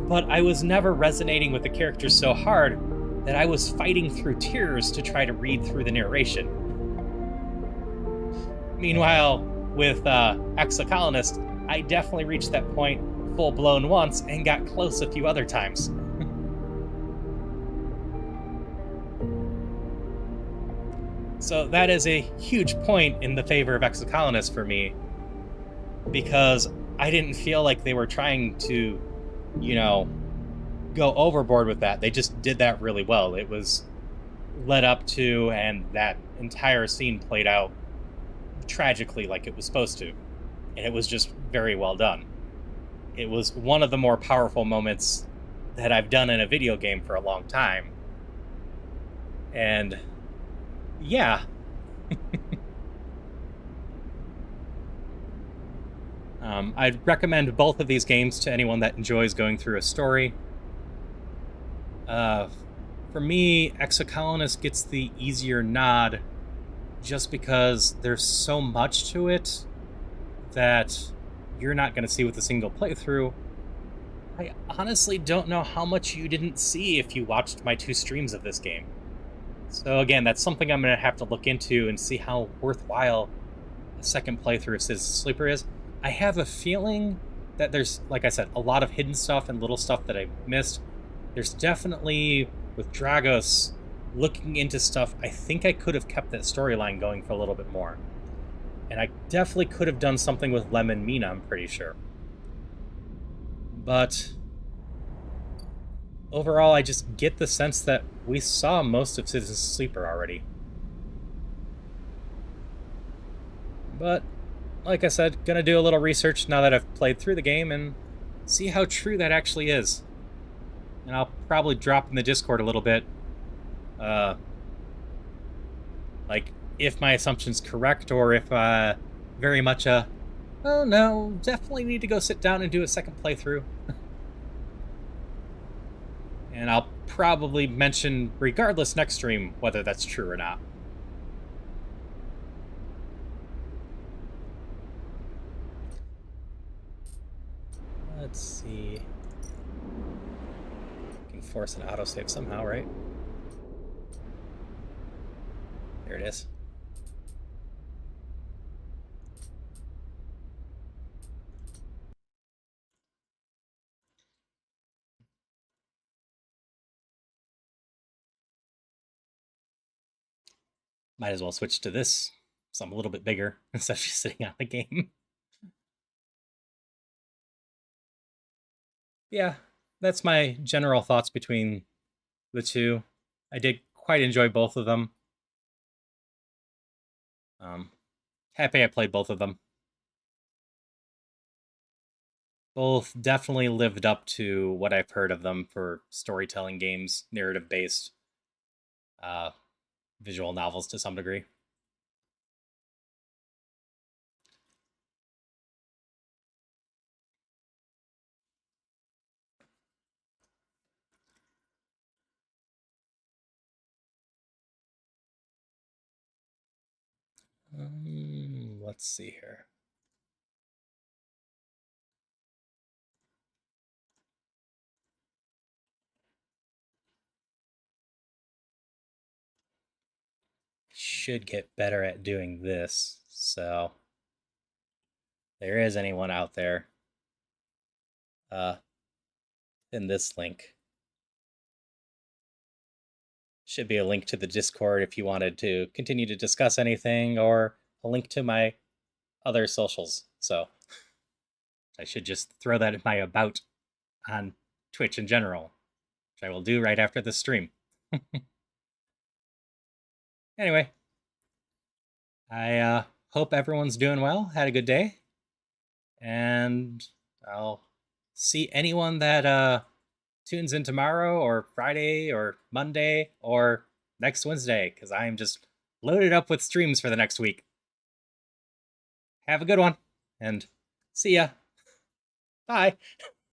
but I was never resonating with the characters so hard that I was fighting through tears to try to read through the narration. Meanwhile, with Exocolonist, I definitely reached that point full-blown once and got close a few other times. So that is a huge point in the favor of Exocolonist for me, because I didn't feel like they were trying to, go overboard with that. They just did that really well. It was led up to, and that entire scene played out tragically like it was supposed to. And it was just very well done. It was one of the more powerful moments that I've done in a video game for a long time. And yeah. I'd recommend both of these games to anyone that enjoys going through a story. For me, Exocolonist gets the easier nod just because there's so much to it that you're not going to see with a single playthrough. I honestly don't know how much you didn't see if you watched my 2 streams of this game. So again, that's something I'm going to have to look into and see how worthwhile a second playthrough of Citizen Sleeper is. I have a feeling that there's, like I said, a lot of hidden stuff and little stuff that I missed. There's definitely, with Dragos, looking into stuff, I think I could have kept that storyline going for a little bit more. And I definitely could have done something with Lemon Mina, I'm pretty sure. But overall, I just get the sense that we saw most of Citizen Sleeper already. But, like I said, gonna do a little research now that I've played through the game and see how true that actually is. And I'll probably drop in the Discord a little bit. Like, if my assumption's correct, or if very much oh no, definitely need to go sit down and do a second playthrough. And I'll probably mention, regardless, next stream, whether that's true or not. Let's see. I can force an autosave somehow, right? There it is. Might as well switch to this, so I'm a little bit bigger instead of just sitting on the game. Yeah, that's my general thoughts between the two. I did quite enjoy both of them. Happy I played both of them. Both definitely lived up to what I've heard of them for storytelling games, narrative-based visual novels to some degree. Let's see here. Should get better at doing this. So, there is anyone out there in this link. Should be a link to the Discord if you wanted to continue to discuss anything, or a link to my other socials. So, I should just throw that in my about on Twitch in general, which I will do right after the stream. Anyway, I hope everyone's doing well, had a good day, and I'll see anyone that tunes in tomorrow or Friday or Monday or next Wednesday, because I am just loaded up with streams for the next week. Have a good one, and see ya. Bye.